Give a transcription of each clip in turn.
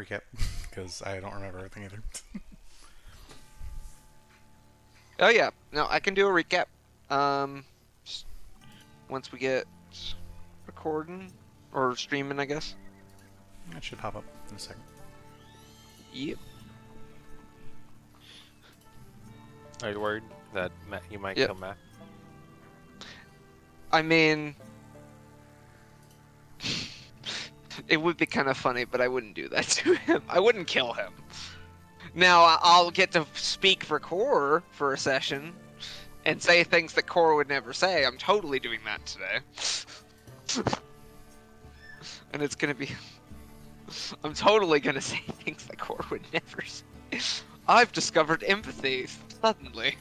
recap because I don't remember everything either. Oh yeah, no, I can do a recap. Just once we get recording or streaming, I guess. That should pop up in a second. Yep. Are you worried that you might Yep. kill Matt? I mean, it would be kind of funny, but I wouldn't do that to him. I wouldn't kill him. Now, I'll get to speak for Core for a session and say things that Core would never say. I'm totally doing that today. And it's gonna be... I'm totally gonna say things that Core would never say. I've discovered empathy, suddenly.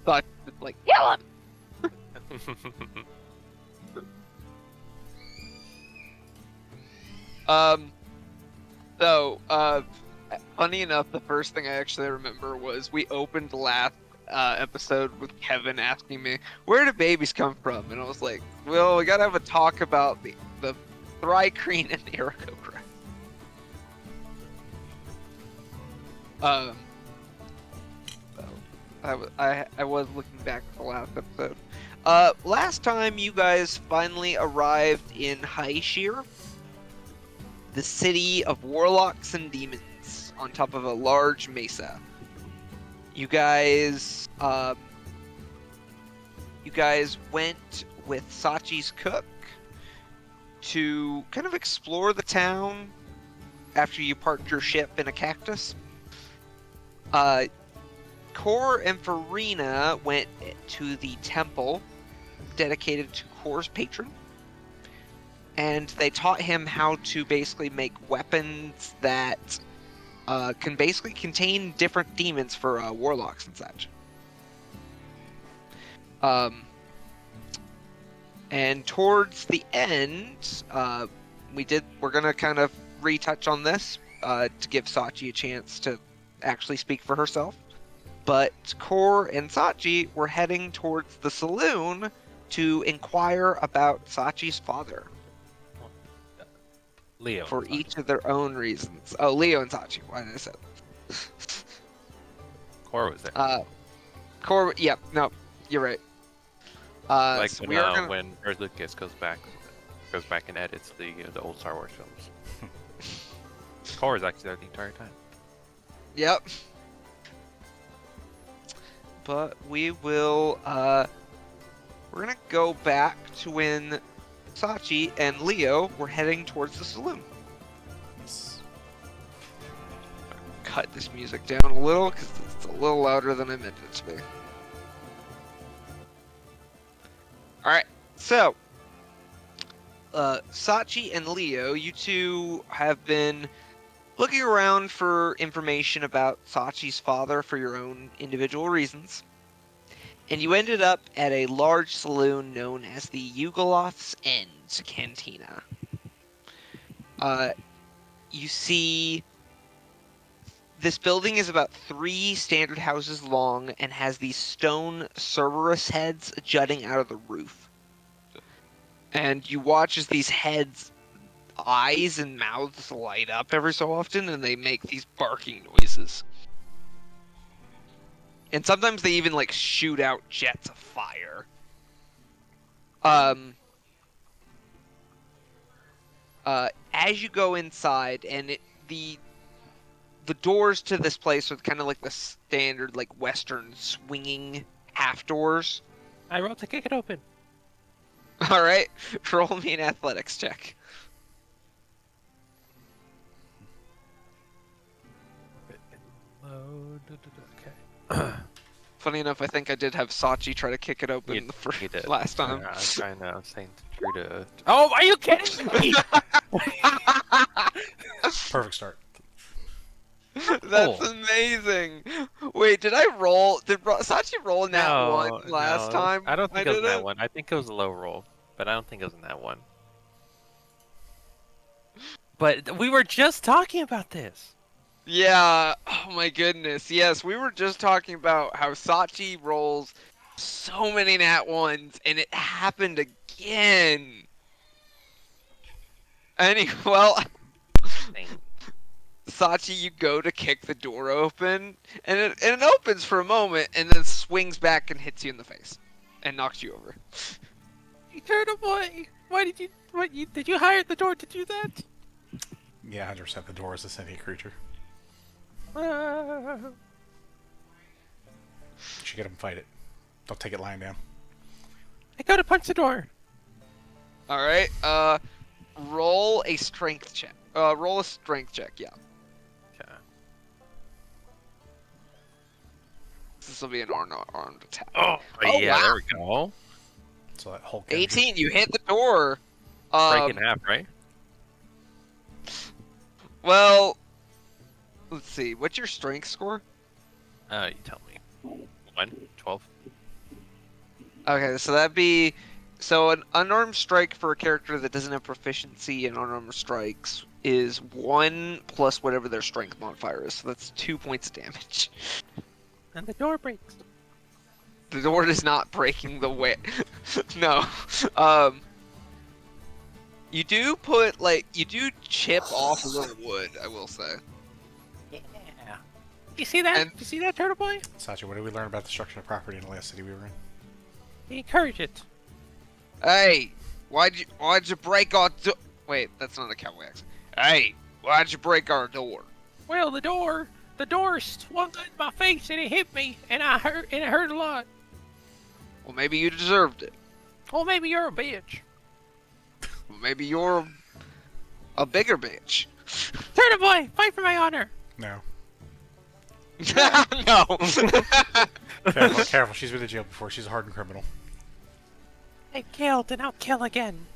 Thought, like, kill him! Funny enough, the first thing I actually remember was we opened last episode with Kevin asking me, where do babies come from? And I was like, well, we gotta have a talk about the Thrycreen and Aarakocra. So, I was looking back at the last episode. Last time you guys finally arrived in Haishir, the city of warlocks and demons, on top of a large mesa. You guys went with Sachi's cook to kind of explore the town after you parked your ship in a cactus. Kor and Farina went to the temple dedicated to Kor's patron, and they taught him how to basically make weapons that can basically contain different demons for warlocks and such. And towards the end, we're gonna kind of retouch on this to give Sachi a chance to actually speak for herself. But Kor and Sachi were heading towards the saloon to inquire about Sachi's father. Leo. For each of their own reasons. Oh, Leo and Sachi. Why did I say that? Core was there. Kor, yep, yeah, no, you're right. Like so when George Lucas goes back and edits the old Star Wars films. Core is actually there the entire time. Yep. But we will, we're gonna go back to when Sachi and Leo were heading towards the saloon. Cut this music down a little, because it's a little louder than I meant it to be. Alright, so, Sachi and Leo, you two have been looking around for information about Sachi's father for your own individual reasons. And you ended up at a large saloon known as the Yugoloth's End Cantina. You see, this building is about 3 standard houses long and has these stone Cerberus heads jutting out of the roof. And you watch as these heads' eyes and mouths light up every so often, and they make these barking noises. And sometimes they even, like, shoot out jets of fire. As you go inside, and the doors to this place are kind of like the standard, like, Western swinging half doors. I wrote to kick it open. Alright, roll me an athletics check. Okay. Funny enough, I think I did have Sachi try to kick it open last time. I was trying to saying true to. Oh, are you kidding me? Perfect start. That's amazing. Wait, did I roll? Did Sachi roll in that one last time? I don't think it was in that one. I think it was a low roll, but I don't think it was in that one. But we were just talking about this. Yeah, oh my goodness. Yes, we were just talking about how Sachi rolls so many nat ones, and it happened again. Well, Dang. Sachi, you go to kick the door open, and it opens for a moment, and then swings back and hits you in the face, and knocks you over. You turtle boy! Did you hire the door to do that? Yeah, 100% the door is a sentient creature. Uh, You should get him to fight it. Don't take it lying down. I gotta punch the door. All right. Roll a strength check. Roll a strength check. Yeah. Okay. This will be an armed attack. Oh, Oh, yeah, wow. there we go. So that Hulk 18. You hit the door. Break in half, right? Well, let's see. What's your strength score? You tell me. 12. Okay, so that'd be an unarmed strike for a character that doesn't have proficiency in unarmed strikes is 1 plus whatever their strength modifier is. So that's 2 points of damage. And the door breaks. The door is not breaking the way. No. You do chip off a little wood, I will say. Yeah. You see that? And- You see that, turtle boy? Sachi, what did we learn about destruction of property in the last city we were in? Encourage it. Hey, why'd you break our door? Wait, that's not a cowboy accent. Hey, why'd you break our door? Well, the door swung in my face and it hit me, and it hurt a lot. Well, maybe you deserved it. Well, maybe you're a bitch. Well, maybe you're a bigger bitch. Turtle boy, fight for my honor. No. No. Careful, careful. She's been to jail before. She's a hardened criminal. I killed and I'll kill again.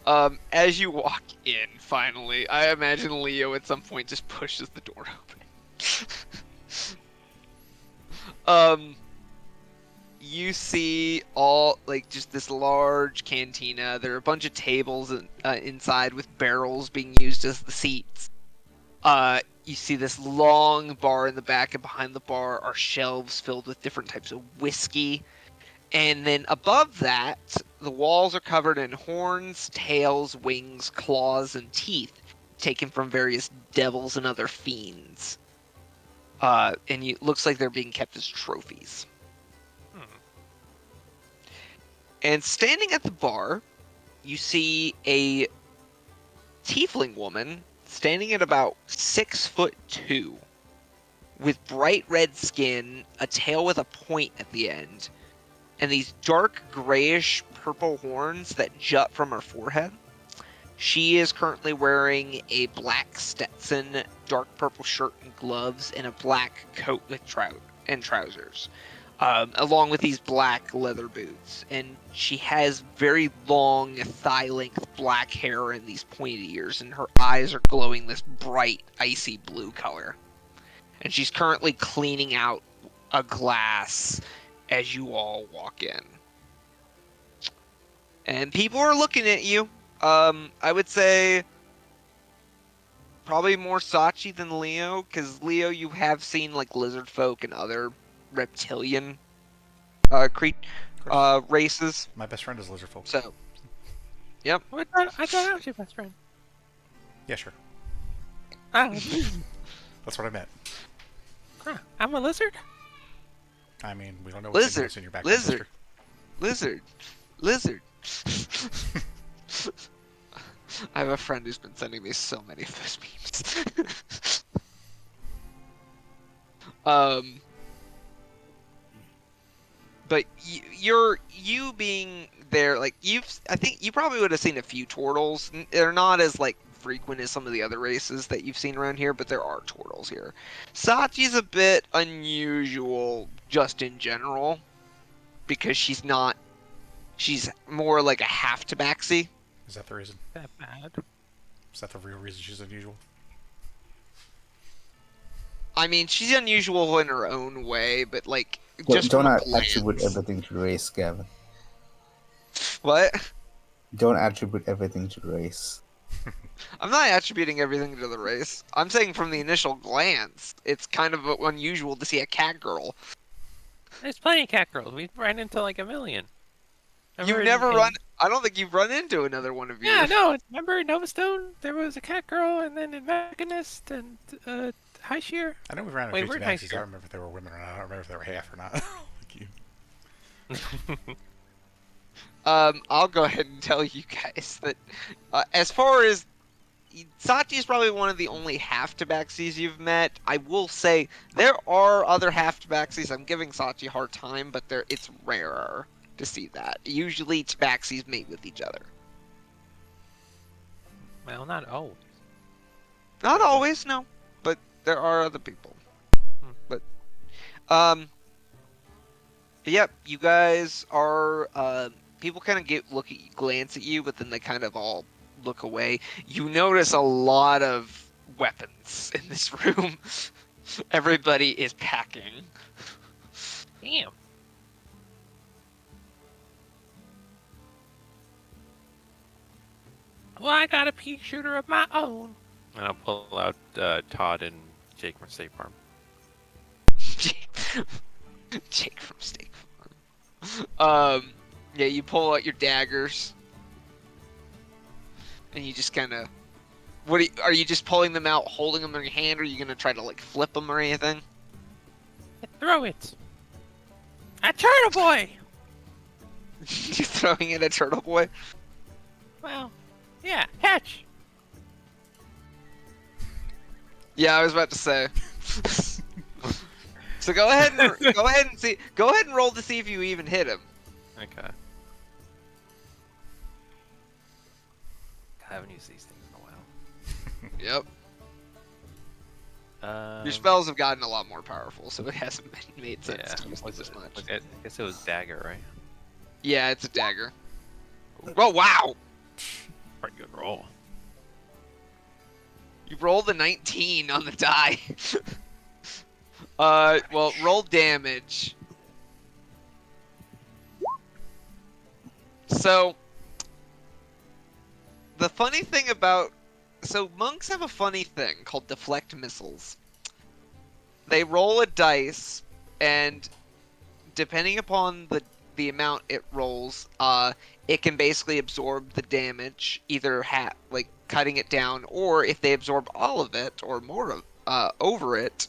As you walk in, finally, I imagine Leo at some point just pushes the door open. You see just this large cantina. There are a bunch of tables inside with barrels being used as the seats. You see this long bar in the back, and behind the bar are shelves filled with different types of whiskey. And then above that, the walls are covered in horns, tails, wings, claws, and teeth, taken from various devils and other fiends. And it looks like they're being kept as trophies. And standing at the bar, you see a tiefling woman standing at about 6'2", with bright red skin, a tail with a point at the end, and these dark grayish purple horns that jut from her forehead. She is currently wearing a black Stetson, dark purple shirt and gloves, and a black coat with trousers, along with these black leather boots. And she has very long, thigh-length black hair and these pointed ears, and her eyes are glowing this bright, icy blue color. And she's currently cleaning out a glass as you all walk in. And people are looking at you. I would say probably more Sachi than Leo, because Leo, you have seen like lizard folk and other reptilian races. My best friend is lizard folk. So, yep. I thought I was your best friend. Yeah, sure. Oh, That's what I meant. I'm a lizard? I mean, we don't know what's Lizard. in your back. Lizard. Lizard. I have a friend who's been sending me so many of those memes. But you being there, like I think you probably would have seen a few turtles. They're not as like frequent as some of the other races that you've seen around here, but there are turtles here. Sachi's a bit unusual just in general because she's more like a half tabaxi. Is that the reason? That bad. Is that the real reason she's unusual? I mean, she's unusual in her own way, but like Don't from a attribute glance. everything to race, Gavin. What? Don't attribute everything to race. I'm not attributing everything to the race. I'm saying from the initial glance, it's kind of unusual to see a cat girl. There's plenty of cat girls. We ran into like a million. You've never run. I don't think you've run into another one of your. Yeah, no. Remember in Nova Stone, there was a cat girl, and then in Mechanist and High Shear. I know we ran Wait, into we're two in high Naxis. I school. don't remember if they were women or not. I don't remember if they were half or not. Like you. I'll go ahead and tell you guys that as far as Sachi is probably one of the only half tabaxis you've met. I will say there are other half tabaxis. I'm giving Sachi a hard time, but it's rarer to see that. Usually tabaxis mate with each other. Well, not always. Not always, no, but there are other people. But yep, you guys are people kind of glance at you, but then they kind of all look away. You notice a lot of weapons in this room. Everybody is packing. Damn. Well, I got a pea shooter of my own. And I'll pull out Todd and Jake from State Farm. Jake from State Farm. Yeah, you pull out your daggers, and you just kind of. Are you just pulling them out, holding them in your hand, or are you gonna try to like flip them or anything? Throw it. A turtle boy. You throwing it at Turtle Boy? Well, yeah, catch. Yeah, I was about to say. So go ahead and roll to see if you even hit him. Okay. I haven't used these things in a while. Yep. Your spells have gotten a lot more powerful, so it hasn't made sense Yeah. to use them as much. I guess it was dagger, right? Yeah, it's a dagger. Oh wow! Pretty good roll. You rolled a 19 on the die. Well, roll damage. So, the funny thing about... So, monks have a funny thing called deflect missiles. They roll a dice, and depending upon the amount it rolls, it can basically absorb the damage, either like cutting it down, or if they absorb all of it or more of over it,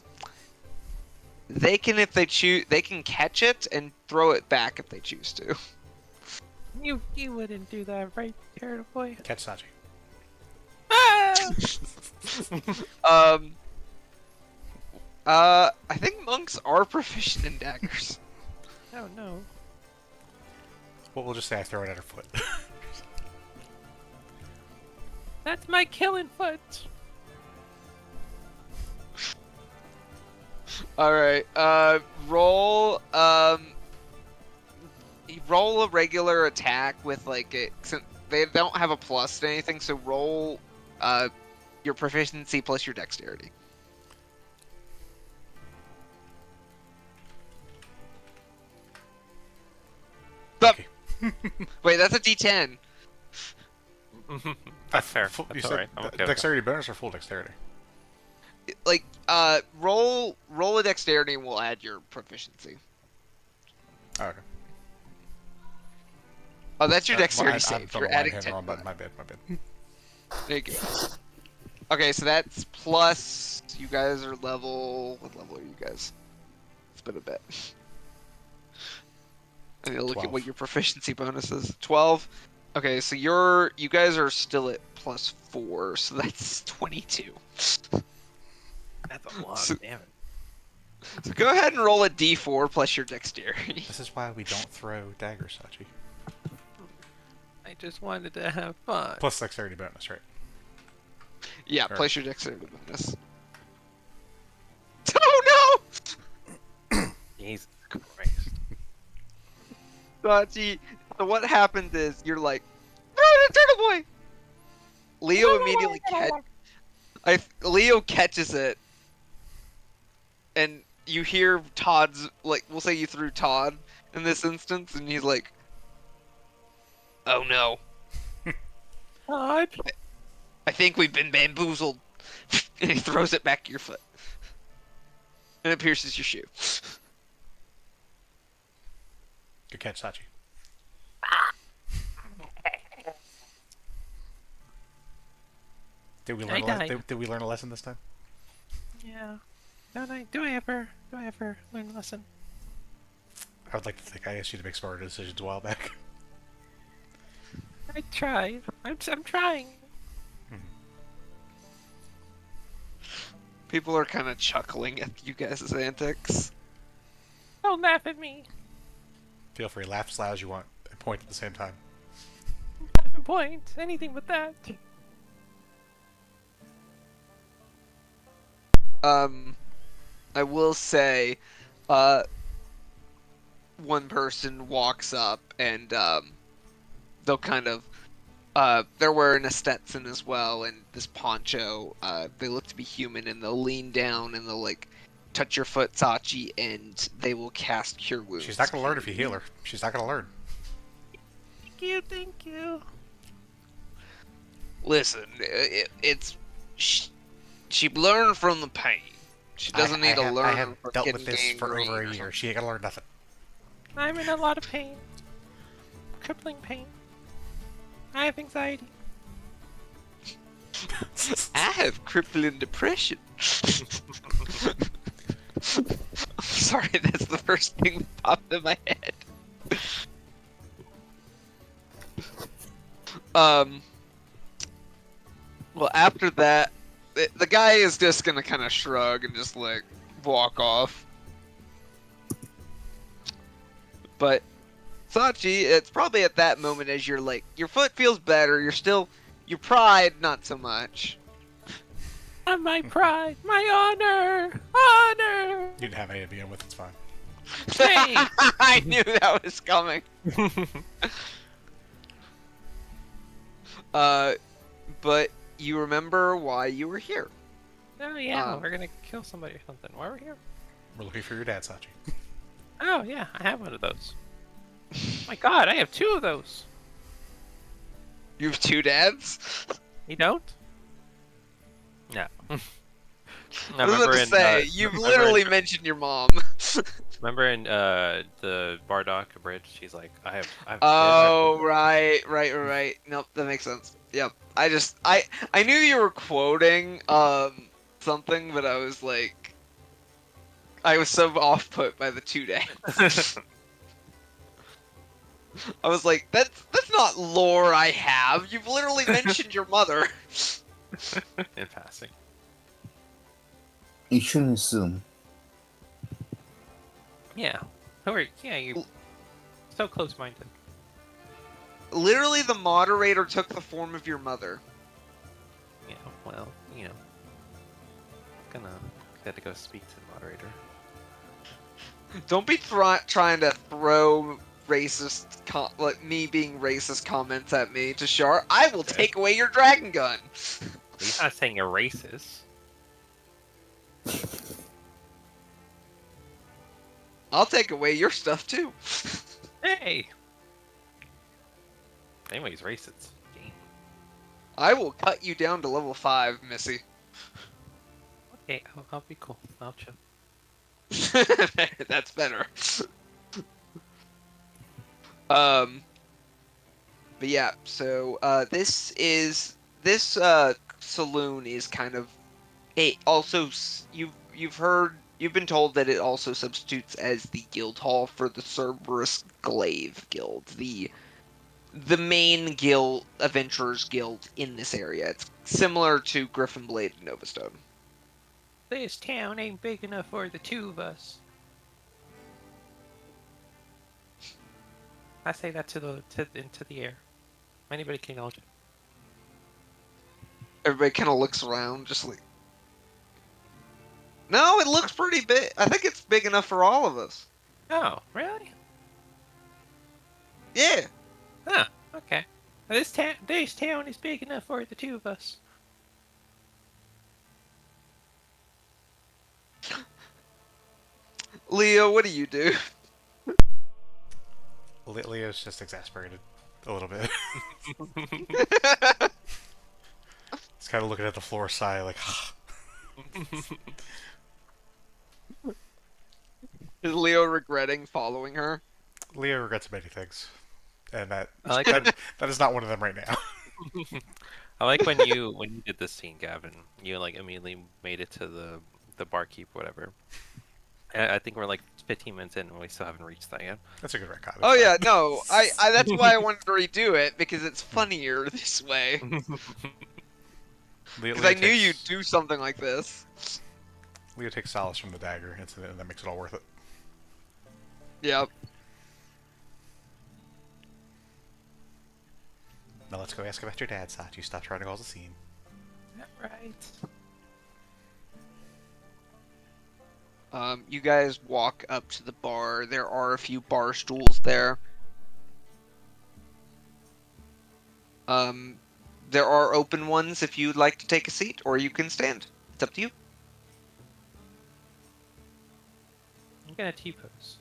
they can, if they choose, they can catch it and throw it back if they choose to. You wouldn't do that, right, Turtle Boy? Catch Sachi. I think monks are proficient in daggers. Oh no. Well, we'll just say I throw it at her foot. That's my killing foot. Alright, roll a regular attack with like they don't have a plus to anything, so roll your proficiency plus your dexterity. Okay. Wait, that's a D10. That's fair. You That's said alright. I'm okay with dexterity bonus or full dexterity? Like, roll a dexterity and we'll add your proficiency. Oh, okay. Oh, that's your dexterity I'm save. from You're the line adding hitting 10. wrong button. My bad. There you go. Okay, so that's plus. You guys are level. What level are you guys? It's been a bit. I need to look at 12. what your proficiency bonus is. 12. Okay, so you guys are still at plus 4, so that's 22. That's a lot So- of damage. So go ahead and roll a d4 plus your dexterity. This is why we don't throw daggers, Sachi. I just wanted to have fun. Plus dexterity bonus, right? Yeah, Sure. plus your dexterity bonus. Oh no! Jesus Christ. Sachi, so what happens is you're like, throw it at Turtle Boy! Leo immediately Leo catches it, and you hear Todd's, like, we'll say you threw Todd in this instance, and he's like, oh no, Todd. I think we've been bamboozled. And he throws it back to your foot. And it pierces your shoe. Good catch, Sachi. Did we I learn? died. Did we learn a lesson this time? Yeah. Do I ever learn a lesson? I would like to think I asked you to make smarter decisions a while back. I tried. I'm trying. People are kind of chuckling at you guys' antics. Don't laugh at me. Feel free, laugh as loud as you want, and point at the same time. Laugh and point. Anything but that. I will say, one person walks up and they'll kind of they're wearing a Stetson as well and this poncho. They look to be human and they'll lean down and they'll like touch your foot, Sachi, and they will cast Cure Wounds. She's not gonna learn if you heal her. She's not gonna learn. Thank you. Listen, she learned from the pain. She doesn't need to learn. I have from dealt getting with this for gangrene over or a year. something. She ain't gonna learn nothing. I'm in a lot of pain. Crippling pain. I have anxiety. I have crippling depression. Sorry, that's the first thing that popped in my head. Well, after that, the guy is just gonna kind of shrug and just like walk off. But Sachi, it's probably at that moment as you're like, your foot feels better. You're still, your pride, not so much. And my pride, my honor. You didn't have any to begin with. It's fine. Hey. I knew that was coming. But you remember why you were here. Oh yeah, we're gonna kill somebody or something. Why are we here? We're looking for your dad, Sachi. Oh yeah, I have one of those. My God, I have 2 of those. You have 2 dads? You don't? No. I was about to say, you've literally mentioned your mom. Remember in the Bardock Bridge, she's like, I have Oh, right. Nope, that makes sense. Yep. I knew you were quoting something, but I was like, I was so off put by the 2 dads. I was like, that's not lore I have. You've literally mentioned your mother. in passing. You shouldn't assume. Yeah. Yeah, you're so close-minded. Literally, the moderator took the form of your mother. Yeah, well, gonna have to go speak to the moderator. Don't be trying to throw racist, like me being racist comments at me to Shar. I will take away your dragon gun. He's not saying you're racist. I'll take away your stuff too. Hey! Anyways, racist. Game. I will cut you down to level 5, Missy. Okay, I'll be cool. I'll chill. That's better. But yeah, so this saloon is kind of you've been told that it also substitutes as the guild hall for the Cerberus Glaive Guild, the main guild, adventurers guild in this area. It's similar to Griffin Blade and Novastone. This town ain't big enough for the 2 of us. I say that into the air. Anybody can acknowledge it. Everybody kind of looks around, just like, no, it looks pretty big. I think it's big enough for all of us. Oh, really? Yeah. Huh, okay. This town is big enough for the 2 of us. Leo, what do you do? Leo's just exasperated a little bit. He's kind of looking at the floor, sigh like. Is Leo regretting following her? Leo regrets many things, and that I like that. that is not one of them right now. I like when you did this scene, Gavin. You like immediately made it to the barkeep, whatever. And I think we're like 15 minutes in, and we still haven't reached that yet. That's a good record. Oh yeah, no, I that's why I wanted to redo it because it's funnier this way. Because I knew you'd do something like this. Leo takes solace from the dagger incident, and that makes it all worth it. Yep. Now let's go ask about your dad, Sachi. Stop trying to cause a scene. Right. You guys walk up to the bar. There are a few bar stools there. There are open ones if you'd like to take a seat, or you can stand. It's up to you. I'm gonna T-pose.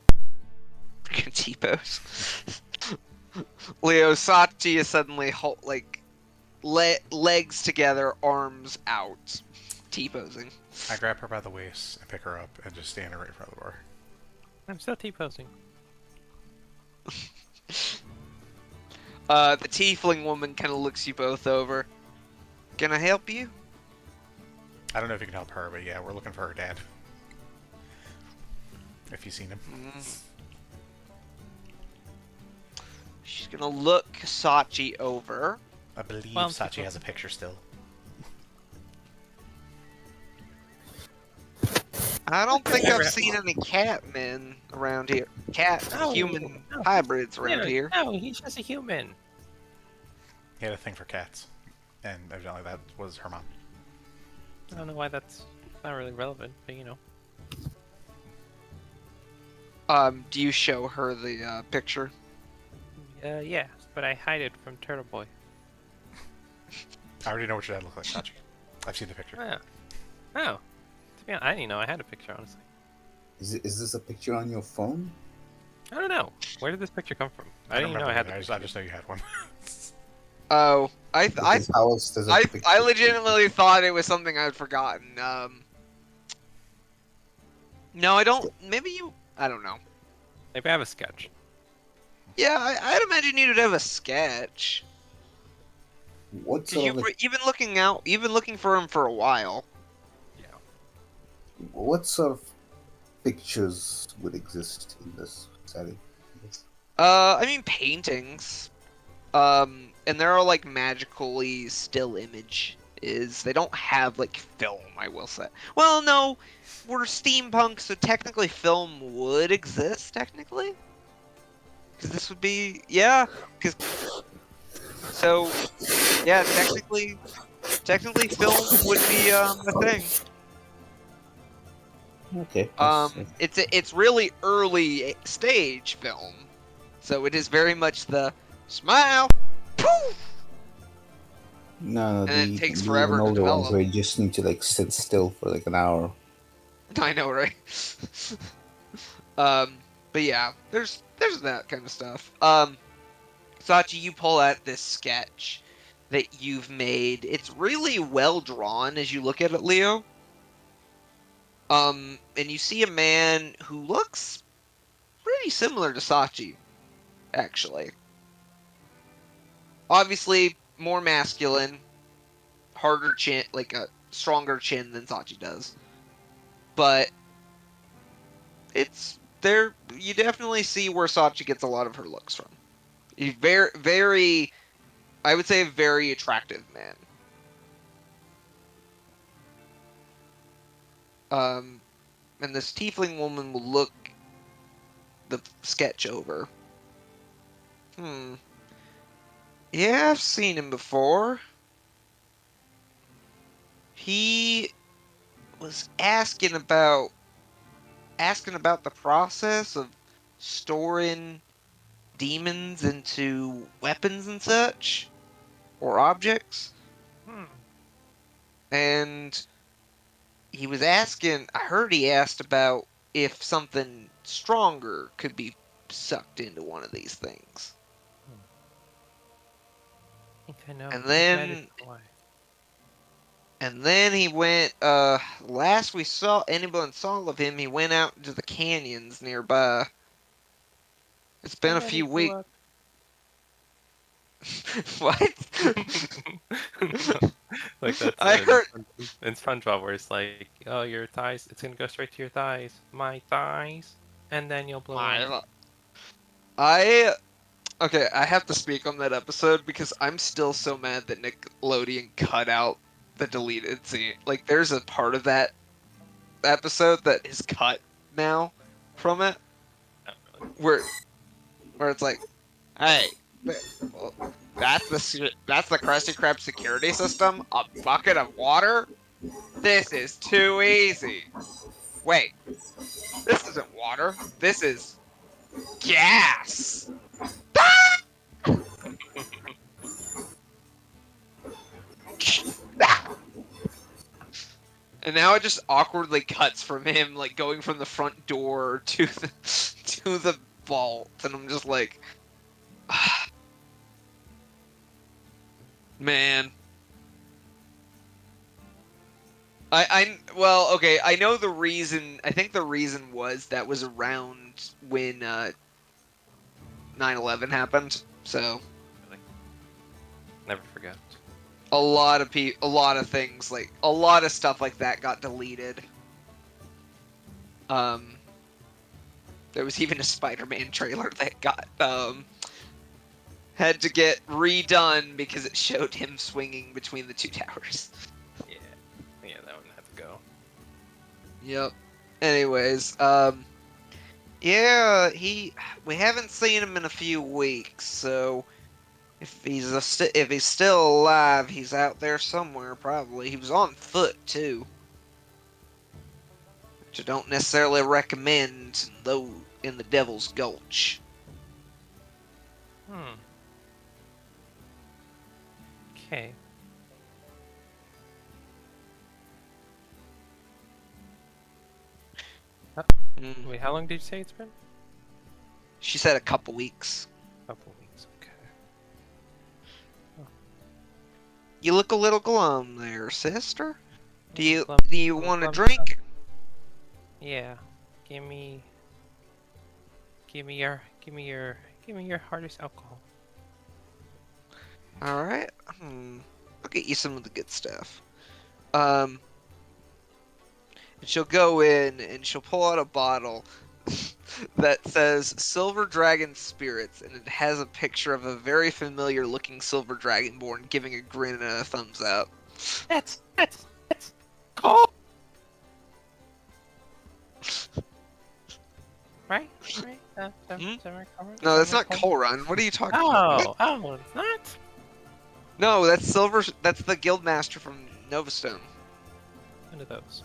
T-pose. Leo Sachi is suddenly legs together, arms out, T-posing. I grab her by the waist and pick her up and just stand her right in front of the bar. I'm still T-posing. The tiefling woman kind of looks you both over. Can I help you? I don't know if you can help her, but yeah, we're looking for her dad. If you've seen him. She's gonna look Sachi over. I believe Well, Sachi has a picture still. I don't think I've seen any cat men around here. Human hybrids around here. No, he's just a human. He had a thing for cats. And evidently that was her mom. I don't know why that's not really relevant, but you know. Do you show her the picture? Yeah, but I hide it from Turtle Boy. I already know what your dad looks like, Sachi. I've seen the picture. Oh. To be honest, I didn't even know I had a picture, honestly. Is this a picture on your phone? I don't know. Where did this picture come from? I don't didn't even know I had remember the either. I just know you had one. Oh, Because how else does a I picture- legitimately thought it was something I'd forgotten. No, I don't. Maybe you. I don't know. Maybe I have a sketch. Yeah, I'd imagine you'd have a sketch. What 'Cause sort of you've been looking for him for a while. what sort of pictures would exist in this setting? I mean paintings. And there are like magically still image is. They don't have like film, I will say. Well, no, we're steampunk, so technically film would exist technically. Because this would be so yeah, technically film would be a thing. Okay. It's really early stage film, so it is very much the smile, poof. No, and it takes the forever to older ones develop. where you just need to like sit still for like an hour. I know, right? But yeah, there's that kind of stuff. Sachi, you pull out this sketch that you've made. It's really well drawn as you look at it, Leo. And you see a man who looks pretty similar to Sachi, actually. Obviously, more masculine, harder chin, like a stronger chin than Sachi does. But it's there. You definitely see where Sachi gets a lot of her looks from. He's very, I would say, a very attractive man. And this tiefling woman will look the sketch over. Yeah, I've seen him before. He was asking about the process of storing demons into weapons and such, or objects. And he was asking, I heard he asked about if something stronger could be sucked into one of these things. I think I know. And I think then- that is why. And then he went, last we saw, anyone saw of him, he went out into the canyons nearby. It's been a Somebody few blew weeks. up. What? Like that's I heard. in SpongeBob where it's like, oh, your thighs, it's gonna go straight to your thighs, my thighs, and then you'll blow up. I okay. I have to speak on that episode because I'm still so mad that Nickelodeon cut out the deleted scene. Like, there's a part of that episode that is cut now from it, Not really. where it's like, hey, that's the Krusty Krab security system. A bucket of water. This is too easy. Wait, this isn't water. This is gas. And now it just awkwardly cuts from him, like going from the front door to the vault, and I'm just like, man. Well, okay, I know the reason. I think the reason was that was around when 9/11 happened. So Never forget. a lot of things, like a lot of stuff like that got deleted. There was even a Spider-Man trailer that got had to get redone because it showed him swinging between the two towers. Yeah, that one had to go. Yep. Anyways, yeah, we haven't seen him in a few weeks, so if he's still alive, he's out there somewhere probably. He was on foot too, which I don't necessarily recommend though in the Devil's Gulch. Okay. Mm. Wait, how long did you say it's been? She said a couple weeks. Couple weeks. Okay. You look a little glum there, sister. Do you Glum- want a glum- drink? Yeah. Give me your hardest alcohol. All right. I'll get you some of the good stuff. And she'll go in and she'll pull out a bottle that says Silver Dragon Spirits, and it has a picture of a very familiar looking Silver Dragonborn giving a grin and a thumbs up. That's cold. Right? Right? No, that's not Colrun. What are you talking about? Oh, it's not? No, that's Silver. That's the Guildmaster from Novastone. One of those.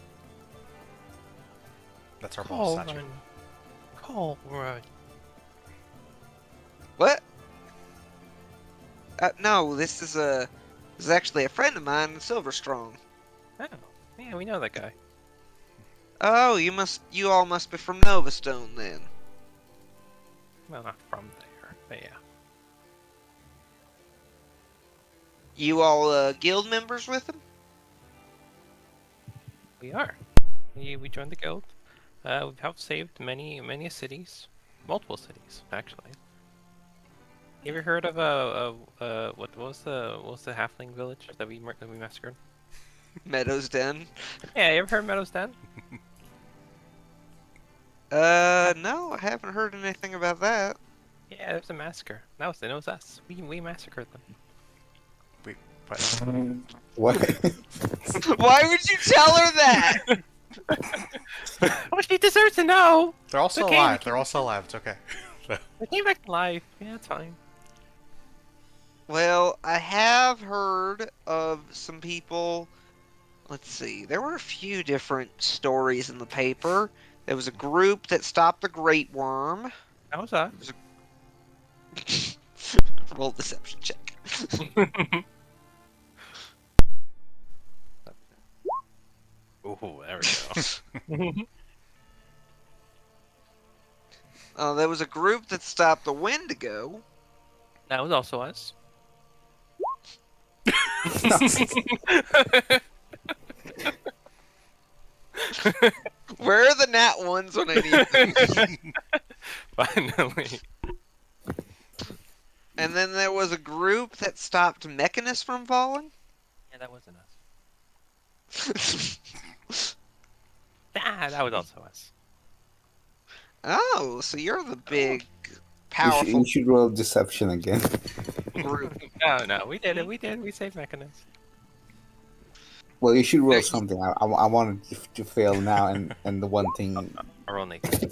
That's our boss statue. Colrun. What? No, this is actually a friend of mine, Silverstrong. Oh, yeah, we know that guy. Oh, you all must be from Novastone then. Well, not from there, but yeah. You all guild members with him? We are. We joined the guild. We've helped saved many cities, multiple cities actually. You ever heard of what was the halfling village that we massacred? Meadows Den? Yeah, you ever heard of Meadows Den? No, I haven't heard anything about that. Yeah, there's a massacre. That was us. We massacred them. Wait, what? What? Why would you tell her that? Well, she deserves to know. They're all still Okay, alive. They're all still alive. It's okay. They came back to life. Yeah, it's fine. Well, I have heard of some people. Let's see. There were a few different stories in the paper. There was a group that stopped the Great Worm. That was us. Roll deception check. Ooh, there we go. There was a group that stopped the Wendigo. That was also us. Where are the nat ones when I need them? Finally. And then there was a group that stopped Mechanus from falling? Yeah, that wasn't us. That was also us. Oh, so you're the big, You powerful should roll deception again. group. No, we did it. We did. We saved Mechanus. Well, you should roll you- something. I wanted to fail now, and the one thing. Our own nature.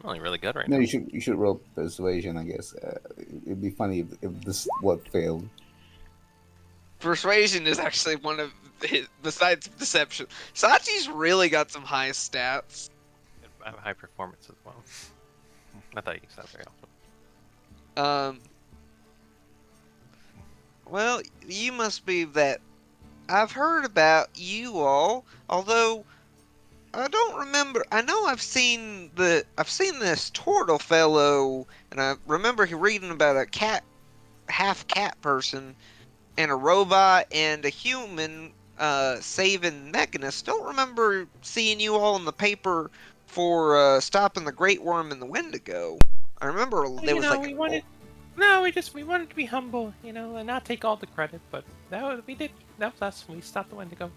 Only really good right No, now. you should roll persuasion. I guess it'd be funny if this what failed. Persuasion is actually one of his, besides deception. Sachi's really got some high stats. I have high performance as well. Not that I use that very often. Well, you must be that. I've heard about you all, although I don't remember. I know I've seen this turtle fellow, and I remember reading about a cat, half cat person, and a robot and a human saving Mechanus. Don't remember seeing you all in the paper for stopping the Great Worm in the Wendigo. I remember there was like we wanted. No, we wanted to be humble, and not take all the credit. But we did. That was us. We stopped the Wendigo.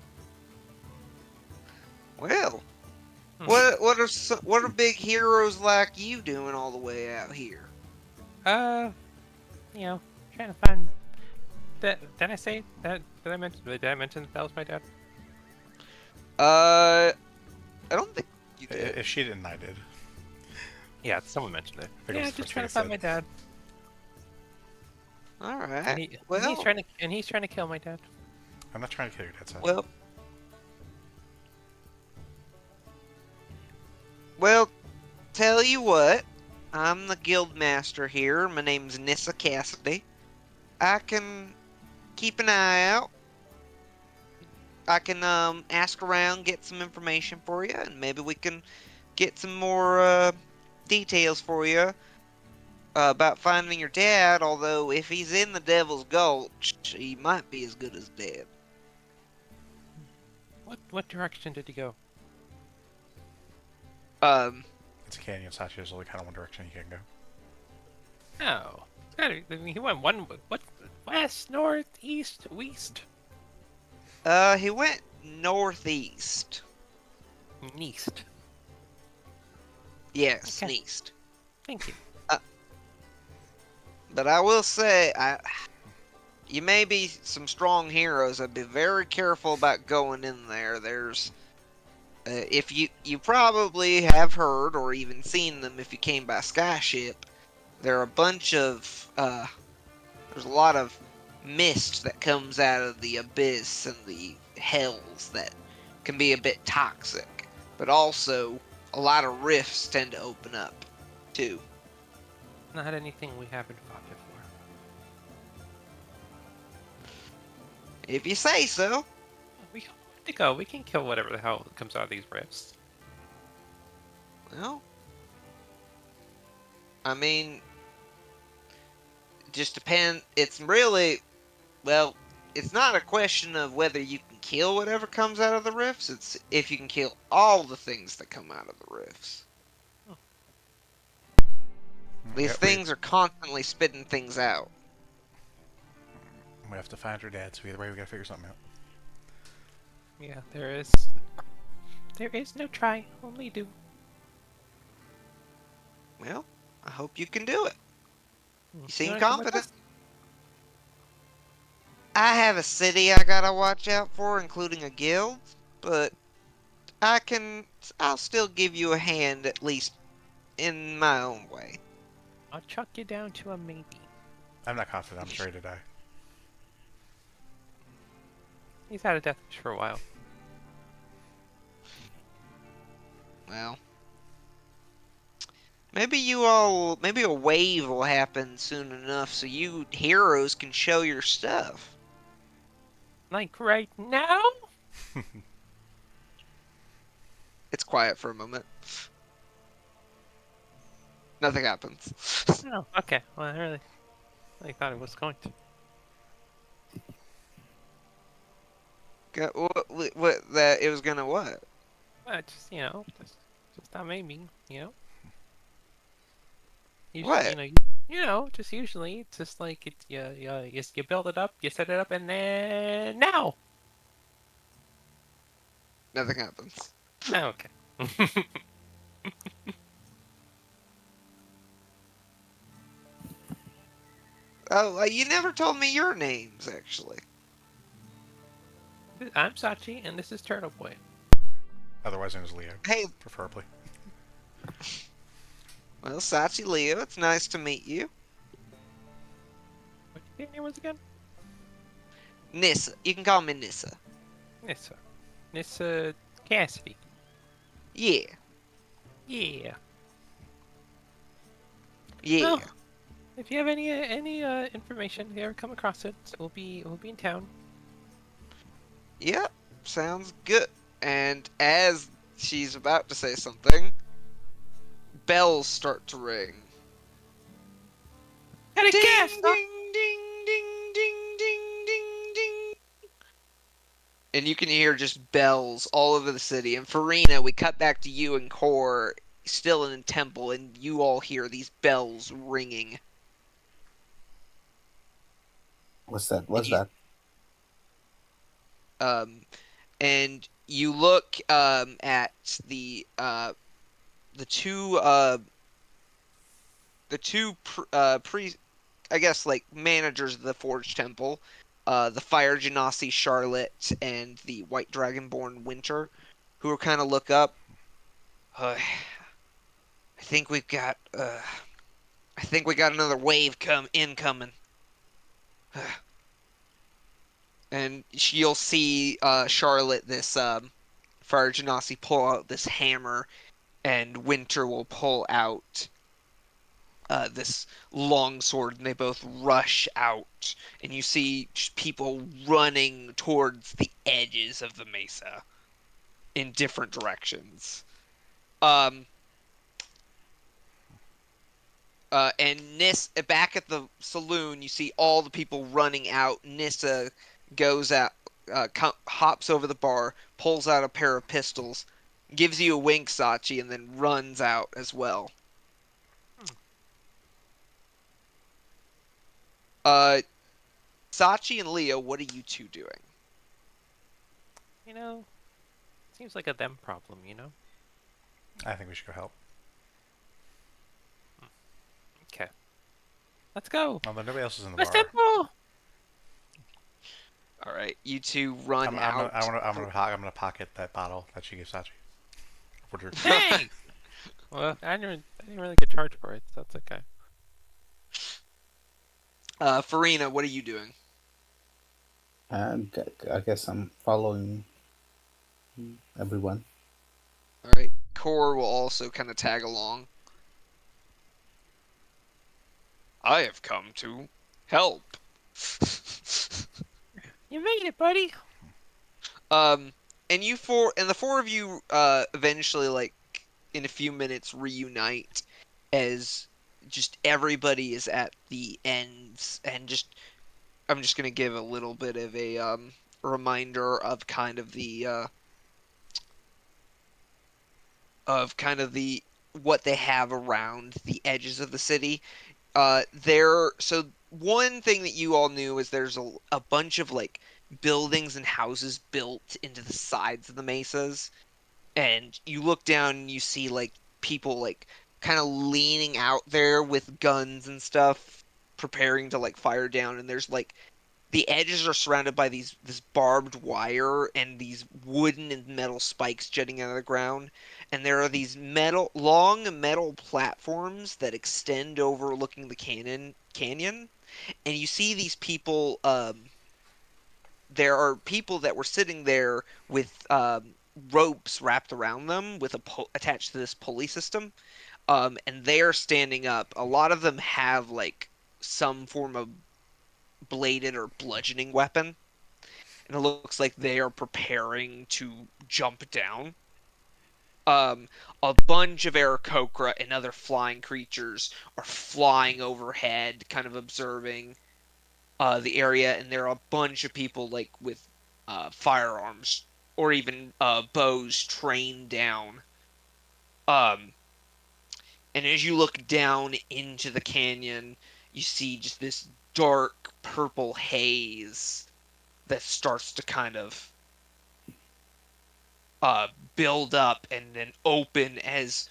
well, what are big heroes like you doing all the way out here? Trying to find. Did I say that? Did I mention that was my dad? I don't think you did. If she didn't, I did. Yeah, someone mentioned it. I think it Yeah, was the just first trying thing to I find my said. dad. All right. And Well, he's trying to kill my dad. I'm not trying to kill your dad, son. well, tell you what. I'm the guild master here. My name's Nissa Cassidy. I can keep an eye out. I can ask around, get some information for you, and maybe we can get some more details for you about finding your dad. Although if he's in the Devil's Gulch, he might be as good as dead. What direction did he go? It's a canyon, Sachi. There's only kind of one direction you can go. No. I mean, he went what? West, north, east, west, He went northeast. east. Yes, Okay. east. Thank you. But I will say, you may be some strong heroes. I'd be very careful about going in there. There's, if you probably have heard or even seen them if you came by skyship. There are a bunch of, there's a lot of mist that comes out of the abyss and the hells that can be a bit toxic. But also, a lot of rifts tend to open up, too. Not anything we haven't fought before. If you say so. We to go. We can kill whatever the hell comes out of these rifts. Well, I mean, just depend. It's really, well, it's not a question of whether you can kill whatever comes out of the rifts. It's if you can kill all the things that come out of the rifts. These things are constantly spitting things out. We have to find your dad, so either way we gotta figure something out. Yeah, there is no try, only do. Well, I hope you can do it. You seem wanna come with confident. us? I have a city I gotta watch out for, including a guild, but I'll still give you a hand, at least in my own way. I'll chuck you down to a maybe. I'm not confident. I'm just ready to die. He's had a death wish for a while. Well, maybe a wave will happen soon enough so you heroes can show your stuff. Like right now? It's quiet for a moment. Nothing happens. Oh, okay. Well, I really thought it was going to. What that it was gonna what? Just not maybe, What? Just usually it's just like you build it up, you set it up, and then now. Nothing happens. Oh, okay. Oh, you never told me your names, actually. I'm Sachi, and this is Turtle Boy. Otherwise known as Leo, Hey, preferably. well, Sachi Leo, it's nice to meet you. What your name was again? Nissa. You can call me Nissa. Nissa. Nissa Cassidy. Yeah. Yeah. Yeah. Well, if you have any information, if you ever come across it, we'll be in town. Yep. Sounds good. And as she's about to say something, bells start to ring. Had a Ding, guess! ding, ding, ding, ding, ding, ding, ding. And you can hear just bells all over the city. And Farina, we cut back to you and Core still in the temple, and you all hear these bells ringing. What's that? And What's you, that? and you look at the two I guess like managers of the Forge Temple, the Fire Genasi Charlotte and the White Dragonborn Winter, who are kind of look up. I think we've got I think we got another wave incoming. And you'll see Charlotte, this Fire Genasi, pull out this hammer, and Winter will pull out this long sword, and they both rush out, and you see just people running towards the edges of the mesa in different directions. Um, and back at the saloon, you see all the people running out. Nissa goes out, hops over the bar, pulls out a pair of pistols, gives you a wink, Sachi, and then runs out as well. Uh, Sachi and Leo, what are you two doing? Seems like a them problem, I think we should go help. Okay. Let's go. Although nobody else is in the West bar. Temple! All right, you two run out. I'm gonna pocket that bottle that she gave Sachi. Hey! Well, I didn't really get charged for it, so that's okay. Farina, what are you doing? And I guess I'm following everyone. All right, Core will also kind of tag along. I have come to help. You made it, buddy! And the four of you, eventually, like, in a few minutes, reunite as just everybody is at the ends, and I'm just gonna give a little bit of a reminder of kind of the what they have around the edges of the city. So one thing that you all knew is there's a bunch of like buildings and houses built into the sides of the mesas, and you look down and you see like people like kind of leaning out there with guns and stuff, preparing to like fire down, and there's like the edges are surrounded by this barbed wire and these wooden and metal spikes jutting out of the ground, and there are these long metal platforms that extend overlooking the canyon, and you see these people. There are people that were sitting there with ropes wrapped around them with attached to this pulley system, and they are standing up. A lot of them have like some form of bladed or bludgeoning weapon, and it looks like they are preparing to jump down. A bunch of Aarakocra and other flying creatures are flying overhead, kind of observing the area, and there are a bunch of people like with firearms or even bows trained down. Um, And as you look down into the canyon, you see just this dark purple haze that starts to kind of build up and then open as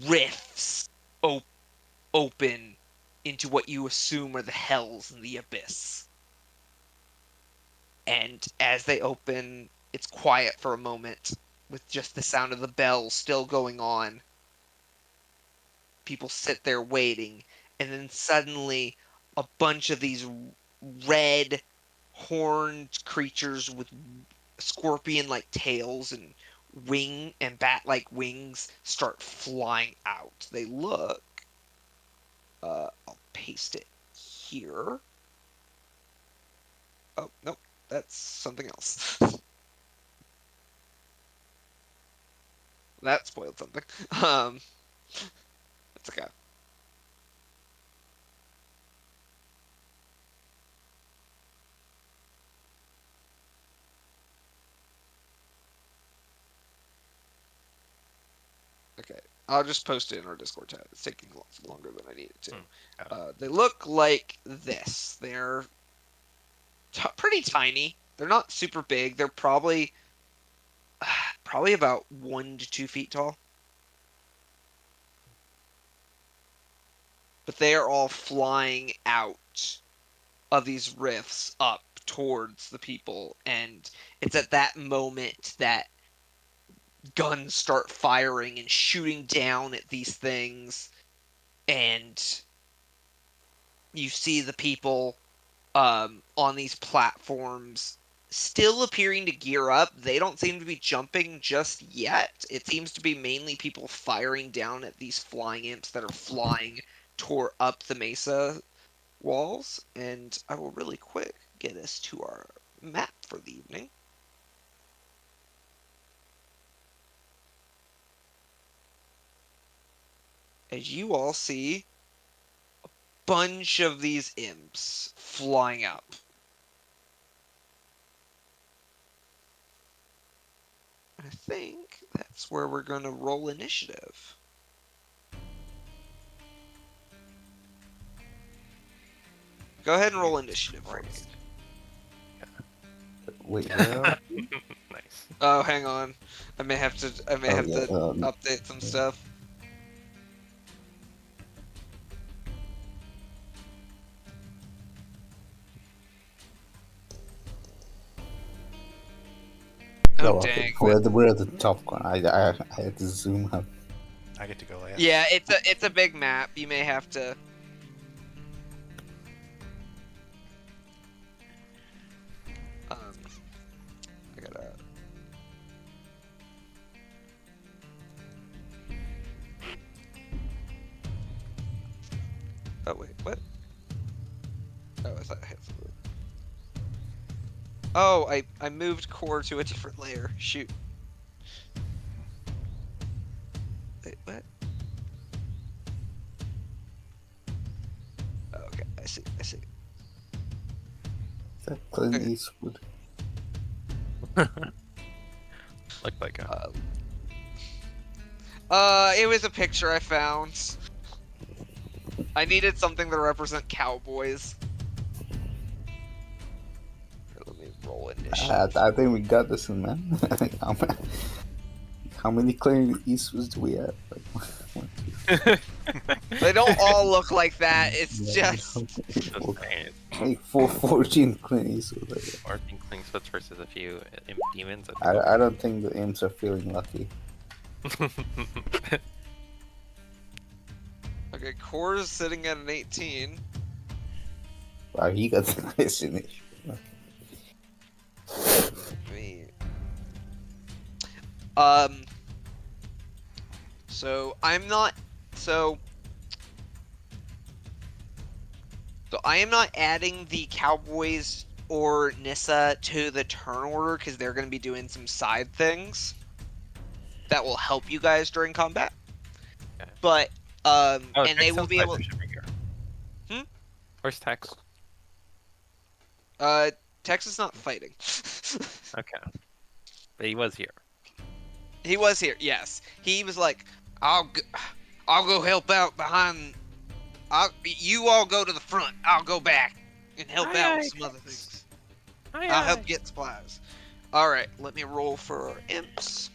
rifts open into what you assume are the hells and the abyss. And as they open, it's quiet for a moment, with just the sound of the bells still going on. People sit there waiting, and then suddenly a bunch of these red horned creatures with scorpion-like tails and bat-like wings start flying out. They look... I'll paste it here. Oh, nope. That's something else. That spoiled something. That's okay. Okay, I'll just post it in our Discord chat. It's taking longer than I need it to. They look like this. They're pretty tiny. They're not super big. They're probably about 1 to 2 feet tall. But they are all flying out of these rifts up towards the people, and it's at that moment that guns start firing and shooting down at these things, and you see the people on these platforms still appearing to gear up. They don't seem to be jumping just yet. It seems to be mainly people firing down at these flying imps that are flying toward up the mesa walls. And I will really quick get us to our map for the evening. As you all see a bunch of these imps flying up. I think that's where we're going to roll initiative. Go ahead and roll initiative for me. Wait, where are we? Nice. Oh, hang on. I may have to update some stuff. Oh, okay. dang. We're at the top corner. I had to zoom out. I get to go last. Yeah, it's a big map. You may have to. I gotta. Oh wait, what? Oh, I thought I had something. Oh, I moved core to a different layer. Shoot. Wait, what? Oh, okay, I see. Is that Clint Okay. Eastwood? Looked like a. It was a picture I found. I needed something to represent cowboys. Here, let me roll initiative. I think we got this one, man. How many Clint Eastwoods do we have? They don't all look like that. It's just. Okay. Like 14 Clint Eastwoods. 14 Clingswoods versus a few imp demons. I don't think the imps are feeling lucky. Okay, core is sitting at an 18. Wow, he got the highest initiative. Me. So I'm not. So I am not adding the Cowboys or Nissa to the turn order because they're going to be doing some side things that will help you guys during combat. Okay. But Oh, and Tex they will sounds be nice able. for shipping here. Where's Tex? Tex is not fighting. Okay. But he was here. He was here. Yes, he was like, I'll I'll go help out behind. You all go to the front. I'll go back and help Aye, out aye, with some other things. Aye, I'll aye. help get supplies. All right, let me roll for our imps.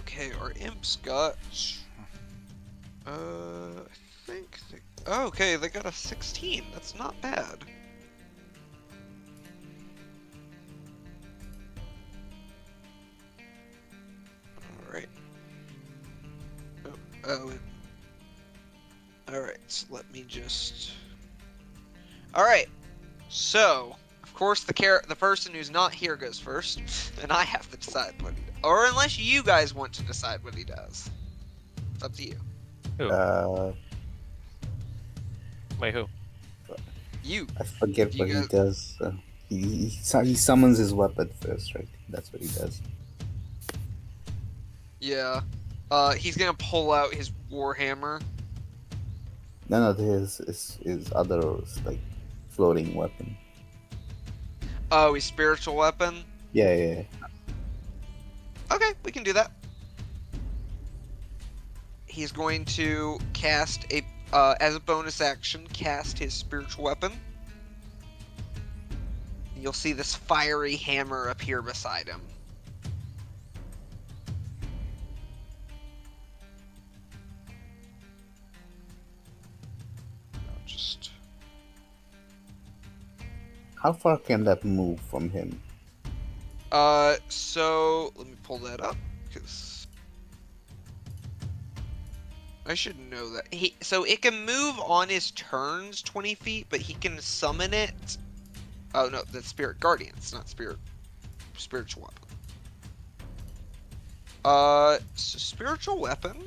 Okay, our imps got. I think. Oh, okay, they got a 16. That's not bad. All right. Oh. All right. So let me just. All right. So, of course, the person who's not here goes first, and I have to decide what he does. Or unless you guys want to decide what he does. It's up to you. Who? Wait, who? You. I forget You what he guys- does. He summons his weapon first, right? That's what he does. Yeah. He's gonna pull out his warhammer. None of his other like floating weapon. Oh, his spiritual weapon. Yeah. Okay, we can do that. He's going to cast as a bonus action, cast his spiritual weapon. You'll see this fiery hammer appear beside him. Just How far can that move from him? so let me pull that up because I should know that. So it can move on his turns 20 feet, but he can summon it. Oh no, that's Spirit Guardian. It's not spiritual weapon. So spiritual weapon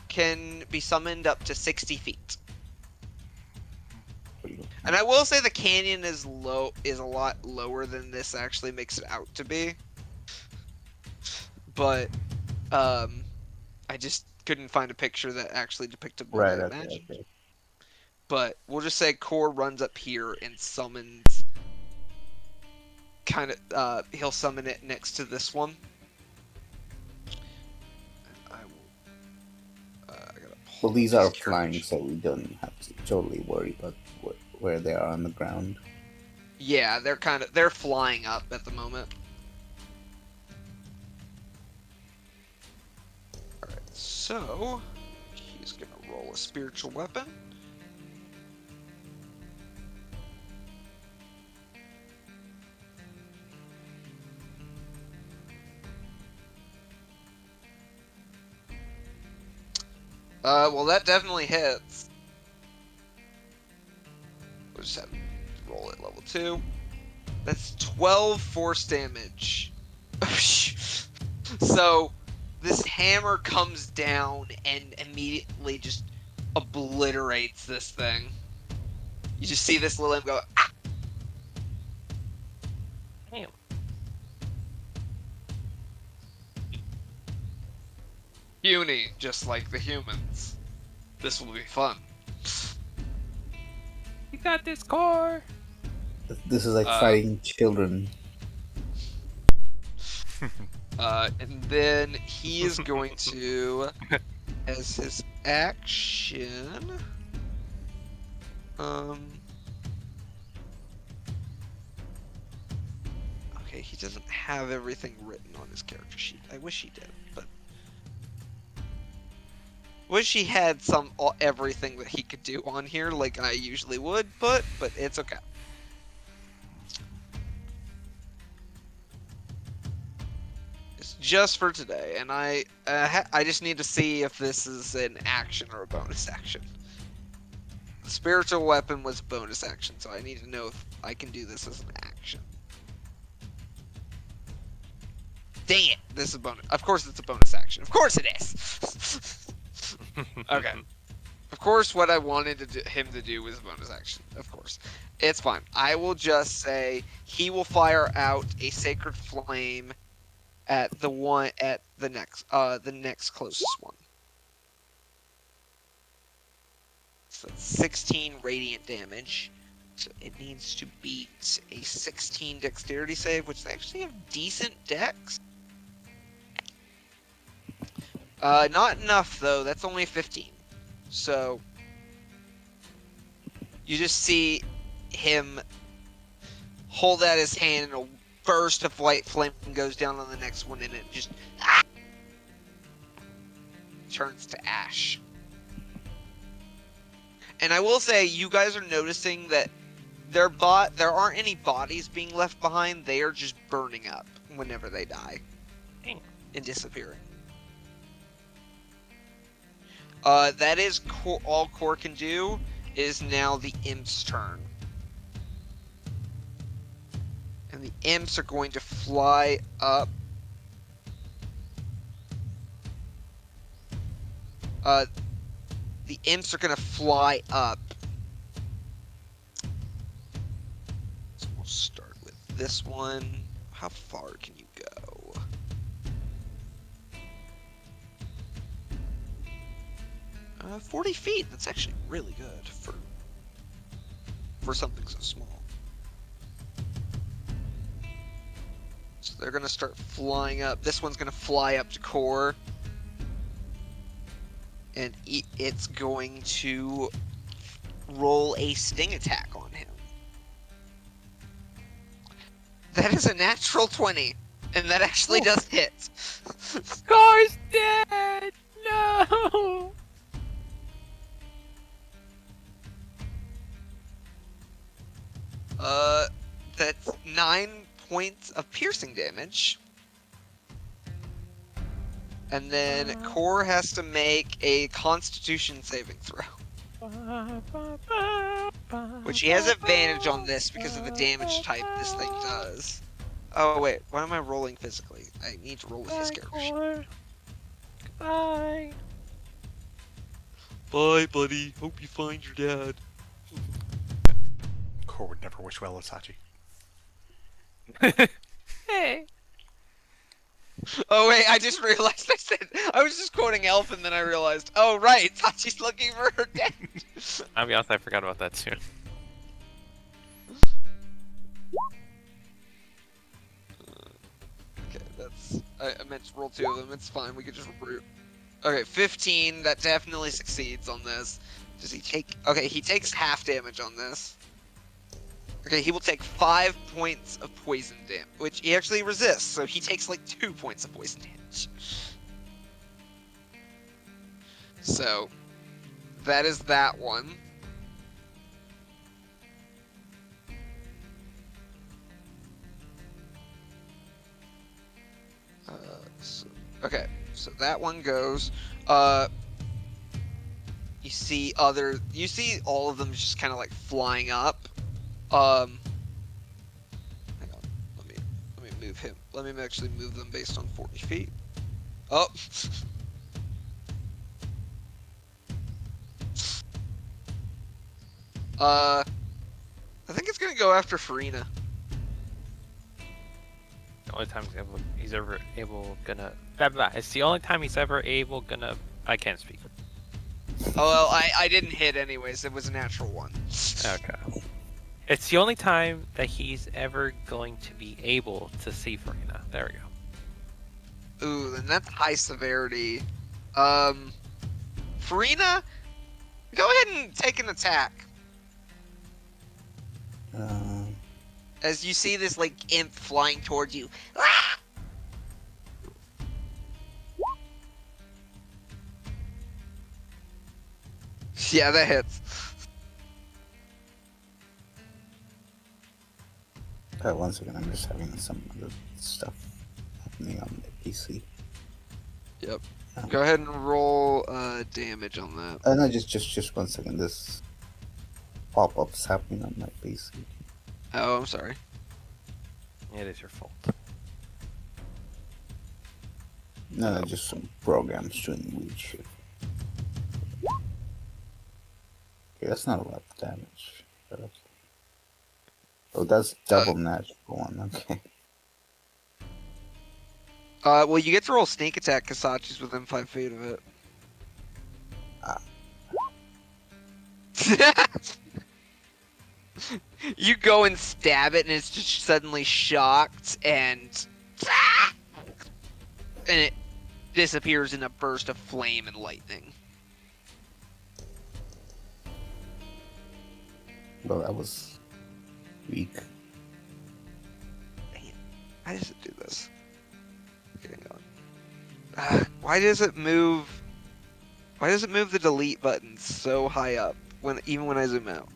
can be summoned up to 60 feet. And I will say the canyon is a lot lower than this actually makes it out to be. But I just couldn't find a picture that actually depicted what I imagined. Okay. But we'll just say Core runs up here and summons. He'll summon it next to this one. And I will. I gotta pull Well, these up are his character flying, sheet. so we don't have to totally worry about where they are on the ground. Yeah, they're flying up at the moment. Alright, so he's gonna roll a spiritual weapon. Well that definitely hits. We'll just have to roll it level 2. That's 12 force damage. So, this hammer comes down and immediately just obliterates this thing. You just see this little imp go, ah! Damn. Puny, just like the humans. This will be fun. You got this, Core. This is like fighting children. And then he is going to, as his action, okay, he doesn't have everything written on his character sheet. I wish he did, but wish he had everything that he could do on here like I usually would, but it's okay. Just for today, and I just need to see if this is an action or a bonus action. The spiritual weapon was a bonus action, so I need to know if I can do this as an action. Dang it! This is a bonus. Of course, it's a bonus action. Of course, it is. Okay. Of course, what I wanted him to do was a bonus action. Of course, it's fine. I will just say he will fire out a sacred flame at the next closest one. So that's 16 radiant damage. So it needs to beat a 16 dexterity save, which they actually have decent dex. Not enough though. That's only 15. So you just see him hold out his hand, and a burst of white flame goes down on the next one, and it just turns to ash. And I will say, you guys are noticing that there aren't any bodies being left behind. They are just burning up whenever they die Dang. and disappearing. That is all Core can do. It is now the Imp's turn. And the Imps are going to fly up. The Imps are going to fly up. So we'll start with this one. How far can you go? Uh, 40 feet. That's actually really good for something so small. So they're gonna start flying up. This one's gonna fly up to Core, and it's going to roll a sting attack on him. That is a natural 20, and that actually does hit. Car's dead! No! That's 9 points of piercing damage. And then Core has to make a Constitution saving throw. Which he has advantage on this because of the damage type this thing does. Oh wait, why am I rolling physically? I need to roll with his character sheet. Bye. Bye, buddy. Hope you find your dad. Core would never wish well, Sachi. Hey. Oh wait, I just realized I was just quoting Elf, and then I realized, oh right, Tachi's looking for her dad. I'll be honest, I forgot about that too. Okay, I meant to roll 2 of them. It's fine. We could just root. Okay, 15. That definitely succeeds on this. Does he take? Okay, he takes half damage on this. Okay, he will take 5 points of poison damage, which he actually resists, so he takes like 2 points of poison damage. So, that is that one. Okay, so that one goes. You see all of them just kind of like flying up. Hang on, let me move him. Let me actually move them based on 40 feet. Oh. I think it's gonna go after Farina. The only time he's ever able gonna. Blah, blah. It's the only time he's ever able gonna. I can't speak. Oh well, I didn't hit anyways. It was a natural 1. Okay. It's the only time that he's ever going to be able to see Farina. There we go. Ooh, then that's high severity. Farina, go ahead and take an attack. As you see this like imp flying towards you. Ah! Yeah, that hits. One second, I'm just having some other stuff happening on the PC. Yep. Go ahead and roll damage on that. No, just 1 second. This pop-up's happening on my PC. Oh, I'm sorry. It is your fault. No, just some programs doing weird shit. Okay, that's not a lot of damage. But okay. Oh, that's double natural 1, okay. Well, you get to roll sneak attack because Sachi's within 5 feet of it. You go and stab it, and it's just suddenly shocked, and it disappears in a burst of flame and lightning. Well, that was weak. Why does it do this? Okay, hang on. Why does it move? Why does it move the delete button so high up even when I zoom out?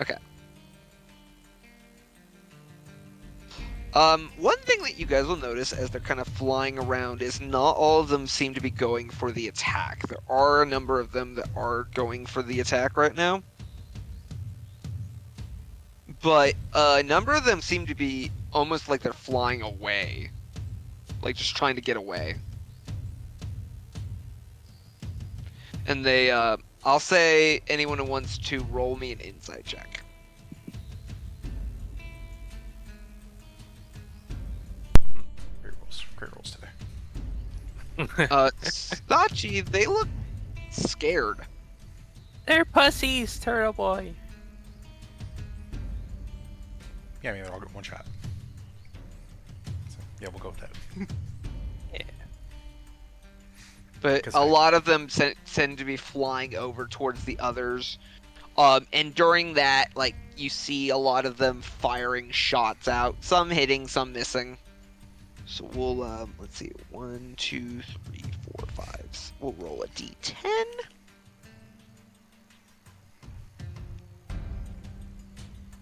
Okay. One thing that you guys will notice as they're kind of flying around is not all of them seem to be going for the attack. There are a number of them that are going for the attack right now. But a number of them seem to be almost like they're flying away. Like just trying to get away. And they, I'll say anyone who wants to roll me an insight check. Great rolls today. Sachi, they look scared. They're pussies, Turtle Boy. Yeah, I mean, they're all get one shot. So, yeah, we'll go with that. Yeah. But 'Cause a lot of them tend to be flying over towards the others. And during that, like, you see a lot of them firing shots out. Some hitting, some missing. So we'll, let's see. 1, 2, 3, 4, 5. We'll roll a d10.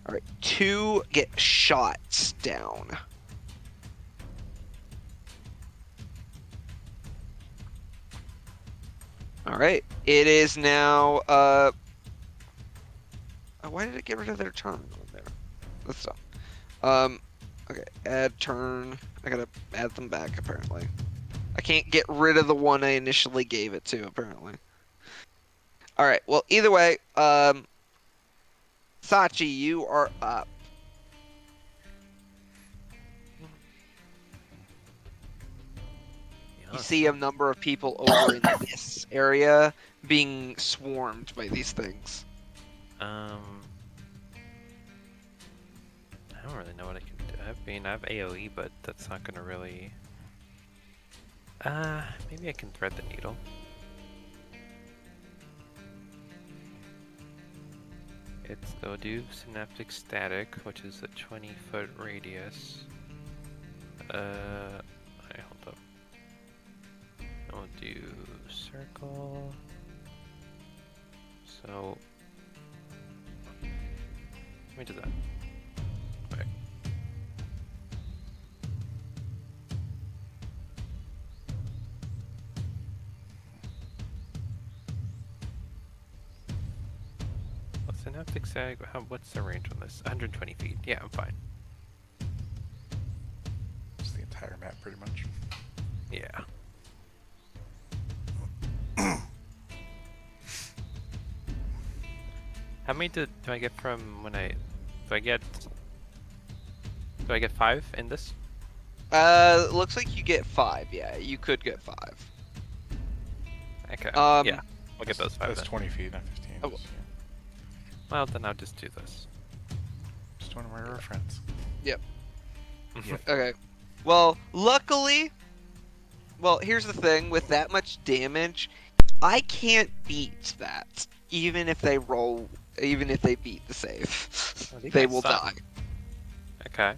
Alright, 2 get shots down. Alright, it is now, why did it get rid of their turn on there? Let's stop. Okay, add turn. I gotta add them back, apparently. I can't get rid of the one I initially gave it to, apparently. Alright, well, either way, Sachi, you are up. You see a number of people over in this area being swarmed by these things. I don't really know what I can do. I mean, I have AoE, but that's not gonna really... maybe I can thread the needle. It'll do synaptic static, which is a 20-foot radius. Alright, hold up. I'll do circle. So... let me do that. Alright. Well, synaptic sag, what's the range on this? 120 feet. Yeah, I'm fine. It's the entire map, pretty much. Yeah. How many do I get from when I... Do I get 5 in this? Looks like you get 5, yeah. You could get 5. Okay. Um, yeah. I'll get those 5 That's then. 20 feet, not 15. Oh. Just, yeah. Well, then I'll just do this. Just doing my reference. Yep. Yep. Okay. Well, luckily... Well, here's the thing. With that much damage, I can't beat that. Even if they roll... Even if they beat the save. Oh, these they guys will suck. die. Okay.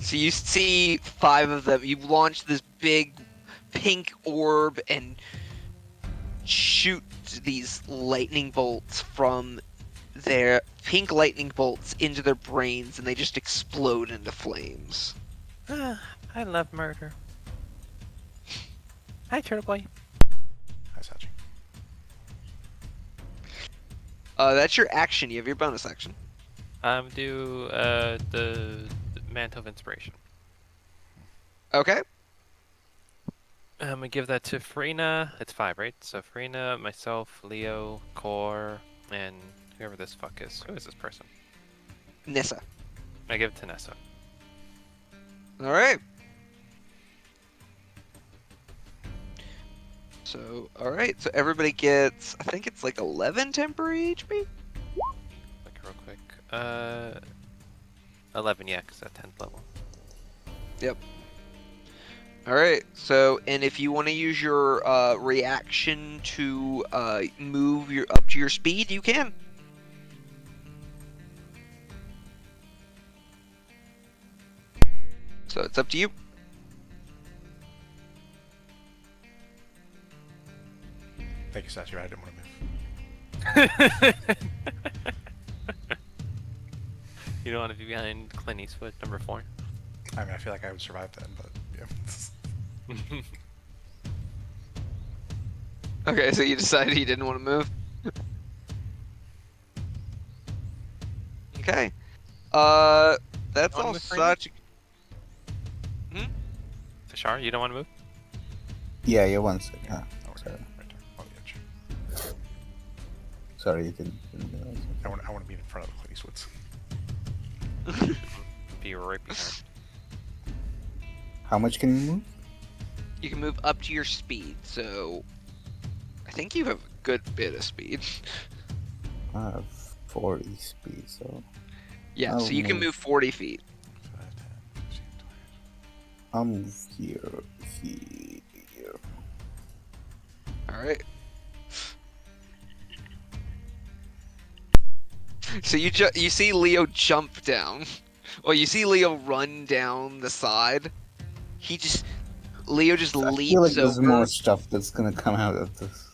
So you see 5 of them. You launch this big pink orb and shoot these lightning bolts from their pink lightning bolts into their brains, and they just explode into flames. I love murder. Hi, Turtle Boy. Hi, Sachi. That's your action. You have your bonus action. Do the Mantle of Inspiration. Okay. I'm gonna give that to Farina. It's 5, right? So Farina, myself, Leo, Core, and whoever this fuck is. Who is this person? Nissa. I give it to Nessa. All right. So, all right. So everybody gets, I think it's like 11 temporary HP. Look real quick. 11, yeah, because at 10th level. Yep. Alright, so, and if you want to use your reaction to move your up to your speed, you can. So it's up to you. Thank you, Sachi. I didn't want to move. You don't want to be behind Clint Eastwood, number 4. I mean, I feel like I would survive then, but yeah. Okay, so you decided you didn't want to move? Okay. That's Wanna all move for now? such... Fashar, you don't want to move? Yeah, yeah, one second. Oh, Sorry. right there, on the edge. Sorry, you didn't realize. I want to be in front of the Clint Eastwoods. Be right behind. How much can you move? You can move up to your speed, so... I think you have a good bit of speed. I have 40 speed, so Yeah, I'll so you can move. move 40 feet. 5, 10, 15, 20. I'll move here. Alright. So you see Leo jump down. Well, you see Leo run down the side. Leo just I leaps feel like there's over. more stuff that's gonna come out of this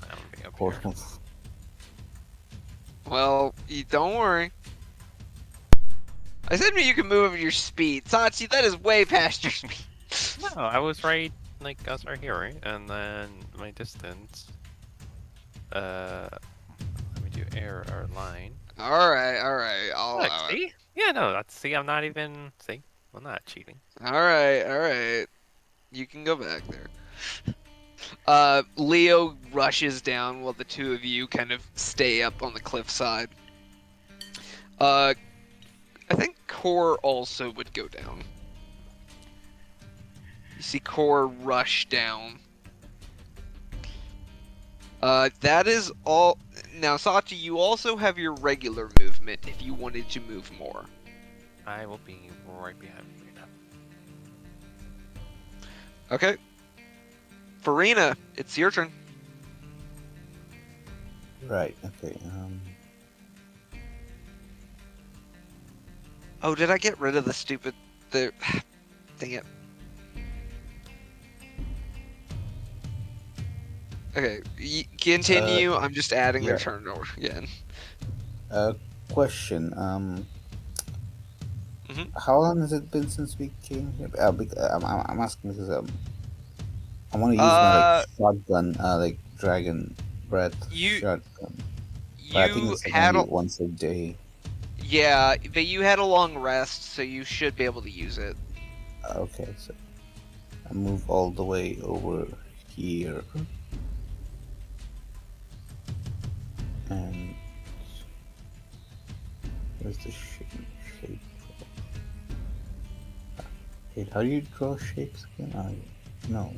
I don't think up here. portal. Well, you don't worry. I said you can move at your speed. Sachi, that is way past your speed. No, I was right here, right? And then my distance. Let me do air or line. Alright. I'll Look, allow it. see? Yeah, no, I'm not even. See? I'm not cheating. Alright. You can go back there. Leo rushes down while the two of you kind of stay up on the cliffside. I think Core also would go down. You see Core rush down. That is all. Now, Sachi, you also have your regular movement if you wanted to move more. I will be right behind Rita. Okay. Farina, it's your turn. Right. Okay. Oh, did I get rid of the stupid... Dang it. Okay, continue. I'm just adding their yeah. turn over again. Question. Mhm. How long has it been since we came here? I'm asking because I want to use my shotgun, like dragon breath You- shotgun. But I think You it's like had only a... once a day. Yeah, but you had a long rest, so you should be able to use it. Okay, so I move all the way over here. And where's the shape? Wait, how do you draw shapes again? No.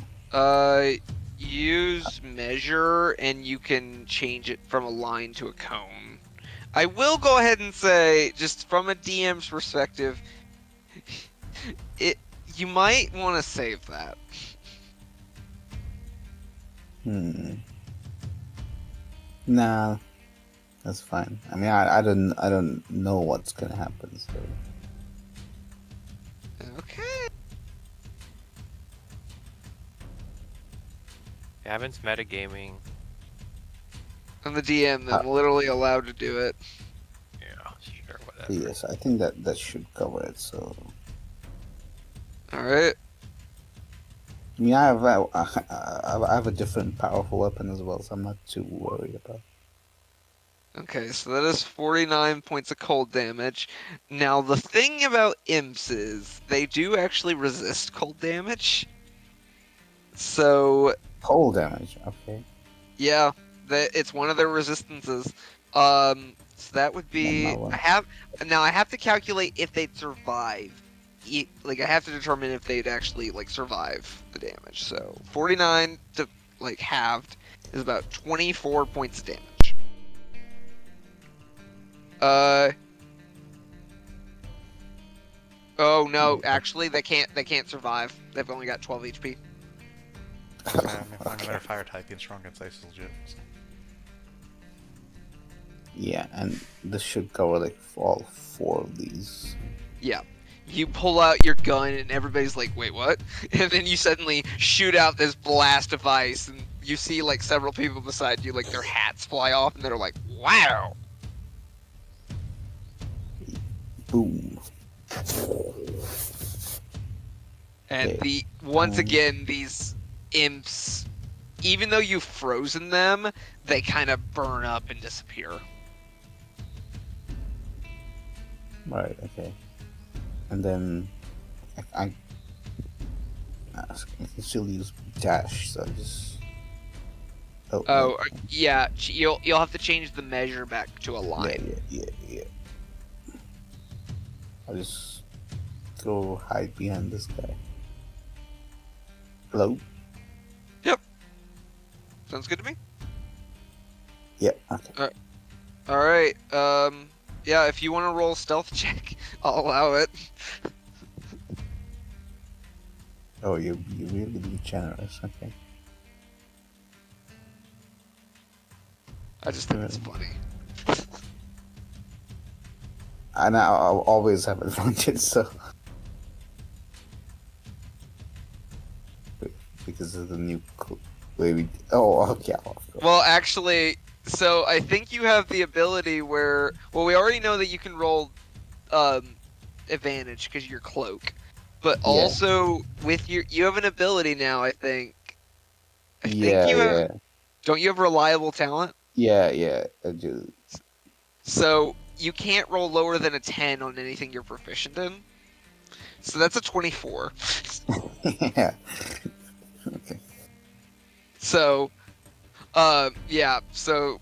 Use measure, and you can change it from a line to a cone. I will go ahead and say, just from a DM's perspective, you might want to save that. Nah, that's fine. I mean, I don't know what's gonna happen. So Okay. Gavin's metagaming. I'm the DM, I'm literally allowed to do it. Yeah, sure, whatever. yes, I think that should cover it. So Alright. I mean, I have a different powerful weapon as well, so I'm not too worried about. Okay, so that is 49 points of cold damage. Now, the thing about imps is, they do actually resist cold damage. So, Cold damage. Okay. yeah, it's one of their resistances. So that would be... Well, I have to calculate if they'd survive. Like, I have to determine if they'd actually, like, survive the damage. So, 49 to, like, halved is about 24 points of damage. Oh no, actually they can't survive. They've only got 12 HP. If I'm another fire type, being strong against ice is legit. So. Yeah, and this should cover like all 4 of these. Yeah. You pull out your gun and everybody's like, wait, what? And then you suddenly shoot out this blast of ice and you see like several people beside you, like their hats fly off and they're like, wow. Boom. And Okay. once again, these imps, even though you've frozen them, they kind of burn up and disappear. Right, okay. And then I can still use dash, so I just. Oh, yeah, you'll have to change the measure back to a line. Yeah. I'll just go hide behind this guy. Hello? Sounds good to me. Yeah, okay. Alright, yeah, if you want to roll stealth check, I'll allow it. Oh, you're really generous, okay. I just think it's funny. And I'll always have advantage, so. Because of the new way we. Oh, okay. Well, actually, so I think you have the ability where, well, we already know that you can roll advantage because you're cloak, but Yeah. also with you have an ability now. I think Yeah, you have. yeah. Don't you have reliable talent? Yeah, I do. So you can't roll lower than a 10 on anything you're proficient in. So that's a 24. Yeah. Okay. So, yeah. So,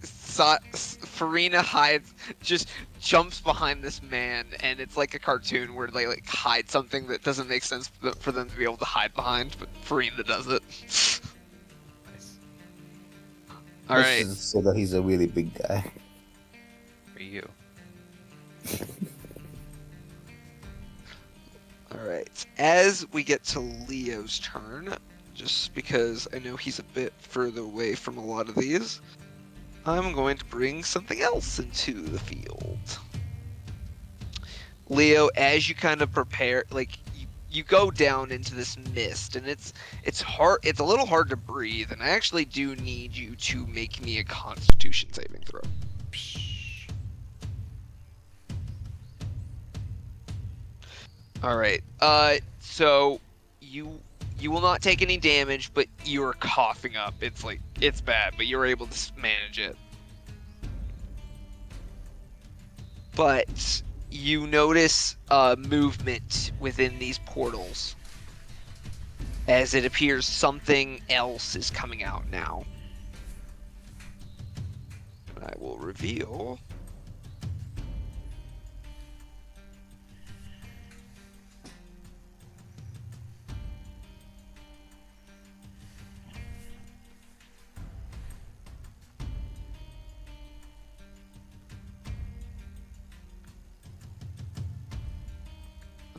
Farina hides, just jumps behind this man, and it's like a cartoon where they like hide something that doesn't make sense for them to be able to hide behind, but Farina does it. Nice. All right. So that he's a really big guy. For you. Alright, as we get to Leo's turn, just because I know he's a bit further away from a lot of these, I'm going to bring something else into the field. Leo, as you kind of prepare, like, you go down into this mist, and it's a little hard to breathe, and I actually do need you to make me a Constitution saving throw. All right. So you will not take any damage, but you are coughing up. It's bad, but you're able to manage it. But you notice movement within these portals, as it appears something else is coming out now. I will reveal.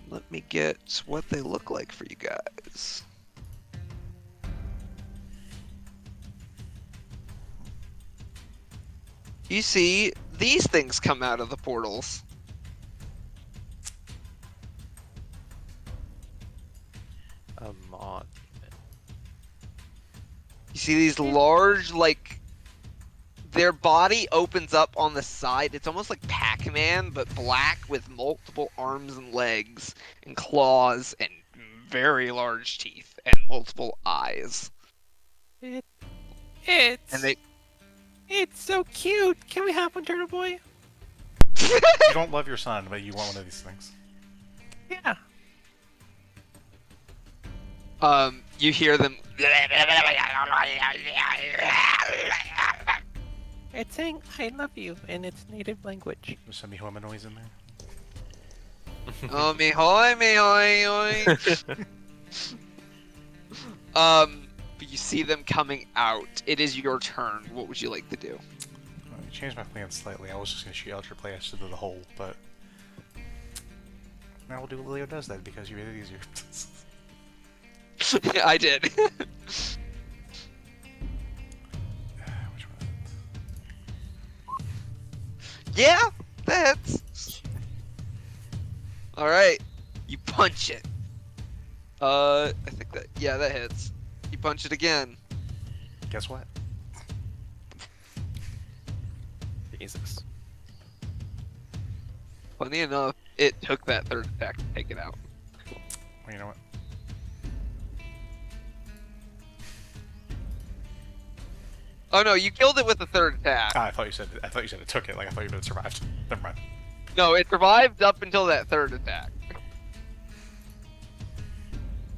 Let me get what they look like for you guys. You see, these things come out of the portals. A mod. You see these large, like, their body opens up on the side. It's almost like Pac-Man, but black with multiple arms and legs and claws and very large teeth and multiple eyes. It's so cute. Can we have one, Turtle Boy? You don't love your son, but you want one of these things. Yeah. You hear them. It's saying "I love you" in its native language. There's some Mihoma noise in there. Oh, me hoy, me hoy, hoy. But you see them coming out. It is your turn. What would you like to do? I changed my plan slightly. I was just going to shoot Eldritch Blast into the hole, but Now we'll do what Leo does then, because you made it easier. I did. Which one is it? Yeah, that's. All right, you punch it. I think that that hits. You punch it again. Guess what? Jesus. Funny enough, it took that third attack to take it out. Well, you know what? Oh no, you killed it with the third attack. Ah, I thought you said it took it. Like I thought you would have survived. Never mind. No, it survived up until that third attack.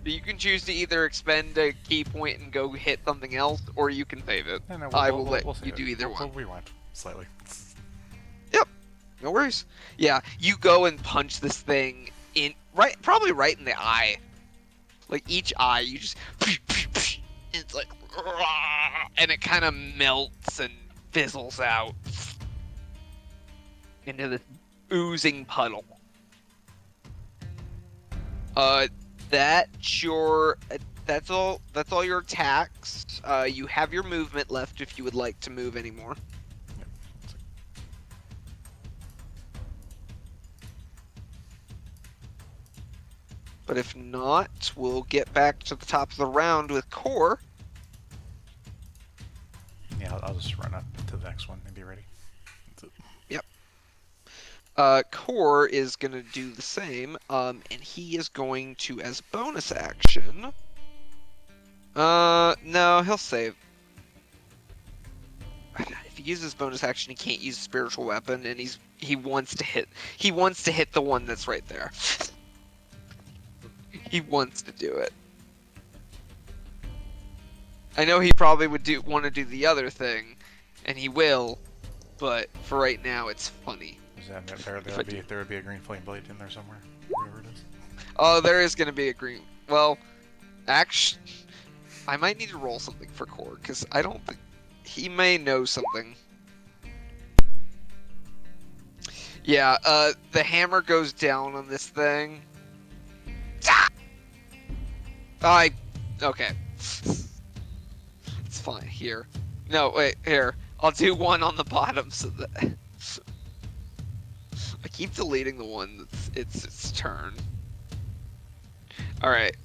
You can choose to either expend a key point and go hit something else, or you can save it. No, I will let we'll save you it. do either We'll one. rewind slightly. No worries. Yeah, you go and punch this thing in probably right in the eye. Like each eye, you just and it's like, and it kind of melts and fizzles out into this oozing puddle. That's all your attacks. You have your movement left if you would like to move anymore. But if not, we'll get back to the top of the round with Core. Yeah, I'll just run up to the next one and be ready. That's it. Core is gonna do the same, and he is going to, as bonus action. No, he'll save. If he uses bonus action, he can't use a spiritual weapon, and he wants to hit the one that's right there. He wants to do it. I know he probably would want to do the other thing, and he will, but for right now, it's funny. Does that mean there would be a green flame blade in there somewhere? Wherever it is. Oh, there is gonna be a green. Well, actually, I might need to roll something for Core because I don't think he may know something. Yeah. The hammer goes down on this thing. Okay. It's fine. Here. No, wait, here. I'll do one on the bottom so that... I keep deleting the one that's its turn. Alright,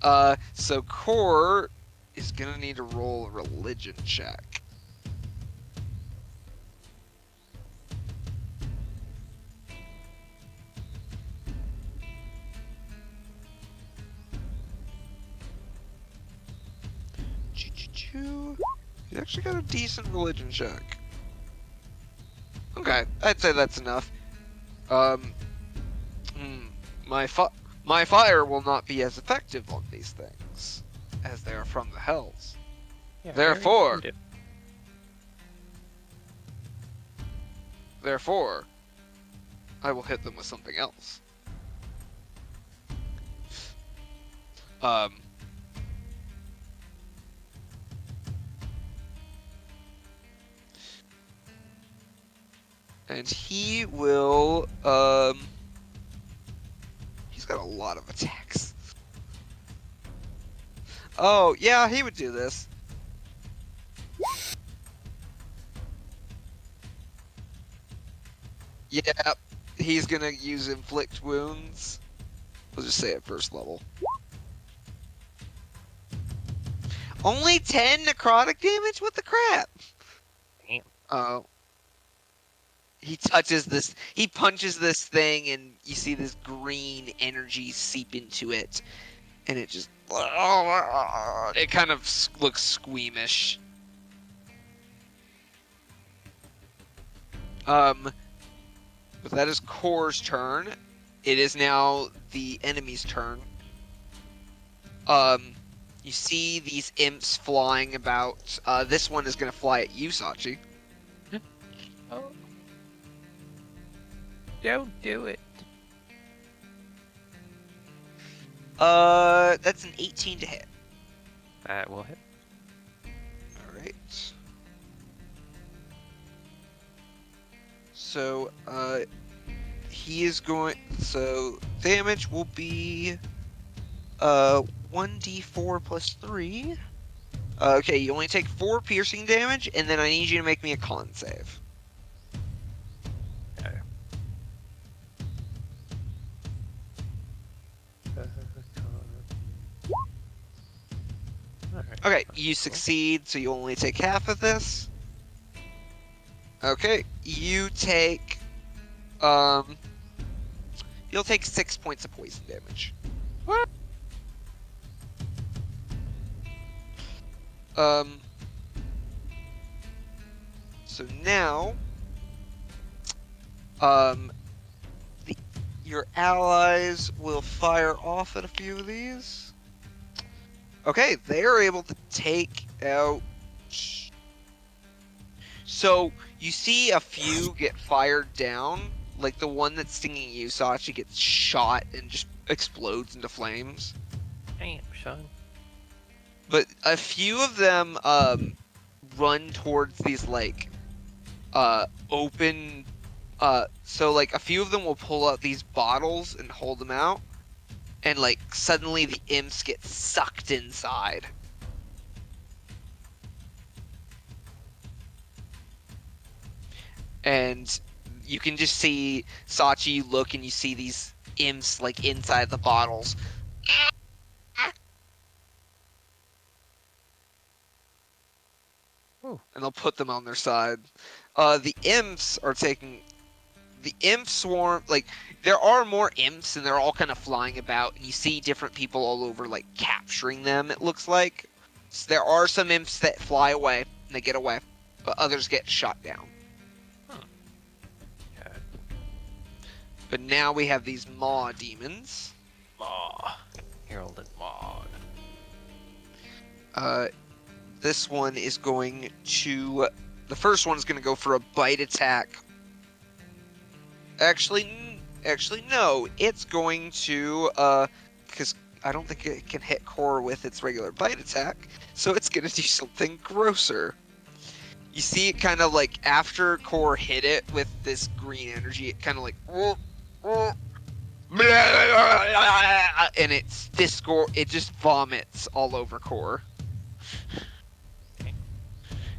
so Core is gonna need to roll a religion check. He's actually got a decent religion check. Okay, I'd say that's enough. My fire will not be as effective on these things, as they are from the hells. Yeah, Therefore, very I will hit them with something else. And he will, he's got a lot of attacks. Oh, yeah, he would do this. Yeah, he's gonna use inflict wounds. We'll just say at first level. Only 10 necrotic damage? What the crap? Damn. Oh. He touches this, he punches this thing, and you see this green energy seep into it. And it just, it kind of looks squeamish. But that is Core's turn. It is now the enemy's turn. You see these imps flying about. This one is going to fly at you, Sachi. Oh. Don't do it. That's an 18 to hit. That will hit. Alright. So, he is going. So damage will be 1d4 plus 3. Okay, you only take 4 piercing damage, and then I need you to make me a con save. Okay. Alright. Okay, you succeed, so you only take half of this. Okay, you take you'll take 6 points of poison damage. What? So now your allies will fire off at a few of these. Okay, they are able to take out. So you see a few get fired down, like the one that's stinging you, Sachi, gets shot and just explodes into flames. Damn, son. But a few of them run towards these like open. So like a few of them will pull out these bottles and hold them out, and like suddenly the imps get sucked inside. And you can just see Sachi, you look and you see these imps like inside the bottles. Ooh. And they'll put them on their side. The imps are taking... The imp swarm, like, there are more imps and they're all kind of flying about. And you see different people all over, like, capturing them, it looks like. So there are some imps that fly away and they get away, but others get shot down. Okay. But now we have these maw demons. Maw. Herald and Maw. This one is going to... The first one is going to go for a bite attack. Actually, no. It's going to... Because I don't think it can hit Core with its regular bite attack. So it's going to do something grosser. You see it kind of like... After Core hit it with this green energy, it kind of like... And it's this Core... It just vomits all over Core.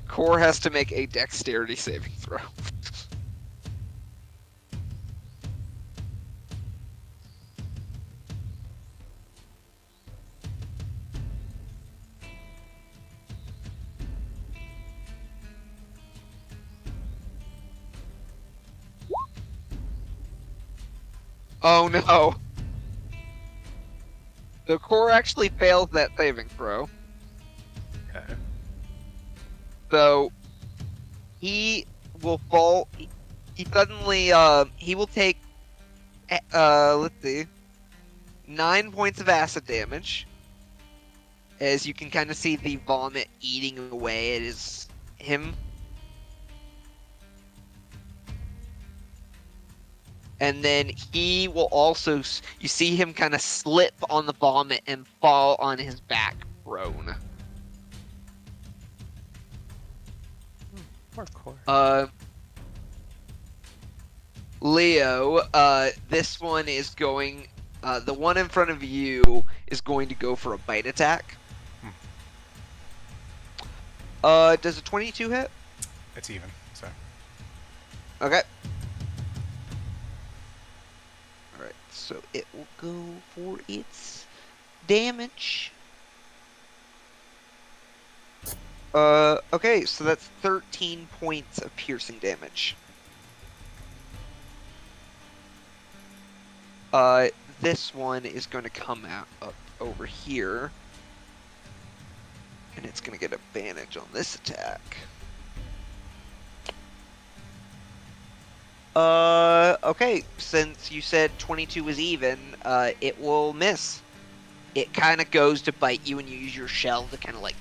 Core has to make a dexterity saving throw. Oh no! The Core actually fails that saving throw. Okay. So he will fall. He suddenly he will take let's see, 9 points of acid damage. As you can kind of see the vomit eating away at him. And then he will also, you see him kind of slip on the vomit and fall on his back prone. Poor Core. Leo, this one is going, the one in front of you is going to go for a bite attack. Does a 22 hit? It's even, so. Okay. Alright, so it will go for its damage. Okay, so that's 13 points of piercing damage. This one is going to come out up over here. And it's going to get advantage on this attack. Okay, since you said 22 was even, it will miss. It kind of goes to bite you and you use your shell to kind of like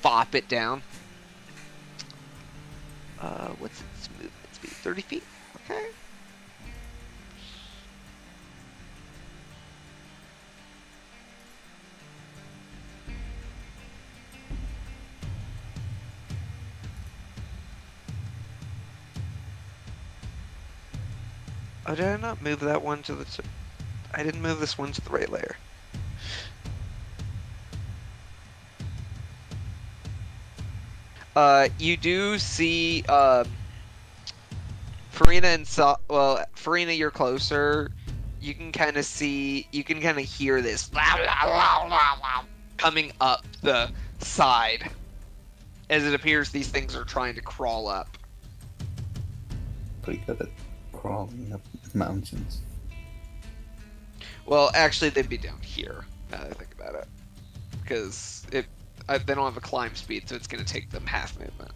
bop it down. What's its movement speed? 30 feet? Okay. Oh, did I not move that one to the... I didn't move this one to the right layer. You do see, Farina and well, Farina, you're closer. You can kind of see, you can kind of hear this coming up the side, as it appears these things are trying to crawl up. Pretty good at crawling up mountains. Well, actually, they'd be down here, now that I think about it. Because they don't have a climb speed, so it's going to take them half movement.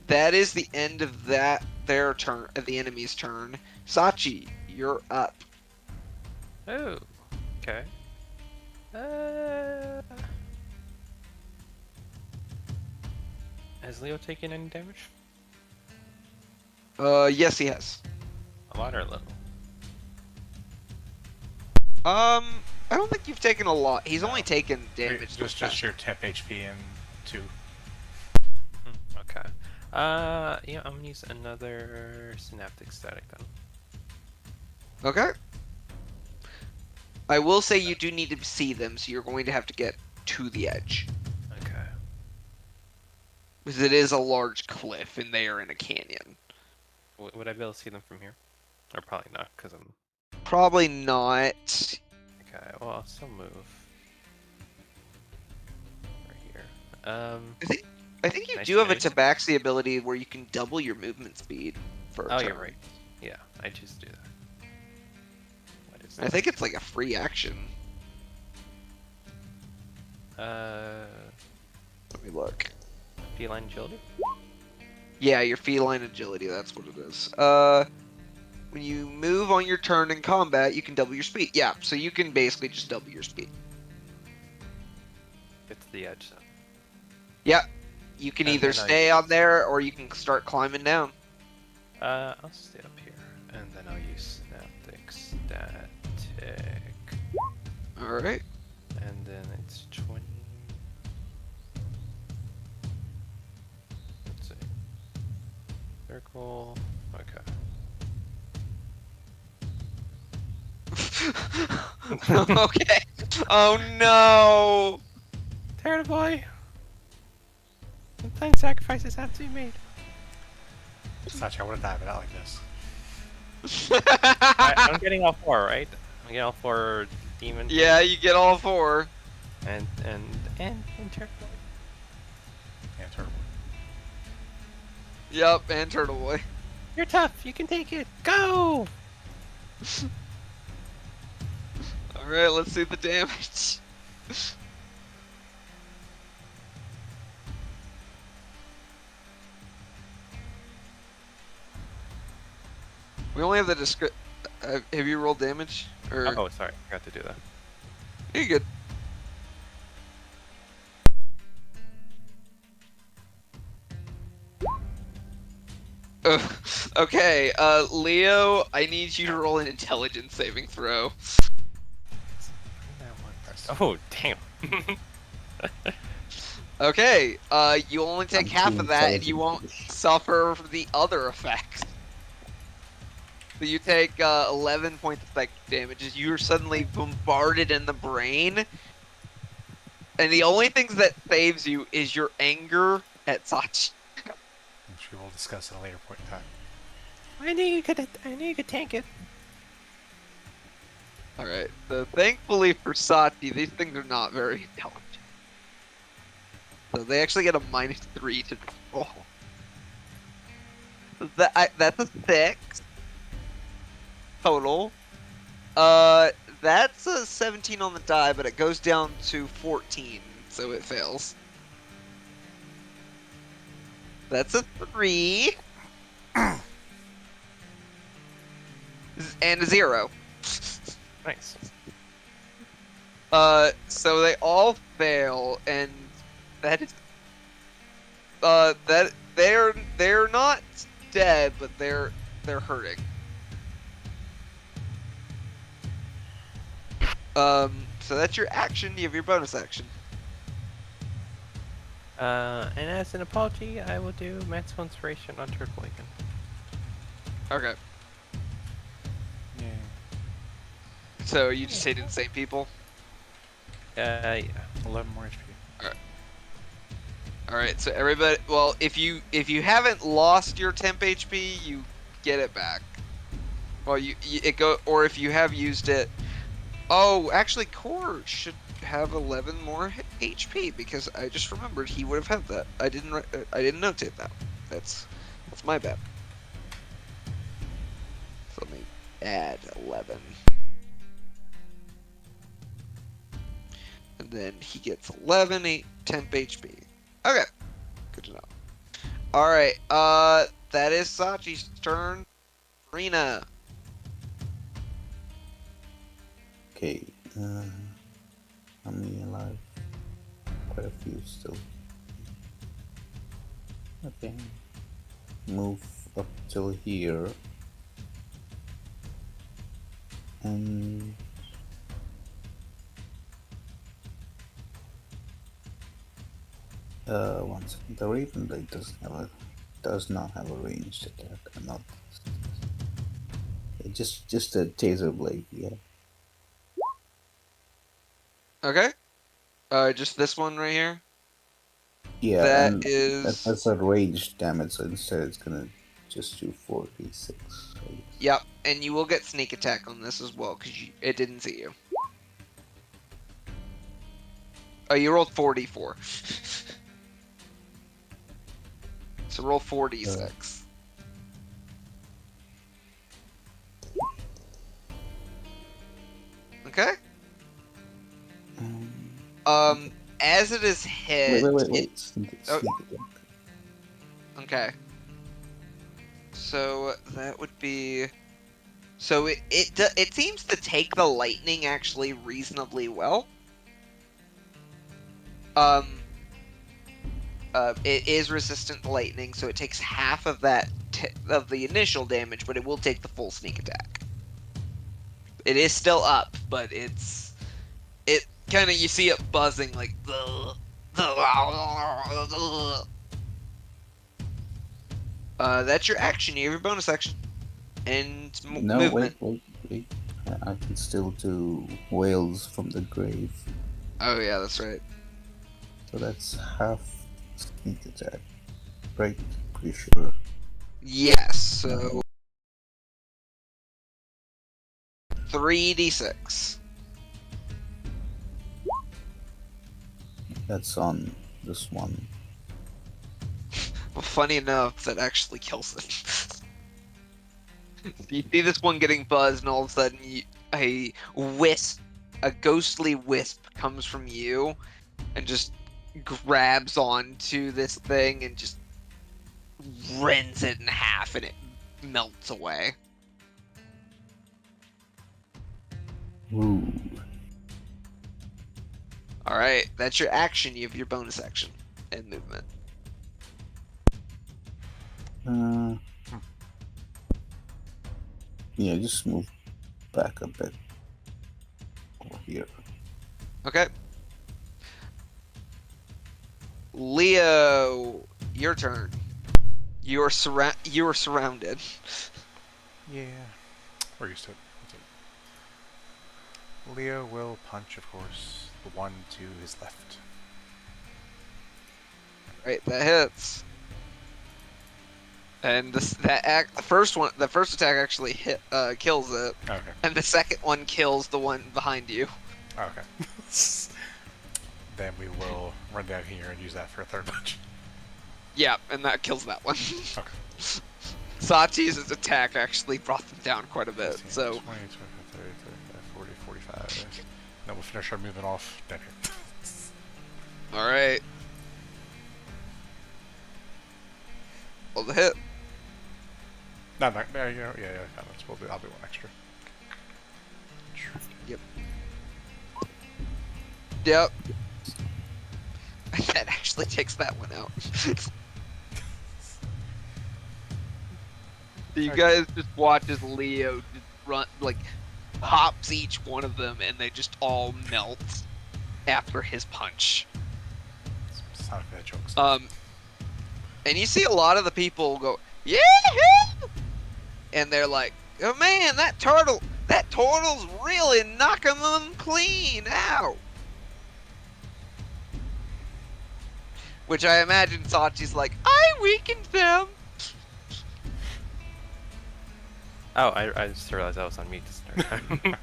That is the end of their turn, the enemy's turn. Sachi, you're up. Oh, okay. Has Leo taken any damage? Yes, he has. A lot or a little? I don't think you've taken a lot. He's only taken damage. Just your temp HP and 2. Okay. Yeah, I'm gonna use another synaptic static then. Okay. I will say you do need to see them, so you're going to have to get to the edge. Okay. Because it is a large cliff, and they are in a canyon. Would I be able to see them from here? Or probably not, because I'm... Probably not. Okay, well, I'll still move. Right here. I think you Nice do have a finish. tabaxi ability where you can double your movement speed for a Oh, turn. you're right. Yeah, I just do that. What is I think it's like a free action. that? Let me look. Feline agility? Yeah, your feline agility, that's what it is. When you move on your turn in combat, you can double your speed. Yeah, so you can basically just double your speed. Get to the edge, then. Yeah, you can And either then I stay use- on there or you can start climbing down. I'll stay up here, and then I'll use synaptic static, Alright. and then it's 20. Let's see. Circle. Okay. Okay. Oh no! Terrible boy! Sometimes sacrifices have to be made. Sachi, I would have died, but not like this. I'm getting all 4, right? I'm getting all 4 demon. Yeah, you get all 4. And turtle boy. Yeah, turtle. Yep, and Turtle Boy. You're tough. You can take it. Go. Alright, let's see the damage. We only have the have you rolled damage? Or Oh, sorry. I forgot to do that. you're good. Ugh. Okay, Leo, I need you to roll an intelligence saving throw. Oh, damn. Okay, you only take I'm half too of that and you intelligent. won't suffer the other effects. So you take 11 points of psychic damage as you are suddenly bombarded in the brain. And the only things that saves you is your anger at Sachi. Which we will discuss at a later point in time. I knew you could tank it. Alright, so thankfully for Sachi, these things are not very intelligent. So they actually get a -3 to roll. That's a 6 total. That's a 17 on the die, but it goes down to 14, so it fails. That's a 3. And a 0. Nice. So they all fail, and that is, that they're not dead, but they're hurting. So that's your action. You have your bonus action. And as an apology, I will do maximum inspiration on Turtle again. Okay. Yeah. So you just hit insane people? Yeah. 11 more HP. Alright, so everybody, well, if you haven't lost your temp HP, you get it back. Well, it go, or if you have used it. Oh, actually, Core should have 11 more HP because I just remembered he would have had that. I didn't notate that. That's my bad. So let me add 11. And then he gets 11 temp HP. Okay, good to know. All right, that is Sachi's turn. Rena. Okay. How many alive? Quite a few still. Okay. Move up till here. And one second. The Raven Blade does not have a ranged attack. Not just a taser blade. Yeah. Okay. Just this one right here. Yeah. That and is. that's a ranged damage. So instead, it's gonna just do 4d6. Yep, and you will get sneak attack on this as well because it didn't see you. Oh, you rolled 44. So roll 4d6. Okay. As it is hit. Wait. Sneak attack. Okay. So that would be. So it seems to take the lightning actually reasonably well. It is resistant to lightning, so it takes half of that of the initial damage, but it will take the full sneak attack. It is still up, but it kind of, you see it buzzing like. That's your action. You have your bonus action, and No, movement. wait. I can still do Whales from the Grave. Oh yeah, that's right. So that's half sneak attack. Right? Pretty sure. Yes. So 3d6. That's on this one. Well, funny enough, that actually kills it. You see this one getting buzzed, and all of a sudden, a ghostly wisp comes from you, and just grabs onto this thing and just rends it in half, and it melts away. Ooh. All right, that's your action. You have your bonus action and movement. Yeah, just move back a bit over here. Okay. Leo, your turn. You are surrounded. Yeah. We're used to it. Leo will punch, of course, the one to his left. Right, that hits. And the first attack actually kills it. Okay. And the second one kills the one behind you. Okay. Then we will run down here and use that for a third punch. Yeah, and that kills that one. Okay. Sachi's attack actually brought them down quite a bit. 15, So 20, 25, 30, 35, 40, 45. Then we'll finish our movement off down here. all right. Well, the hit. No, yeah, I'll do one extra. Yep. That actually takes that one out. You guys just watch as Leo just run, like, pops each one of them, and they just all melt after his punch. Sonic the Hedgehog stuff. And you see a lot of the people go, yeah! and they're like, "Oh man, that turtle's really knocking them clean out." Which I imagine Sachi's like, "I weakened them." Oh, I just realized I was on mute this entire time.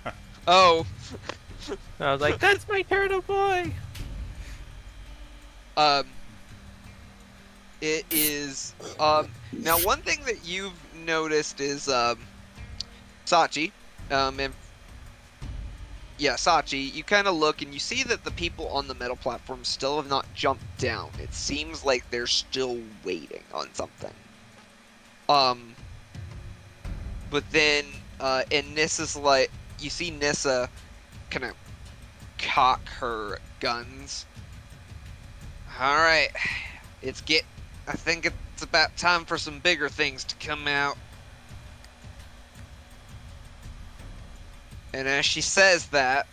Oh, I was like, that's my turtle boy! it is, now one thing that you've noticed is, Sachi, and yeah, Sachi, you kind of look and you see that the people on the metal platform still have not jumped down. It seems like they're still waiting on something. But then, and Nissa's like, you see Nissa kind of cock her guns. Alright, I think it's about time for some bigger things to come out. And as she says that,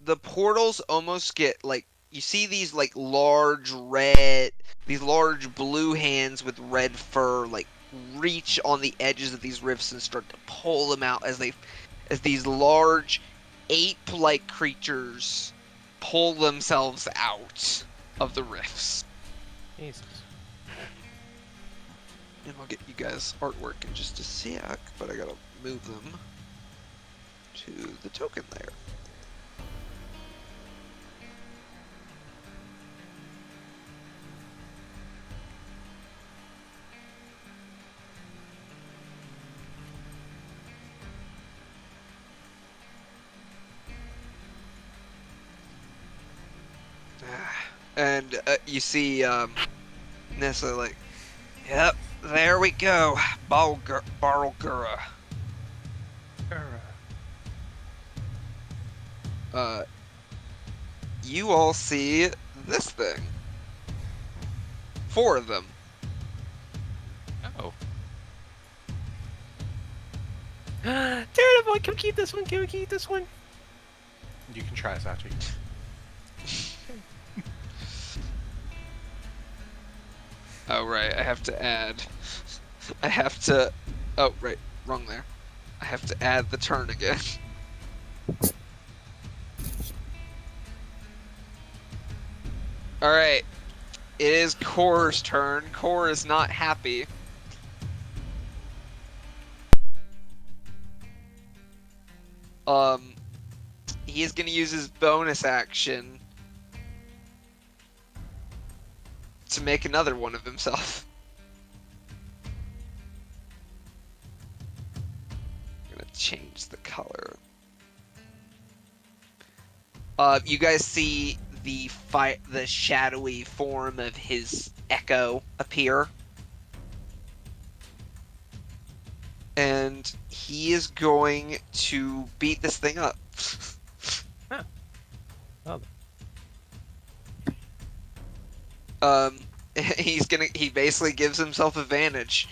the portals almost get, like, you see these, like, these large blue hands with red fur, like, reach on the edges of these rifts and start to pull them out as these large ape-like creatures pull themselves out of the rifts. Jesus. And I'll get you guys artwork in just a sec, but I gotta move them to the token layer. And you see Nissa like, yep, there we go, Barlgura. You all see this thing. 4 of them. Oh. Turtle boy, come keep this one, come keep this one! You can try, Sachi. Oh, right, I have to, oh, right, wrong there. I have to add the turn again. Alright, it is Kor's turn. Kor is not happy. He is gonna use his bonus action to make another one of himself. I'm gonna change the color. You guys see the shadowy form of his echo appear. And he is going to beat this thing up. Huh. Well, He basically gives himself advantage.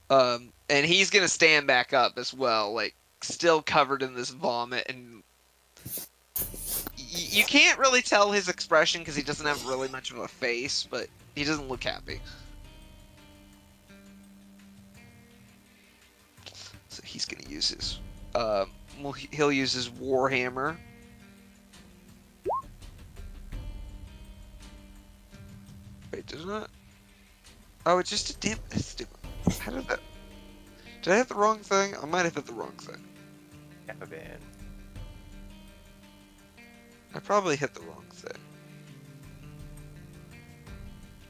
And he's gonna stand back up as well, like, still covered in this vomit, and you can't really tell his expression because he doesn't have really much of a face, but he doesn't look happy. So he's gonna use his, he'll use his Warhammer. Wait, doesn't it? Oh, it's just a dim. How did that? Did I hit the wrong thing? I might have hit the wrong thing. Gavin. I probably hit the wrong thing.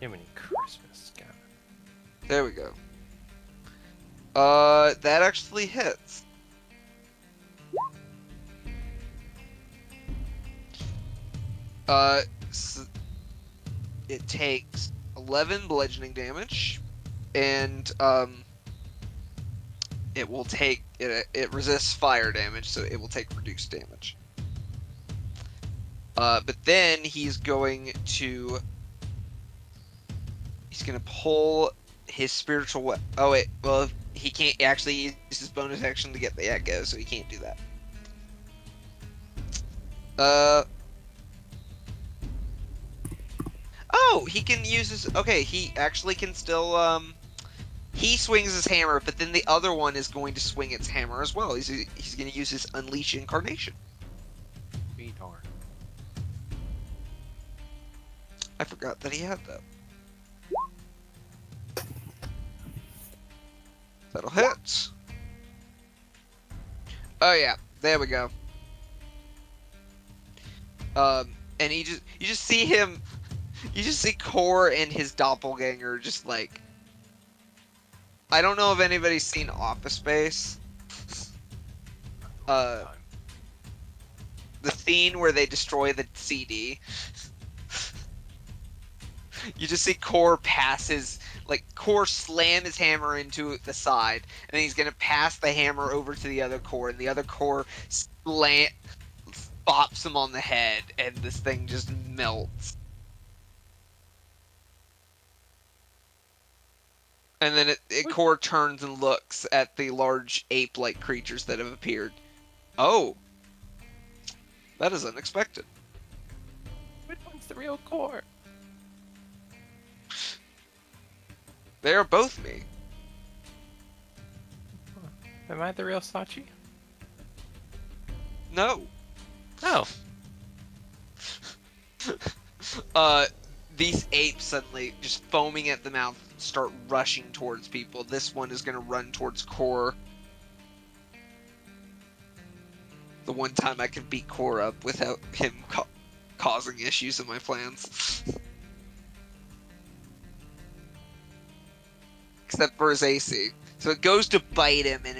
Jiminy Christmas, Gavin. There we go. That actually hits. So it takes 11 bludgeoning damage, and it will take it resists fire damage, so it will take reduced damage. But then he's going to pull his spiritual oh wait, well, he can't actually use his bonus action to get the echo, so he can't do that. no, he can use his. Okay, he actually can still. He swings his hammer, but then the other one is going to swing its hammer as well. He's going to use his Unleash Incarnation. Be darn. I forgot that he had that. That'll hit. Oh yeah, there we go. And you just see him, you just see Core and his doppelganger just like. I don't know if anybody's seen Office Space. The scene where they destroy the CD. You just see Core Core slam his hammer into the side, and then he's gonna pass the hammer over to the other Core, and the other Core bops him on the head, and this thing just melts. And then Core turns and looks at the large ape-like creatures that have appeared. Oh, that is unexpected. Which one's the real Core? They are both me. Am I the real Sachi? No. Oh. These apes suddenly, just foaming at the mouth, start rushing towards people. This one is going to run towards Core. The one time I can beat Core up without him causing issues in my plans. Except for his AC. So it goes to bite him, and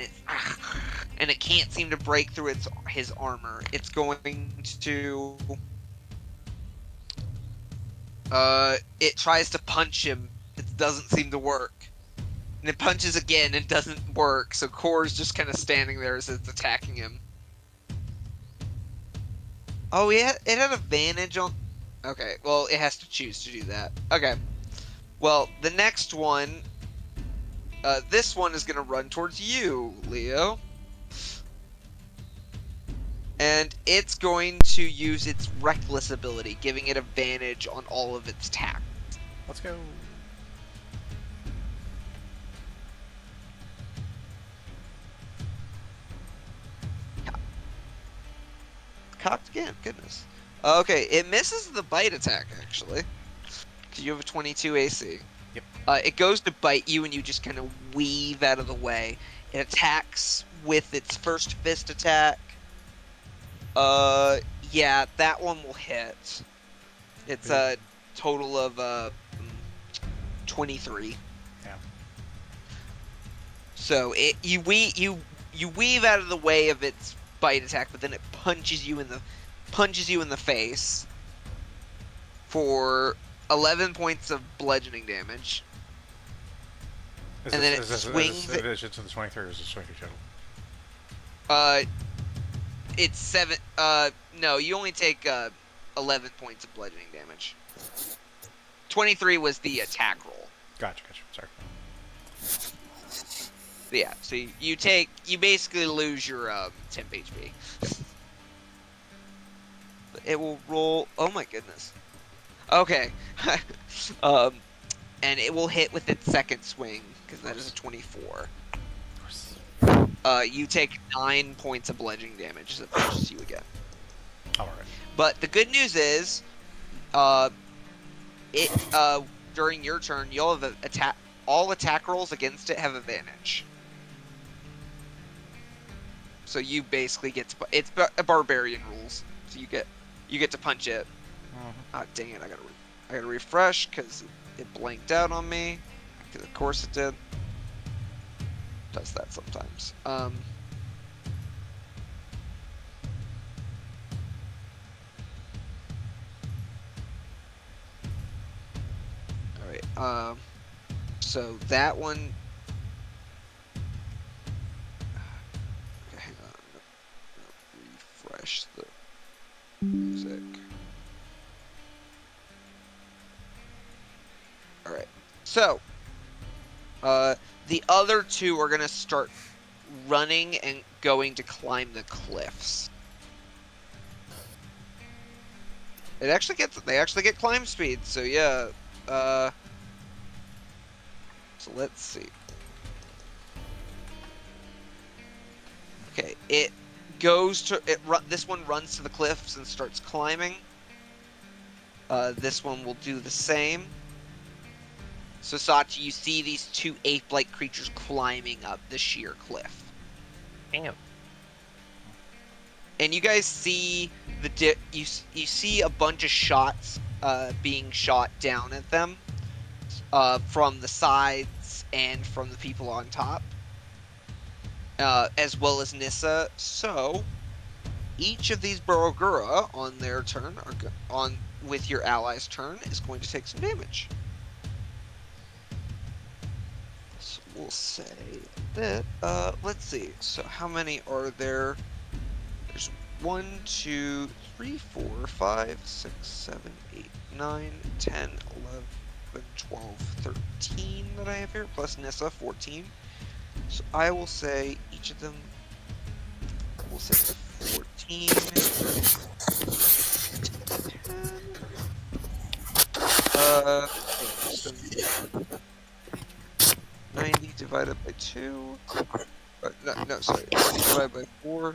it can't seem to break through his armor. It's going to... it tries to punch him. It doesn't seem to work. And it punches again and doesn't work, so Core's just kind of standing there as it's attacking him. Oh, it had advantage on... Okay, well, it has to choose to do that. Okay. Well, the next one... this one is going to run towards you, Leo. And it's going to use its Reckless ability, giving it advantage on all of its attacks. Let's go. Cocked again, goodness. Okay, it misses the bite attack, actually. Because you have a 22 AC. Yep. It goes to bite you, and you just kind of weave out of the way. It attacks with its first fist attack. Yeah, that one will hit. It's a total of 23. Yeah. So you weave out of the way of its bite attack, but then it punches you in the face for 11 points of bludgeoning damage. And then it swings. Is it to the 23 or is it 23 total? It's 7. No, you only take 11 points of bludgeoning damage. 23 was the attack roll. Gotcha. Sorry. Yeah, so you basically lose your temp HP. It will roll. Oh my goodness. Okay. And it will hit with its second swing because that is a 24. You take 9 points of bludgeoning damage as it pushes you again. Alright. But the good news is, during your turn, you'll have all attack rolls against it have advantage. So you basically get to it's barbarian rules. So you get to punch it. Ah, dang it! I gotta refresh because it blanked out on me. Because of course it did. Does that sometimes. Alright, so that one... Okay, hang on. I'm gonna refresh the music. Alright, so... the other two are gonna start running and going to climb the cliffs. They actually get climb speed, so yeah, So let's see. Okay, it goes to this one runs to the cliffs and starts climbing. This one will do the same. So Sachi, you see these two ape-like creatures climbing up the sheer cliff. Damn. And you guys see you see a bunch of shots being shot down at them from the sides and from the people on top, as well as Nissa. So each of these Barogura on their turn with your ally's turn is going to take some damage. So we'll say that let's see. So how many are there? There's 1, 2, 3, 4, 5, 6, 7, 8, 9, 10, 11, 12, 13 that I have here, plus Nissa, 14. So I will say each of them, we'll say 14, 10, 90 divided by 2, no, sorry, 90 divided by 4.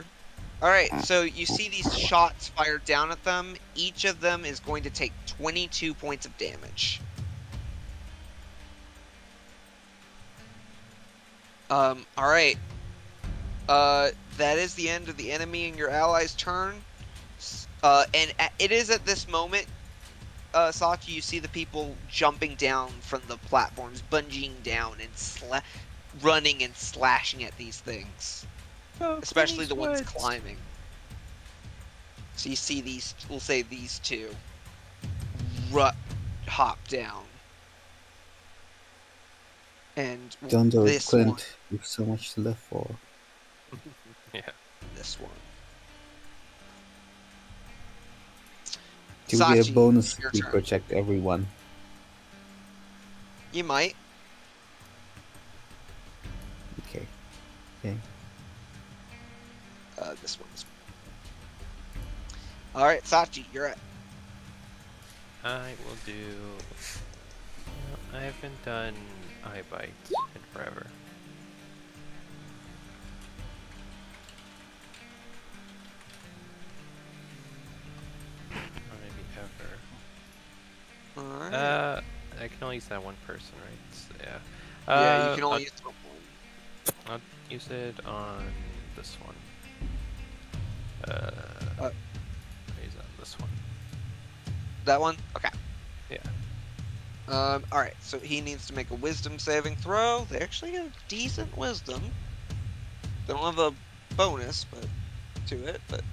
Alright, so you see these shots fired down at them. Each of them is going to take 22 points of damage. Alright. That is the end of the enemy and your ally's turn. And it is at this moment, Sachi, you see the people jumping down from the platforms, bungeeing down and running and slashing at these things. Oh, Especially the ones climbing. So you see these, we'll say these two, hop down. And Don't do it, this one, Clint. You've so much to live for. Yeah. this one. Do we get a Sachi, bonus your if we turn. protect everyone? You might. Okay. Okay. This one. Alright, Sachi, you're at. I will do. I haven't done eye bite in forever. Or maybe ever. Alright. I can only use that one person, right? So, yeah. Yeah, you can only use one. I'll use it on this one. I'll use it on this one. That one? Okay. Yeah. Alright, so he needs to make a wisdom saving throw. They actually have decent wisdom. They don't have a bonus to it, but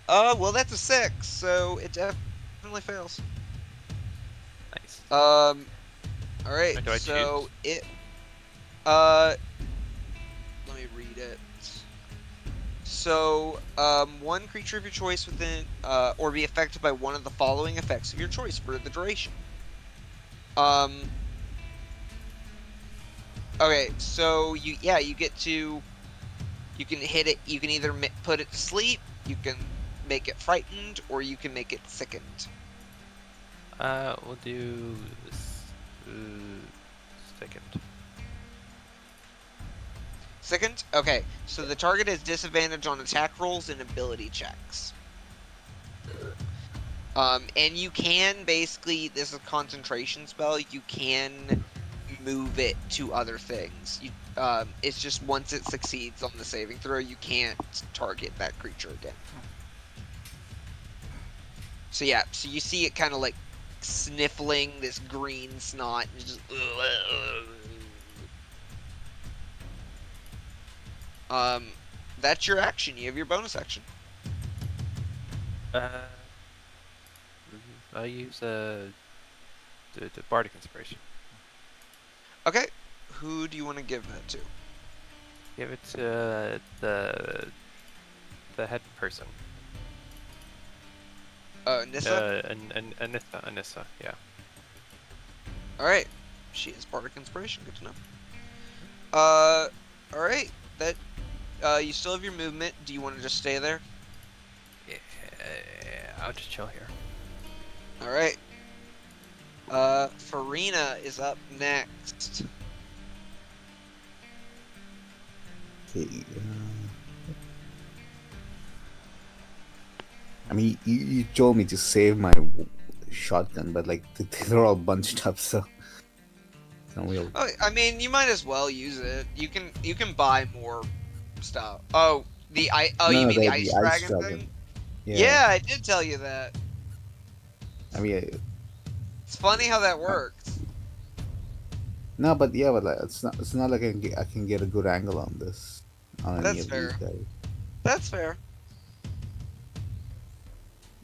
well that's a 6, so it definitely fails. Nice. Alright, What do I so choose? it let me read it. So, one creature of your choice within, or be affected by one of the following effects of your choice for the duration. Okay, so you get to, you can hit it, you can either put it to sleep, you can make it frightened, or you can make it sickened. We'll do this second. Sickened? Okay, so the target has disadvantage on attack rolls and ability checks. And you can basically, this is a concentration spell, you can move it to other things. It's just once it succeeds on the saving throw, you can't target that creature again. So yeah, so you see it kind of like sniffling this green snot and just that's your action. You have your bonus action. I'll use the Bardic Inspiration. Okay, who do you want to give that to? Give it to the head person. Nissa? Anissa, yeah. Alright. She is Bardic Inspiration, good to know. Alright. That you still have your movement. Do you want to just stay there? Yeah, I'll just chill here. Alright. Farina is up next. Okay. I mean, you told me to save my shotgun, but like they're all bunched up, so it's not real. Oh, I mean, you might as well use it. You can buy more stuff. Oh, you No, mean the the ice ice dragon dragon. thing? Yeah. Yeah, I did tell you that. I mean, It's funny how that works. no, but yeah, but like, it's not like I can get a good angle on this on any That's of these fair. guys. That's fair.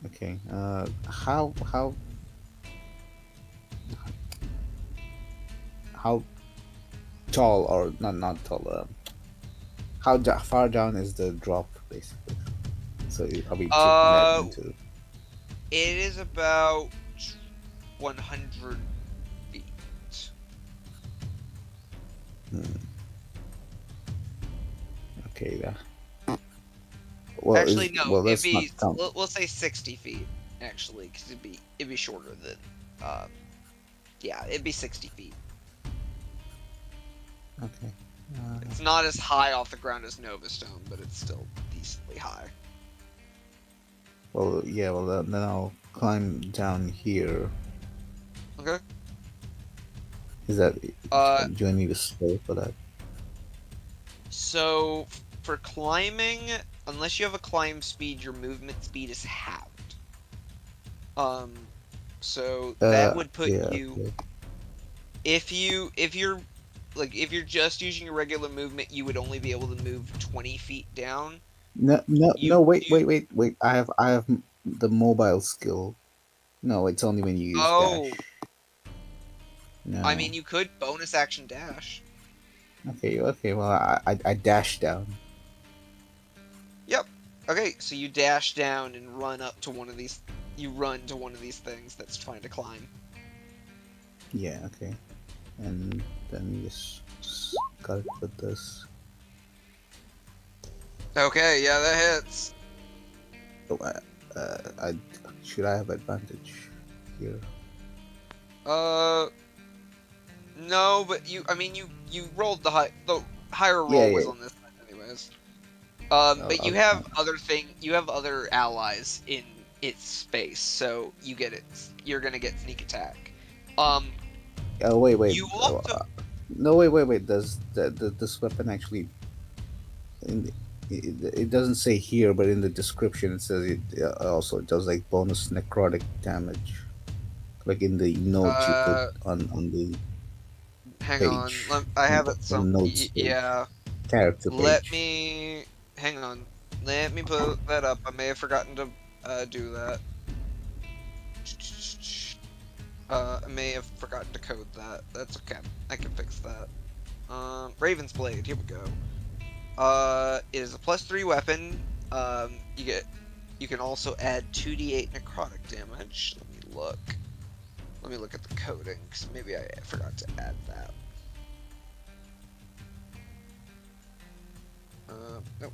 Okay. How tall or not tall? Far down is the drop basically? So are we chipping that into? It is about 100 feet. Okay, well, Actually, no. well, It'd let's not be count. we'll say 60 feet. Actually, because it'd be shorter than. Yeah, it'd be 60 feet. Okay. It's not as high off the ground as Nova Stone, but it's still decently high. Well, yeah. Well, then I'll climb down here. Okay. Is that? Do I need a spell for that? So for climbing, unless you have a climb speed, your movement speed is halved. So that would put yeah, you okay. if you're just using your regular movement, you would only be able to move 20 feet down. No, wait. I have the mobile skill. No, it's only when you use Oh, dash. No. I mean, you could bonus action dash. Okay. Well, I dash down. Yep. Okay, so you dash down and run up to one of these. You run to one of these things that's trying to climb. Yeah. Okay. And then you just gotta put this. Okay, yeah, that hits. Oh, I should I have advantage here? No, but I mean, you rolled the higher roll Yeah, was yeah. on this side anyways. I'll But you have try. you have other allies in its space, so you're gonna get sneak attack. Oh wait. You also No, wait. Does this weapon actually? It doesn't say here, but in the description it says it also does like bonus necrotic damage, like in the note you put on the hang on. page. I have it On the notes page, yeah. character Let page. me hang on. Let me put that up. I may have forgotten to do that. I may have forgotten to code that. That's okay. I can fix that. Raven's Blade. Here we go. It is a +3 weapon. You can also add 2d8 necrotic damage. Let me look at the coding, because maybe I forgot to add that. Nope.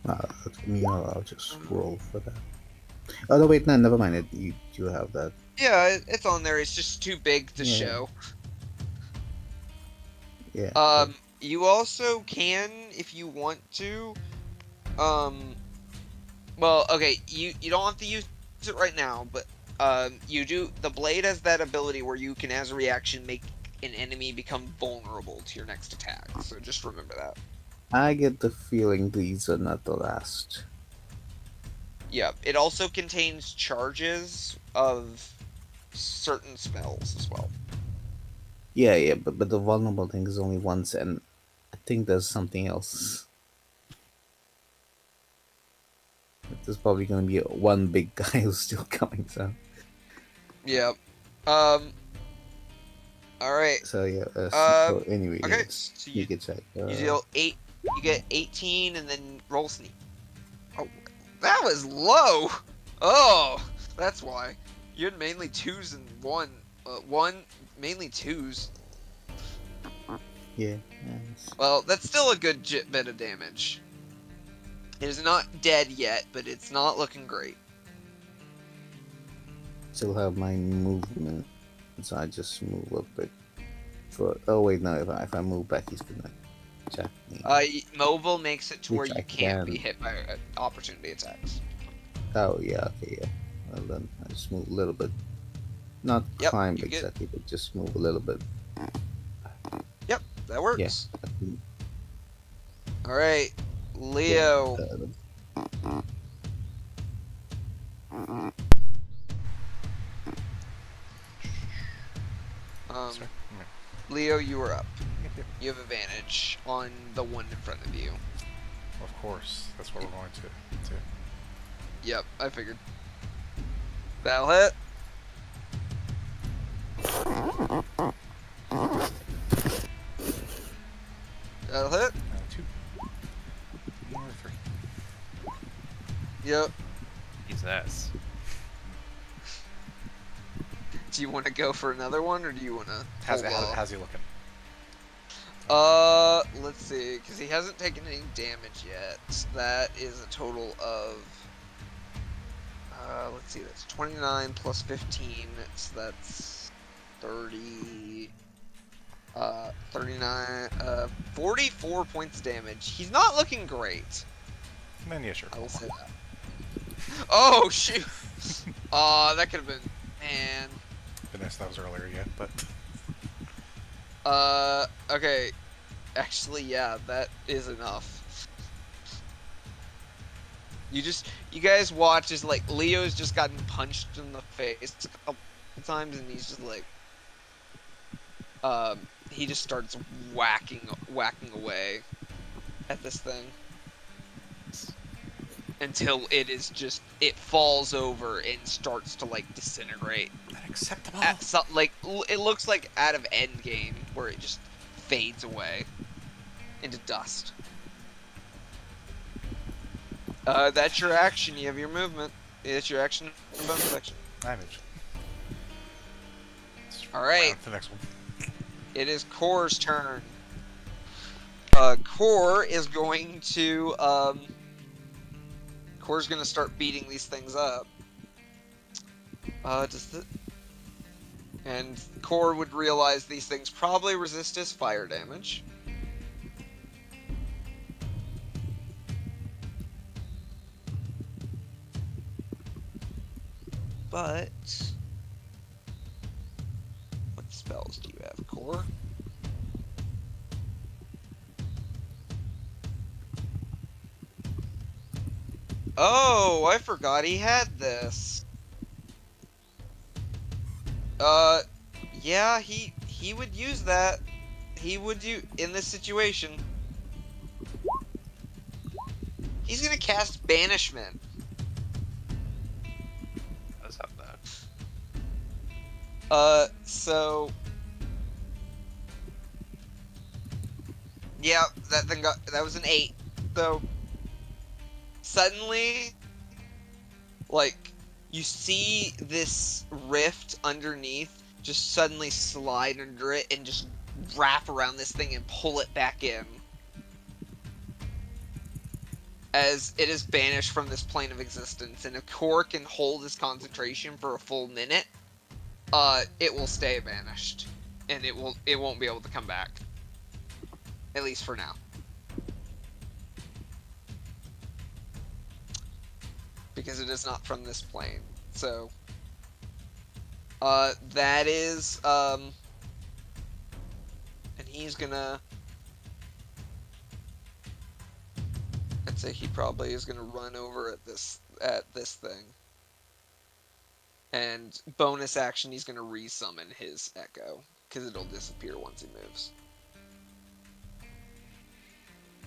I'll just roll for that. Oh no, wait, no, never mind. You have that. Yeah, it's on there. It's just too big to Yeah. show. Yeah. You also can, if you want to, well, okay, you don't have to use it right now, but, you do, the blade has that ability where you can, as a reaction, make an enemy become vulnerable to your next attack, so just remember that. I get the feeling these are not the last. Yeah, it also contains charges of certain spells as well. Yeah, but the vulnerable thing is only once, and I think there's something else. There's probably gonna be one big guy who's still coming, so. Yeah. Alright. So yeah. So anyway, Okay, yes, so you get check. you deal 8, you get 18, and then roll sneak. Oh, that was low! Oh, that's why. You had mainly 2s and 1. Mainly 2s. Yeah. Well, that's still a good bit of damage. It is not dead yet, but it's not looking great. still have my movement, so I just move a bit. Oh wait, no. If I move back, he's gonna attack me. Mobile makes it to where Which I you can't be can. hit by opportunity attacks. Oh yeah, okay, yeah. Well then, I just move a little bit. Not Yep, climb you get. exactly, but just move a little bit. Yep, that Yeah. works. I think- All right, yeah. Leo. Sorry. Leo, you are up. Yep, yep. You have advantage on the one in front of you. Of course, that's what we're going to do. Yep, I figured. That'll hit. That'll hit. 2. Or 3. Yep. Jesus. Do you want to go for another one, or do you want to hold off? How's he looking? Let's see, because he hasn't taken any damage yet. That is a total of, let's see, that's 29 plus 15, so that's 30, 39, 44 points of damage. He's not looking great. Then yeah, sure. I will say that. Oh, shoot! That could have been, man. Goodness, that was earlier yet, but... Okay. Actually, yeah, that is enough. You guys watch as, like, Leo's just gotten punched in the face a couple times, and he's just like, he just starts whacking away at this thing. Until it falls over and starts to, like, disintegrate. Unacceptable! It looks like out of Endgame, where it just fades away into dust. That's your action. You have your movement. It's your action and bonus action. I moved. All right. The next one. It is Core's turn. Core is going to Core's gonna start beating these things up. And Core would realize these things probably resist his fire damage. But what spells do you have, Core? Oh, I forgot he had this. Yeah, he would use that. He would in this situation. He's gonna cast Banishment. Does have that. So yeah, that was an 8. So suddenly, like, you see this rift underneath just suddenly slide under it and just wrap around this thing and pull it back in. As it is banished from this plane of existence, and if Core can hold his concentration for a full minute, it will stay banished, and it won't be able to come back. At least for now. Because it is not from this plane. So that is and he's gonna, I'd say he probably is gonna run over at this thing. And bonus action, he's gonna resummon his echo, because it'll disappear once he moves.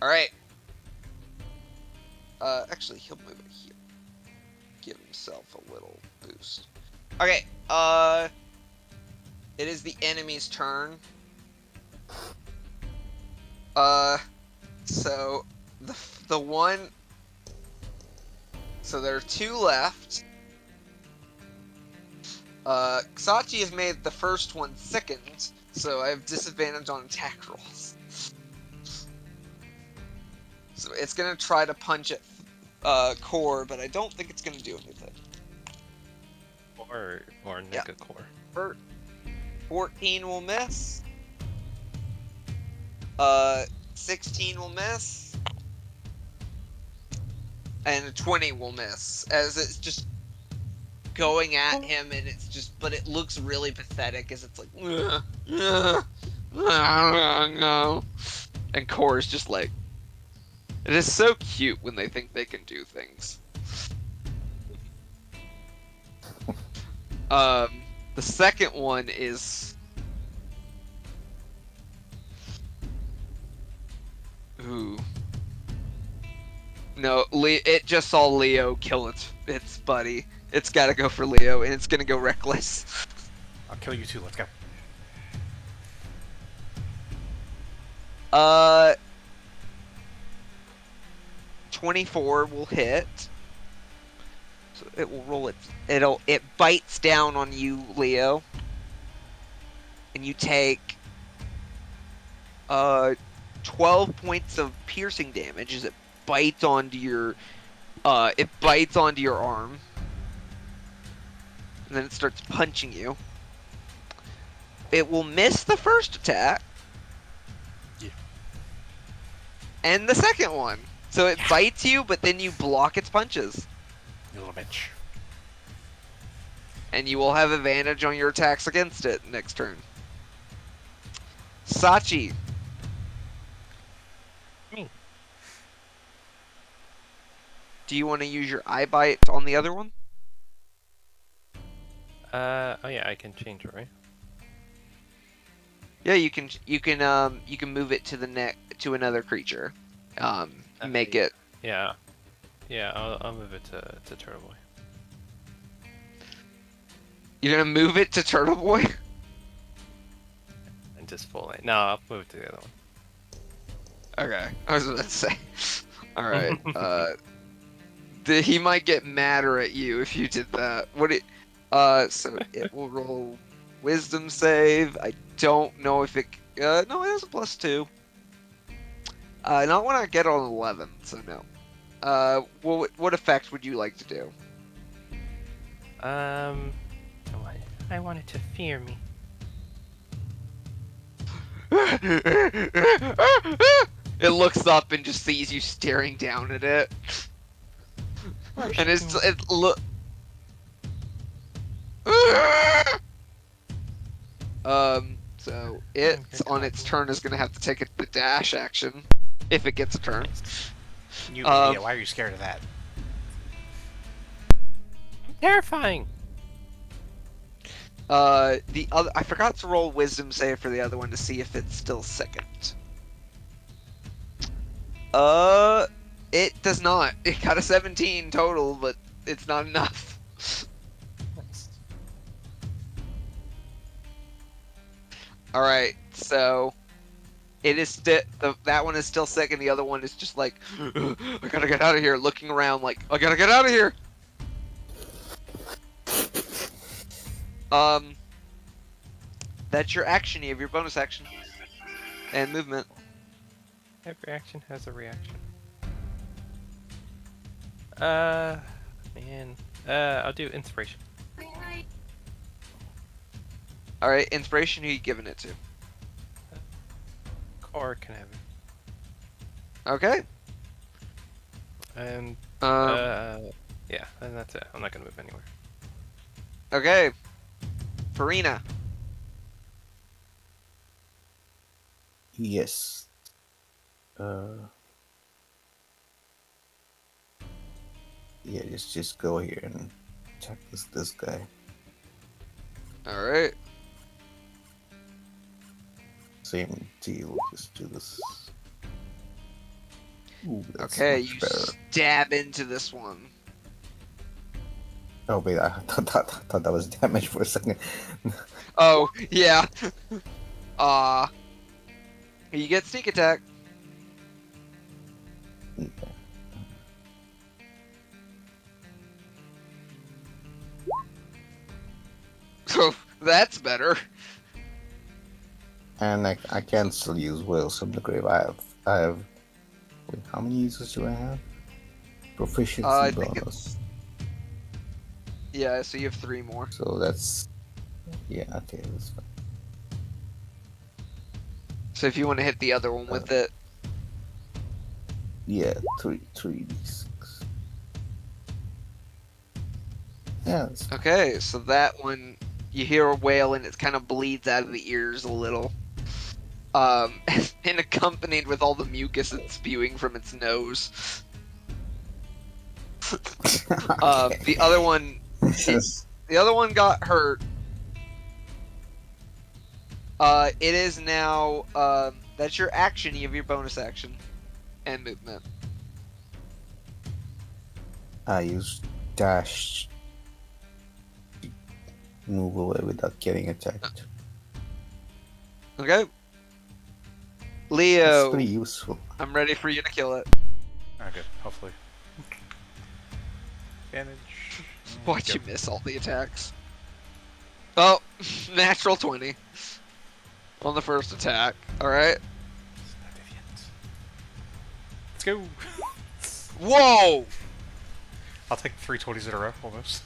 Alright. Actually, he'll move it here. Give himself a little boost. Okay, it is the enemy's turn. So the one, so there are 2 left. Xachi has made the first one sickened, so I have disadvantage on attack rolls. So it's gonna try to punch at Core, but I don't think it's gonna do anything. Or or Yeah. Nega core. 14 will miss. 16 will miss. And a 20 will miss. As it's just going at him, and it's just, but it looks really pathetic as it's like, no. And Core is just like, it is so cute when they think they can do things. The second one is, ooh. No, it just saw Leo kill its buddy. It's gotta go for Leo, and it's gonna go reckless. I'll kill you too. Let's go. 24 will hit. So it will roll it bites down on you, Leo. And you take 12 points of piercing damage as it bites onto your arm. And then it starts punching you. It will miss the first attack. Yeah. And the second one. So it bites you, but then you block its punches. You little bitch. And you will have advantage on your attacks against it next turn. Sachi. Me. Do you want to use your eye bite on the other one? Oh yeah, I can change it, right? Yeah, you can move it to another creature. Make it. Yeah. Yeah, I'll move it to Turtle Boy. You're gonna move it to Turtle Boy? And just full it. No, I'll move it to the other one. Okay, I was about to say. All right. He might get madder at you if you did that. So it will roll Wisdom save. I don't know if it. No, it has a +2. Not when I get on 11, so no. What effect would you like to do? I want it to fear me. It looks up and just sees you staring down at it, and it look. So it's on its turn is gonna have to take the dash action if it gets a turn. Yeah, why are you scared of that? Terrifying. The other, I forgot to roll Wisdom save for the other one to see if it's still second. It does not. It got a 17 total, but it's not enough. Nice. All right, so it is that one is still second. The other one is just like, I gotta get out of here, looking around like, I gotta get out of here. That's your action. You have your bonus action and movement. Every action has a reaction. Man. I'll do inspiration. All right, inspiration. Who you giving it to? Core can have it. Okay. And yeah, and that's it. I'm not gonna move anywhere. Okay. Farina. Yes. Yeah, just go here and check this guy. All right. Same deal. Just do this. Ooh, that's Okay, much you better. stab into this one. Oh wait, I thought that was damage for a second. Oh yeah. You get sneak attack. So that's better. And I can still use Whales from the Grave. I have. Wait, how many uses do I have? Proficiency I think bonus. Yeah, so you have 3 more. So that's yeah. Okay, that's fine. So if you want to hit the other one with it. Yeah, three d6. Yeah, that's fine. Okay, so that one, you hear a wail and it kind of bleeds out of the ears a little. And accompanied with all the mucus it's spewing from its nose. The other one, the other one got hurt. It is now, that's your action. You have your bonus action and movement. I use dash to move away without getting attacked. Okay. It's Leo, pretty useful. I'm ready for you to kill it. Oh, good. Hopefully. Advantage. Why'd Go. you miss all the attacks? Oh, natural 20 on the first attack. Alright. Let's go. Whoa! I'll take 3 20s in a row, almost.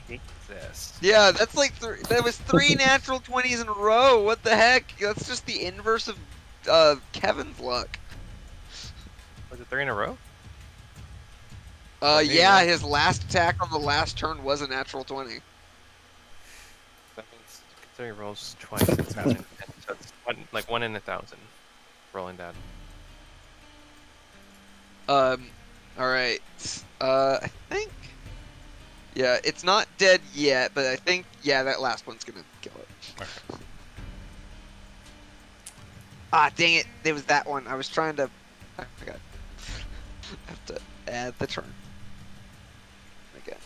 Jesus. Yeah, that's like that was 3 natural 20s in a row. What the heck? That's just the inverse of Kevin's luck. Was it 3 in a row? For me, Yeah, yeah. his last attack on the last turn was a natural 20. That means considering he rolls twice, it's so it's like 1 in 1,000 rolling that. Alright. I think. Yeah, it's not dead yet, but I think, yeah, that last one's gonna kill it. Okay. Ah, dang it. There was that one. I was trying to. I forgot. I have to add the turn. Again.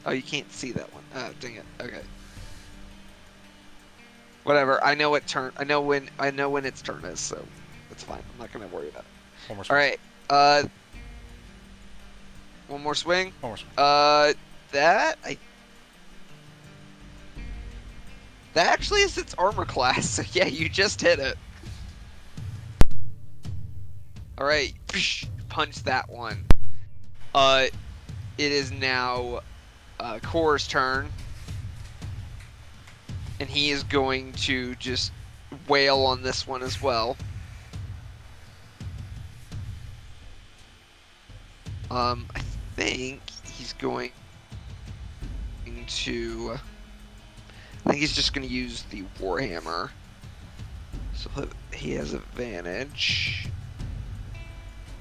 Oh, you can't see that one. Oh, dang it. Okay. Whatever. I know what turn. I know when its turn is, so it's fine. I'm not gonna worry about it. One more All swing. right. One more swing. One more swing. That actually is its armor class. So yeah, you just hit it. All right, punch that one. It is now Kor's turn, and he is going to just wail on this one as well. I think he's going to. I think he's just going to use the Warhammer. So he has advantage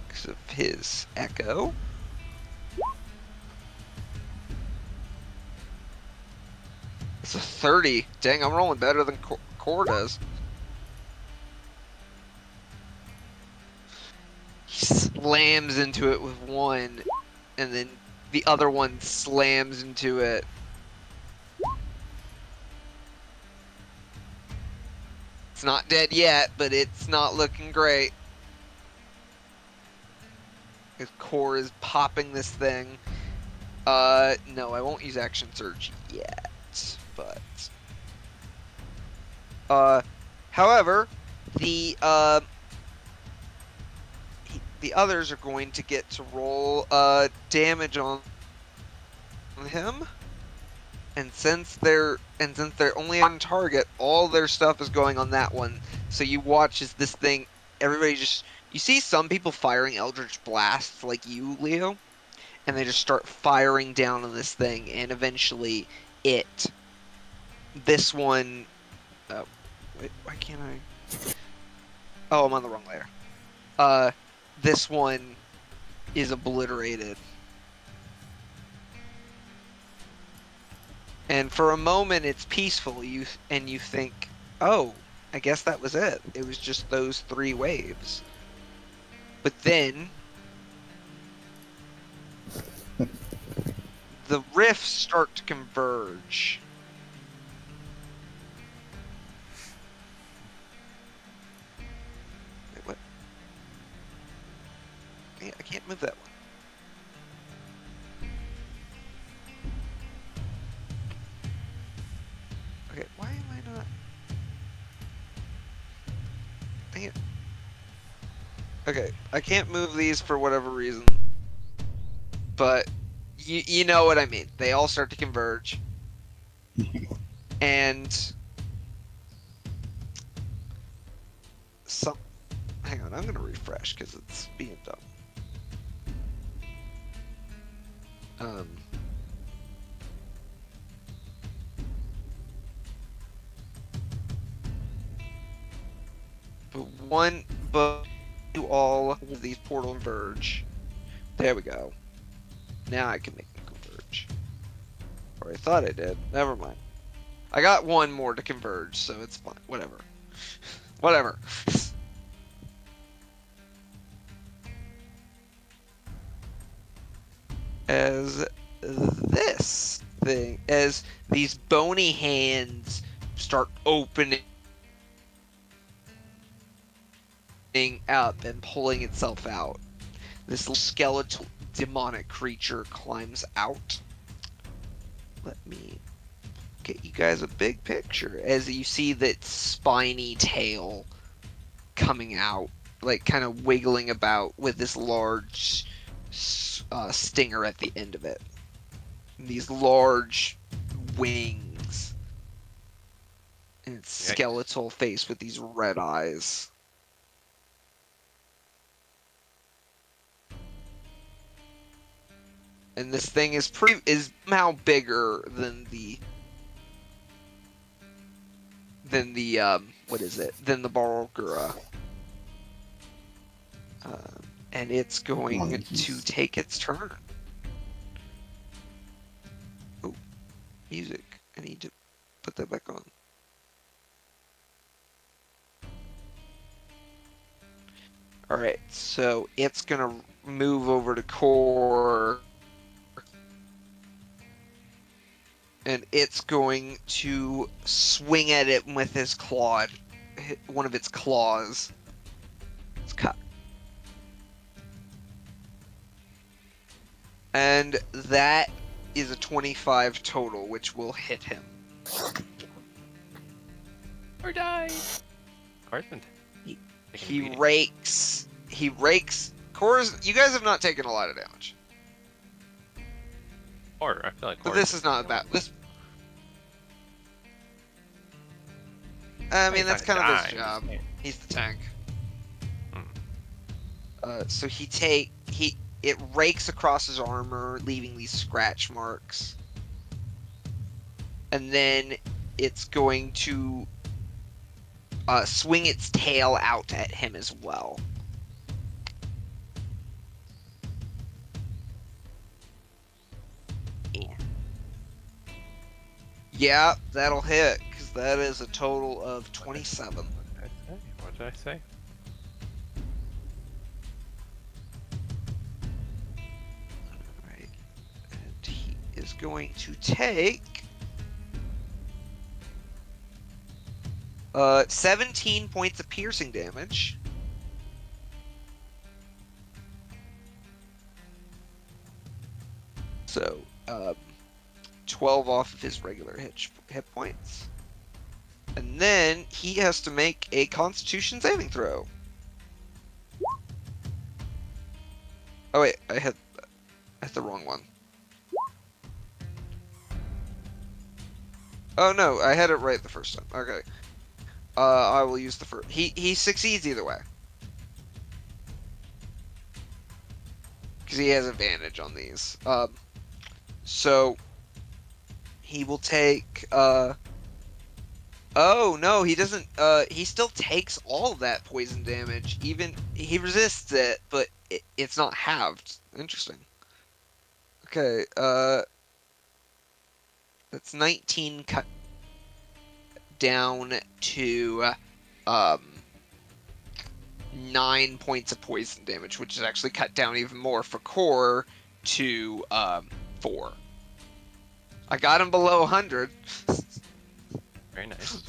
because of his Echo. It's a 30. Dang, I'm rolling better than Kor does. He slams into it with one, and then the other one slams into it. It's not dead yet, but it's not looking great. His Kor is popping this thing. No, I won't use Action Surge yet, but... however, the others are going to get to roll, damage on him. And since they're only on target, all their stuff is going on that one. So you watch as this thing, everybody just, you see some people firing Eldritch Blasts like you, Leo, and they just start firing down on this thing, and eventually this one, wait, why can't I? Oh, I'm on the wrong layer. This one is obliterated. And for a moment, it's peaceful. You think, oh, I guess that was it. It was just those 3 waves. But then, the rifts start to converge. Wait, what? I can't move that one. Okay, why am I not? Dang it. Okay, I can't move these for whatever reason, but you know what I mean. They all start to converge, and some. Hang on, I'm gonna refresh because it's being dumb. But all of these portal converge. There we go. Now I can make them converge. Or I thought I did. Never mind. I got one more to converge, so it's fine. Whatever. Whatever. As these bony hands start opening up and pulling itself out, this little skeletal demonic creature climbs out. Let me get you guys a big picture as you see that spiny tail coming out, like kind of wiggling about with this large stinger at the end of it. These large wings. And its skeletal face with these red eyes. And this thing is somehow bigger than the than the Barlgura. And it's going to take its turn. Oh, music. I need to put that back on. Alright, so it's gonna move over to Core. And it's going to swing at it with his claw. One of its claws. It's cut. And that is a 25 total, which will hit him. Or die. Carson. He rakes. Core's, you guys have not taken a lot of damage. Or I feel like. But this is not bad. This. I mean, that's kind of his job. He's the tank. So it rakes across his armor, leaving these scratch marks. And then it's going to swing its tail out at him as well. Yeah, that'll hit, because that is a total of 27. What did I say? Alright. And he is going to take 17 points of piercing damage. So, 12 off of his regular hit points. And then he has to make a Constitution saving throw. Oh wait, I had the wrong one. Oh no, I had it right the first time. Okay. I will use the first. He succeeds either way. Because he has advantage on these. So he will take oh no, he doesn't he still takes all of that poison damage. Even he resists it, but it's not halved. Interesting. Okay, that's 19 cut down to 9 points of poison damage, which is actually cut down even more for Core to 4. I got him below 100. Very nice.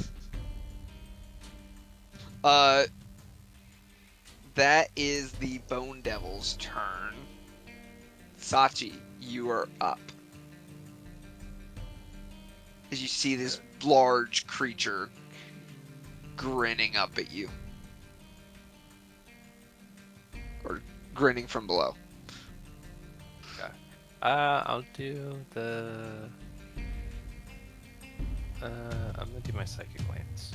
That is the Bone Devil's turn. Sachi, you are up. As you see this large creature grinning up at you. grinning from below. I'll do the. I'm gonna do my psychic glance.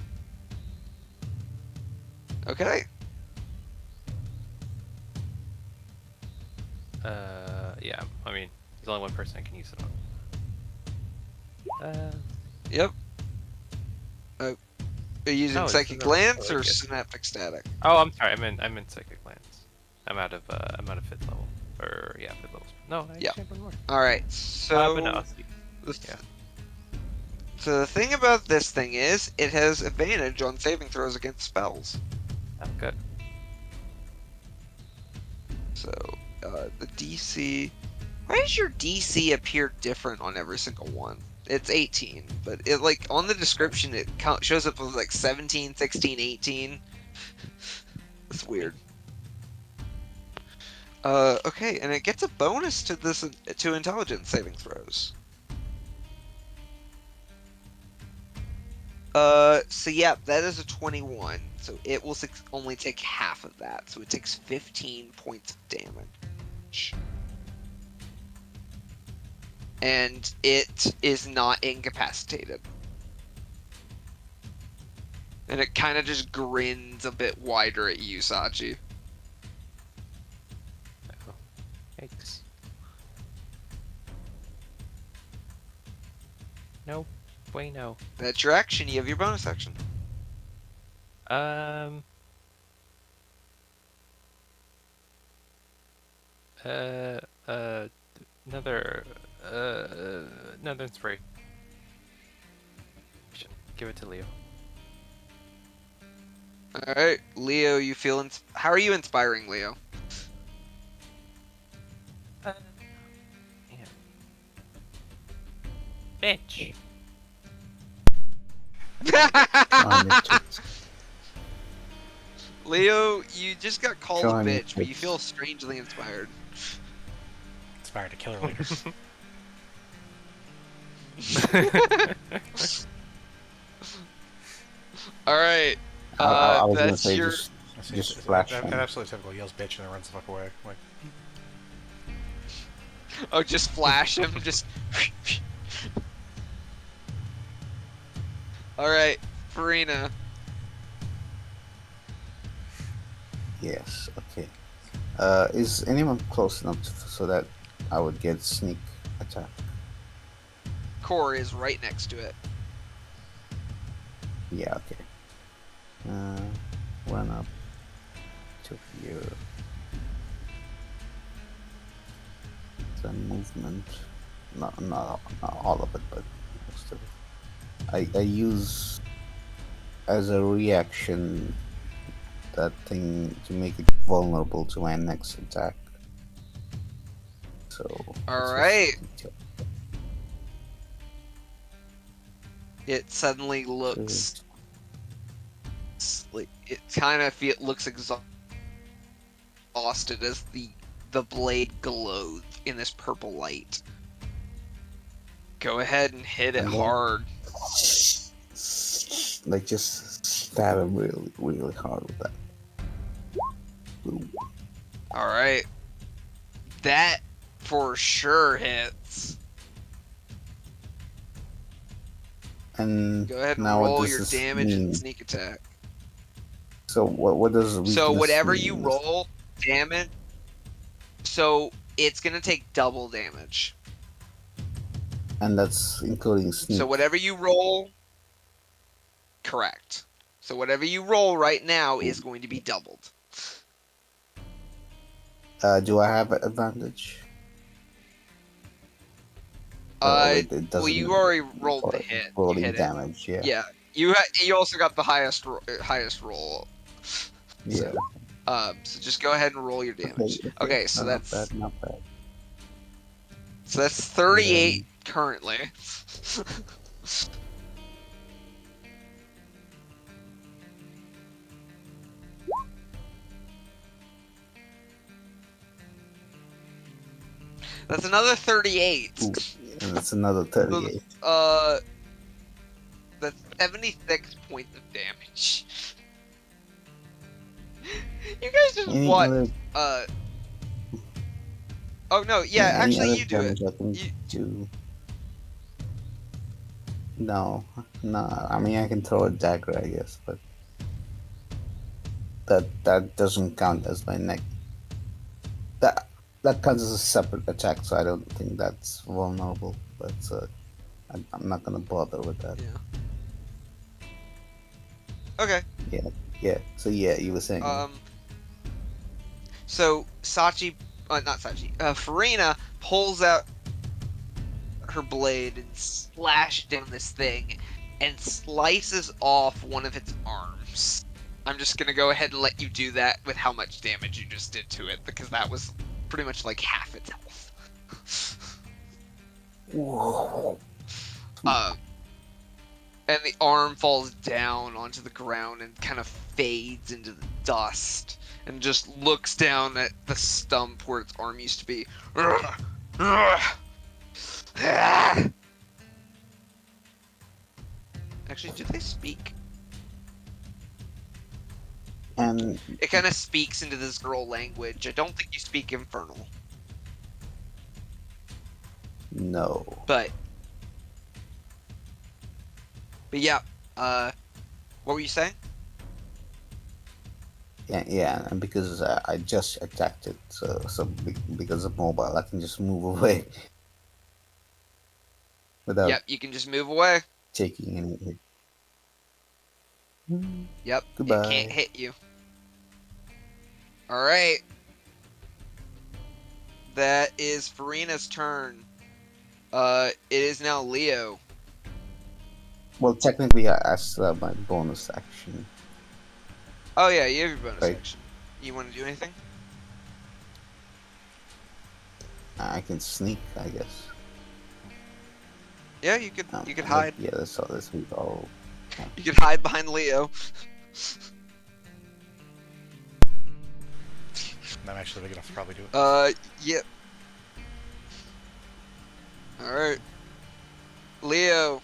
Okay. Yeah. I mean, there's only one person I can use it on. Yep. Are you using No, this psychic is a glance really or good- synaptic static? Oh, I'm sorry. I'm in psychic glance. I'm out of 5th level. Or yeah, 5th level. No, I Yeah. actually have one more. All right. So. But no, I'll see. Yeah. So the thing about this thing is, it has advantage on saving throws against spells. Oh, good. So the DC. Why does your DC appear different on every single one? It's 18, but it like on the description it shows up with like 17, 16, 18. That's weird. Okay, and it gets a bonus to this to intelligence saving throws. So yeah, that is a 21. So it will only take half of that. So it takes 15 points of damage. And it is not incapacitated. And it kind of just grins a bit wider at you, Sachi. Oh, yikes. No, bueno. That's your action. You have your bonus action. Um. Another. Another inspiration. Give it to Leo. All right, Leo. You feel? How are you inspiring, Leo? Damn. Bitch. Leo, you just got called a Johnny bitch, but you Pitts. feel strangely inspired. Inspired to kill her leaders. All right. I was gonna That's say your. just flash That him. absolutely typical. Yells bitch and then runs the fuck away. Like, Oh, just flash him. Just. All right, Farina. Yes. Okay. Is anyone close enough so that I would get sneak attack? Core is right next to it. Yeah. Okay. Run up to here. The movement. Not all of it, but most of it. I use as a reaction that thing to make it vulnerable to my next attack. So. All it's right. just- It suddenly looks like it kind of looks exhausted as the blade glows in this purple light. Go ahead and hit it And then- hard. Like just stab him really, really hard with that. Boom. All right. That for sure hits. And Go ahead and now roll what does your this damage mean? and sneak attack. So what does So weakness whatever you mean? roll damage, so it's gonna take double damage. And that's including sneak. So whatever you roll, correct. So whatever you roll right now is going to be doubled. Do I have an advantage? It Well, you doesn't- already rolled or the hit. You Rolling hit it. damage, yeah. Yeah, you also got the highest roll. Yeah. So just go ahead and roll your damage. Okay, so not that's bad, not bad. 38 currently. That's another 38. Ooh, and that's another 38. That's 76 points of damage. You guys just Any what? other- Oh no, yeah, Any actually other you do it. damage I can You- do? No, no. I mean, I can throw a dagger, I guess, but that doesn't count as my neck. That counts as a separate attack, so I don't think that's vulnerable. But I'm not gonna bother with that. Yeah. Okay. Yeah. So yeah, you were saying. So Sachi, not Sachi, Farina pulls out her blade and slashes down this thing and slices off one of its arms. I'm just gonna go ahead and let you do that with how much damage you just did to it, because that was pretty much like half its health. Whoa. And the arm falls down onto the ground and kind of fades into the dust and just looks down at the stump where its arm used to be. Actually, do they speak? And It kind of speaks into this girl language. I don't think you speak Infernal, no. but yeah. What were you saying? Yeah, and because I just attacked it, so because of mobile, I can just move away without Yep, you can just move away. taking any hit. Yep, Goodbye. it can't hit you. All right. That is Farina's turn. It is now Leo. Well, technically, I still have my bonus action. Oh yeah, you have your bonus Right. action. You want to do anything? I can sneak, I guess. Yeah, you could But hide. Yeah, that's all. That's all. You could hide behind Leo. I'm actually big enough to probably do it. Yep. All right. Leo,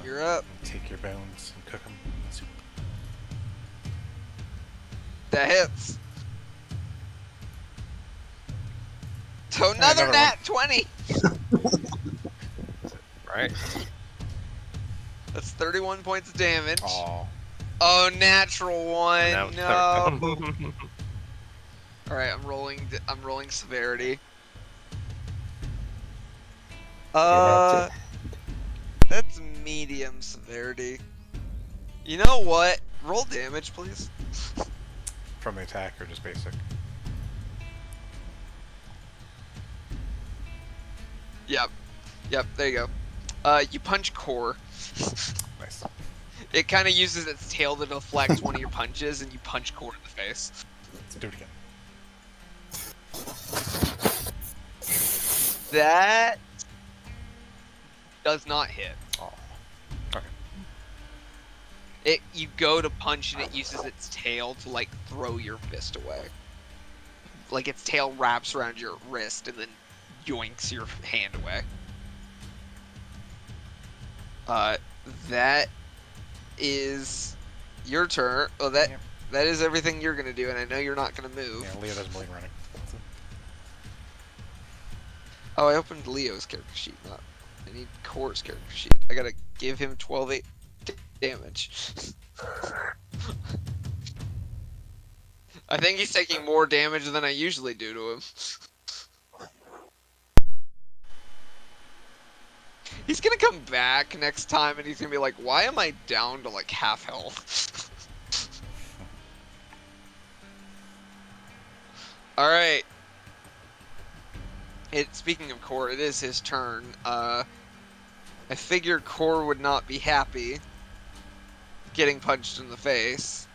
you're up. Take your bones and cook them in the soup. That hits. So another another nat 20. Right. That's 31 points of damage. Aw. Oh, natural one. Now it's No. third. All right, I'm rolling severity. Yeah, That's medium severity. You know what? Roll damage, please. From the attack or just basic? Yep. There you go. You punch Core. Nice. It kind of uses its tail to deflect one of your punches, and you punch Core in the face. Let's do it again. That does not hit. Aw. Okay. You go to punch and it uses its tail to like throw your fist away. Like its tail wraps around your wrist and then yoinks your hand away. That is your turn. Oh, that is everything you're gonna do, and I know you're not gonna move. Yeah, Leo doesn't believe running. Oh, I opened Leo's character sheet, not. I need Core's character sheet. I gotta give him 12 damage. I think he's taking more damage than I usually do to him. He's gonna come back next time and he's gonna be like, why am I down to like half health? Alright. Speaking of Core, it is his turn. I figured Core would not be happy getting punched in the face.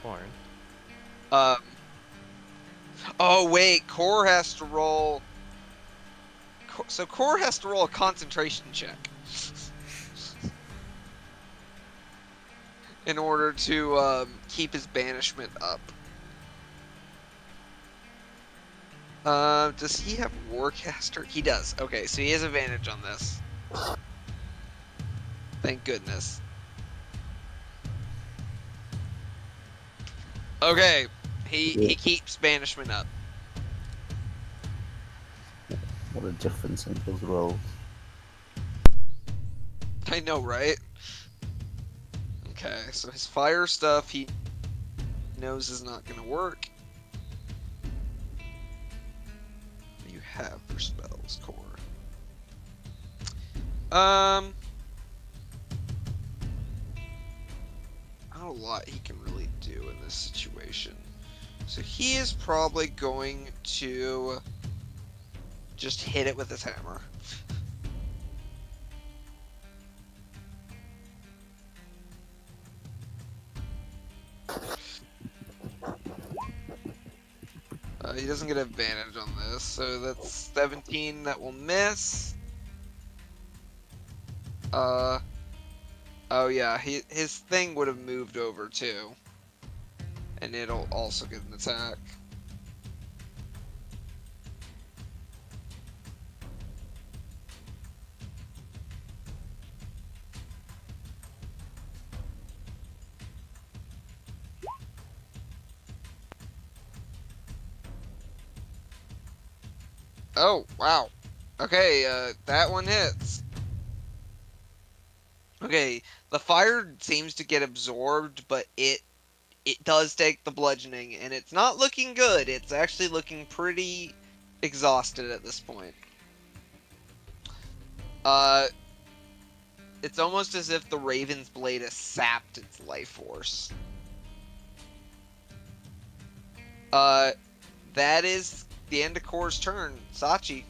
Born. Oh wait, Core has to roll. So Core has to roll a concentration check in order to keep his banishment up. Does he have Warcaster? He does. Okay, so he has advantage on this. Thank goodness. Okay, he keeps banishment up. What a difference in those rolls. I know, right? Okay, so his fire stuff he knows is not gonna work. What do you have for spells, Core? Not a lot he can really do in this situation. So he is probably going to just hit it with his hammer. He doesn't get advantage on this, so that's 17 that will miss. Oh yeah, his thing would have moved over too. And it'll also get an attack. Oh, wow. Okay, that one hits. Okay, the fire seems to get absorbed, but it does take the bludgeoning, and it's not looking good. It's actually looking pretty exhausted at this point. It's almost as if the Raven's Blade has sapped its life force. That is the end of Core's turn. Sachi.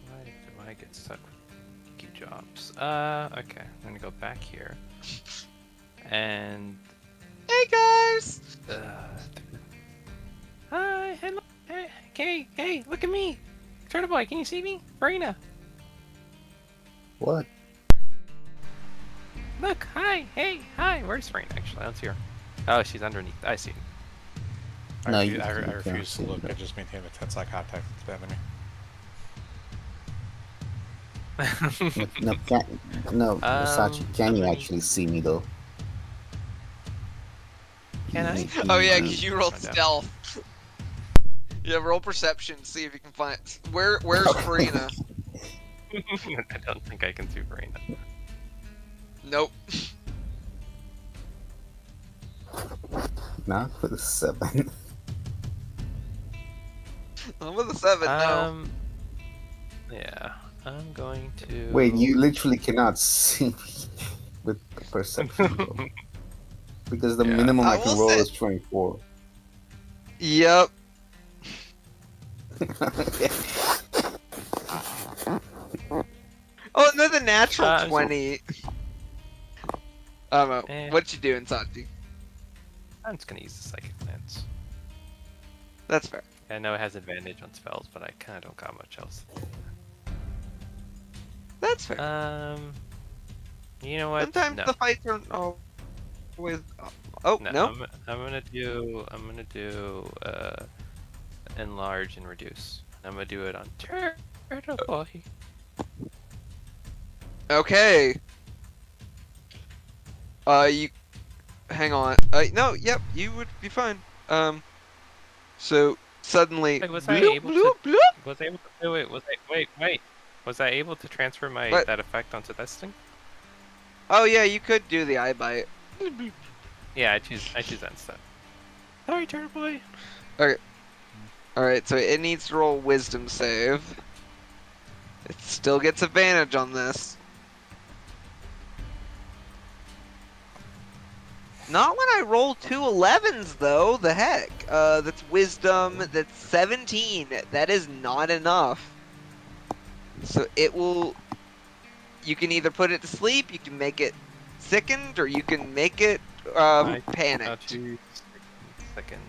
Why do I get stuck with key jobs? Okay. I'm gonna go back here. And Hey guys! hi, hello, hey, look at me, Turtle Boy. Can you see me, Farina? What? Look, hi, hey, hi. Where's Farina? Actually, I don't see her. Oh, she's underneath. I see. No, I you can't refuse to see look. that. I just maintain a tense eye contact with Bethany. No, Sachi, can you actually see me though? Can I? Oh yeah, do. because you rolled Find out. stealth. Yeah, roll perception, see if you can find... Where's Farina? I don't think I can see Farina. Nope. Not with a 7. I'm with a 7, no. Yeah, I'm going to. Wait, you literally cannot see me with perception though. Because the Yeah. minimum I I can will roll say- is 24. Yep. Oh, another natural I'm so- 20. I don't know. Eh. What you doing, Sachi? I'm just gonna use the Psychic Lance. That's fair. I know it has advantage on spells, but I kind of don't got much else. That's fair. You know what? Sometimes No. the fights are always... Oh, no? I'm gonna do enlarge and reduce. I'm gonna do it on Turtle Boy. Okay. You... Hang on. No, yep, you would be fine. So, suddenly... Wait, was I bloop, able bloop, to- bloop. Was I able to do it? Wait. Was I able to transfer What? that effect onto this thing? Oh, yeah, you could do the eye bite. Yeah, I choose that instead. Sorry, Turtle Boy. Alright, so it needs to roll wisdom save. It still gets advantage on this. Not when I roll 2 11s, though. The heck? That's wisdom. That's 17. That is not enough. So it will... You can either put it to sleep, you can make it sickened, or you can make it I'll panicked. choose second.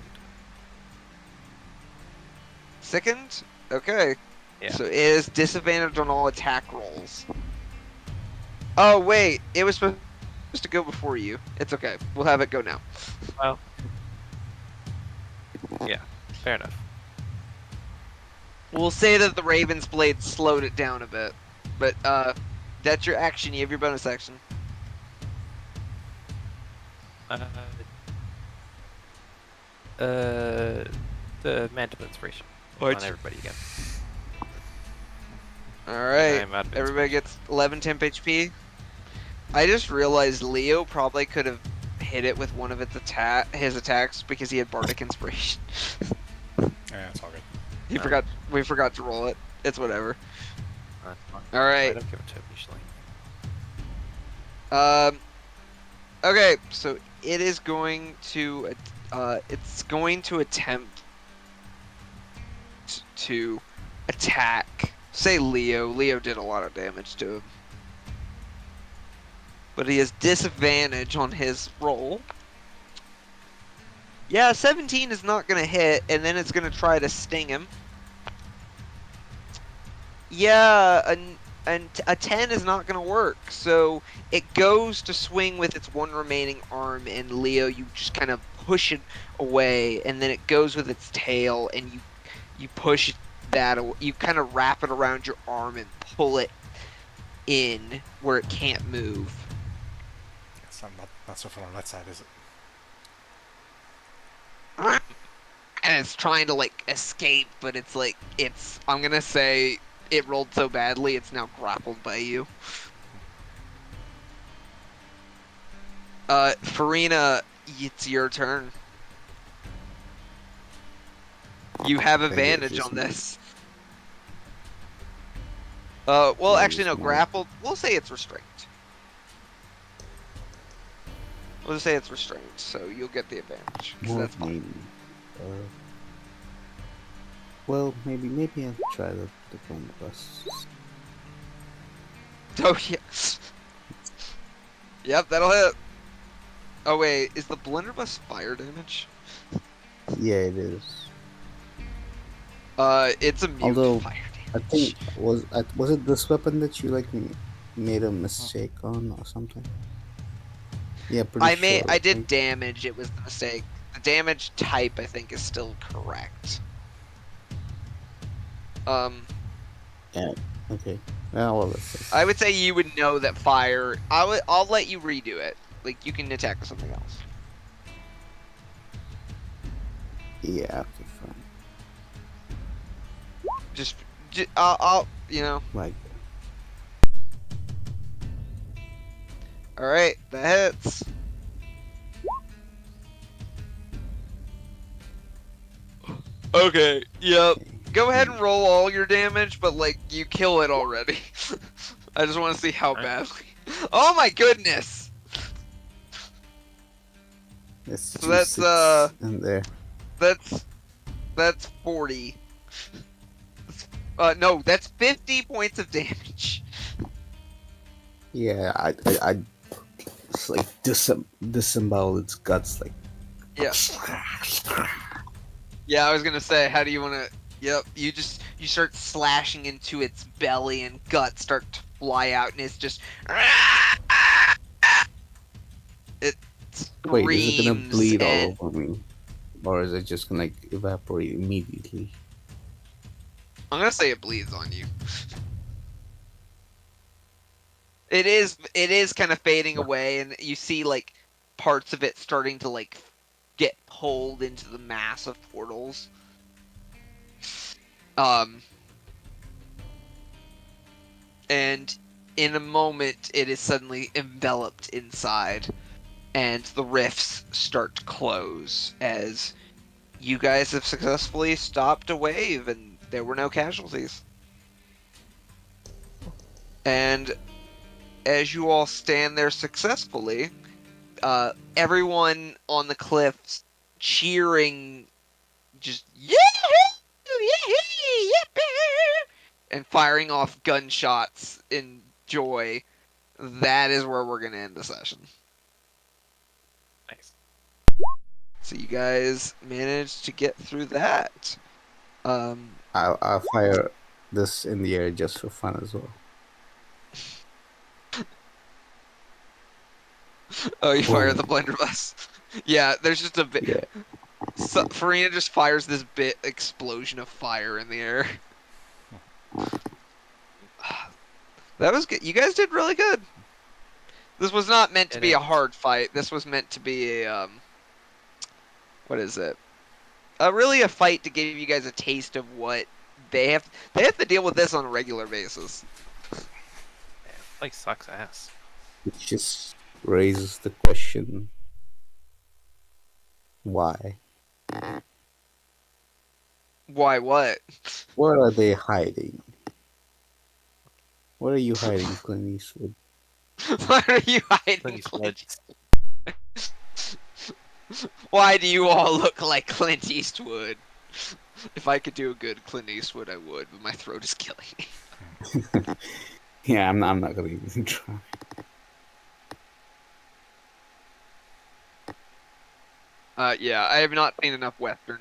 Sickened? Okay. Yeah. So it is disadvantage on all attack rolls. Oh, wait. It was supposed to go before you. It's okay. We'll have it go now. Well. Yeah. Fair enough. We'll say that the Raven's Blade slowed it down a bit. But, that's your action. You have your bonus action. Uh, the mantle inspiration on everybody again. Alright, I'm out of everybody inspiration. gets 11 temp HP. I just realized Leo probably could have hit it with one of his attacks because he had Bardic Inspiration. Yeah, it's all good. We forgot to roll it. It's whatever. That's fine. All I right. don't give it to him usually. Okay, so it is going to it's going to attempt to attack. Say Leo. Leo did a lot of damage to him. But he has disadvantage on his roll. Yeah, 17 is not going to hit, and then it's going to try to sting him. Yeah, a 10 is not going to work, so it goes to swing with its one remaining arm, and Leo, you just kind of push it away, and then it goes with its tail, and you push that, you kind of wrap it around your arm and pull it in where it can't move. It's not so fun on that side, is it? And it's trying to like escape, but it's like I'm gonna say it rolled so badly it's now grappled by you. Farina, it's your turn. You have advantage on this. Well, actually no, grappled. We'll say it's restrained. We'll just say it's restrained, so you'll get the advantage. 'Cause that's fine. Well, maybe I'll try the blunderbuss. Oh yeah. Yep, that'll hit. Oh wait, is the blunderbuss fire damage? Yeah, it is. It's immune Although, to fire I damage. think was it this weapon that you like made a mistake on or something? Yeah, pretty sure. I did damage. It was the mistake. The damage type, I think, is still correct. Yeah. Okay. Well, that's I would say you would know that fire. I'll let you redo it. Like you can attack with something else. yeah. Okay, fine. Just I'll you know. Like. All right, that hits. Okay. Yep. Go ahead and roll all your damage, but like you kill it already. I just want to see how badly. Oh my goodness! It's So that's in there. that's 40. No, that's 50 points of damage. Yeah, I it's like disembowel its guts like. Yeah. Yeah, I was gonna say, how do you wanna? Yep, you start slashing into its belly and guts start to fly out, and it's just. It screams. Wait, is it gonna bleed and... all over me, or is it just gonna like evaporate immediately? I'm gonna say it bleeds on you. It is kind of fading away, and you see like parts of it starting to like get pulled into the massive portals. And in a moment, it is suddenly enveloped inside, and the rifts start to close as you guys have successfully stopped a wave, and there were no casualties. And as you all stand there successfully, everyone on the cliffs cheering, just yahoo, yahoo, yippee, and firing off gunshots in joy. That is where we're gonna end the session. Nice. So you guys managed to get through that. I'll fire this in the air just for fun as well. Oh, you fire the blunderbuss. Yeah, there's just a bit. Yeah. So, Farina just fires this bit explosion of fire in the air. That was good. You guys did really good. This was not meant to It be a is. hard fight. This was meant to be a what is it? Really a fight to give you guys a taste of what they have. They have to deal with this on a regular basis. Like sucks ass. It just raises the question, why? Why? What? What are they hiding? What are you hiding, Clint Eastwood? Why are you hiding, Clint Clint? Eastwood. Why do you all look like Clint Eastwood? If I could do a good Clint Eastwood, I would, but my throat is killing me. Yeah, I'm not gonna even try. Yeah, I have not seen enough Western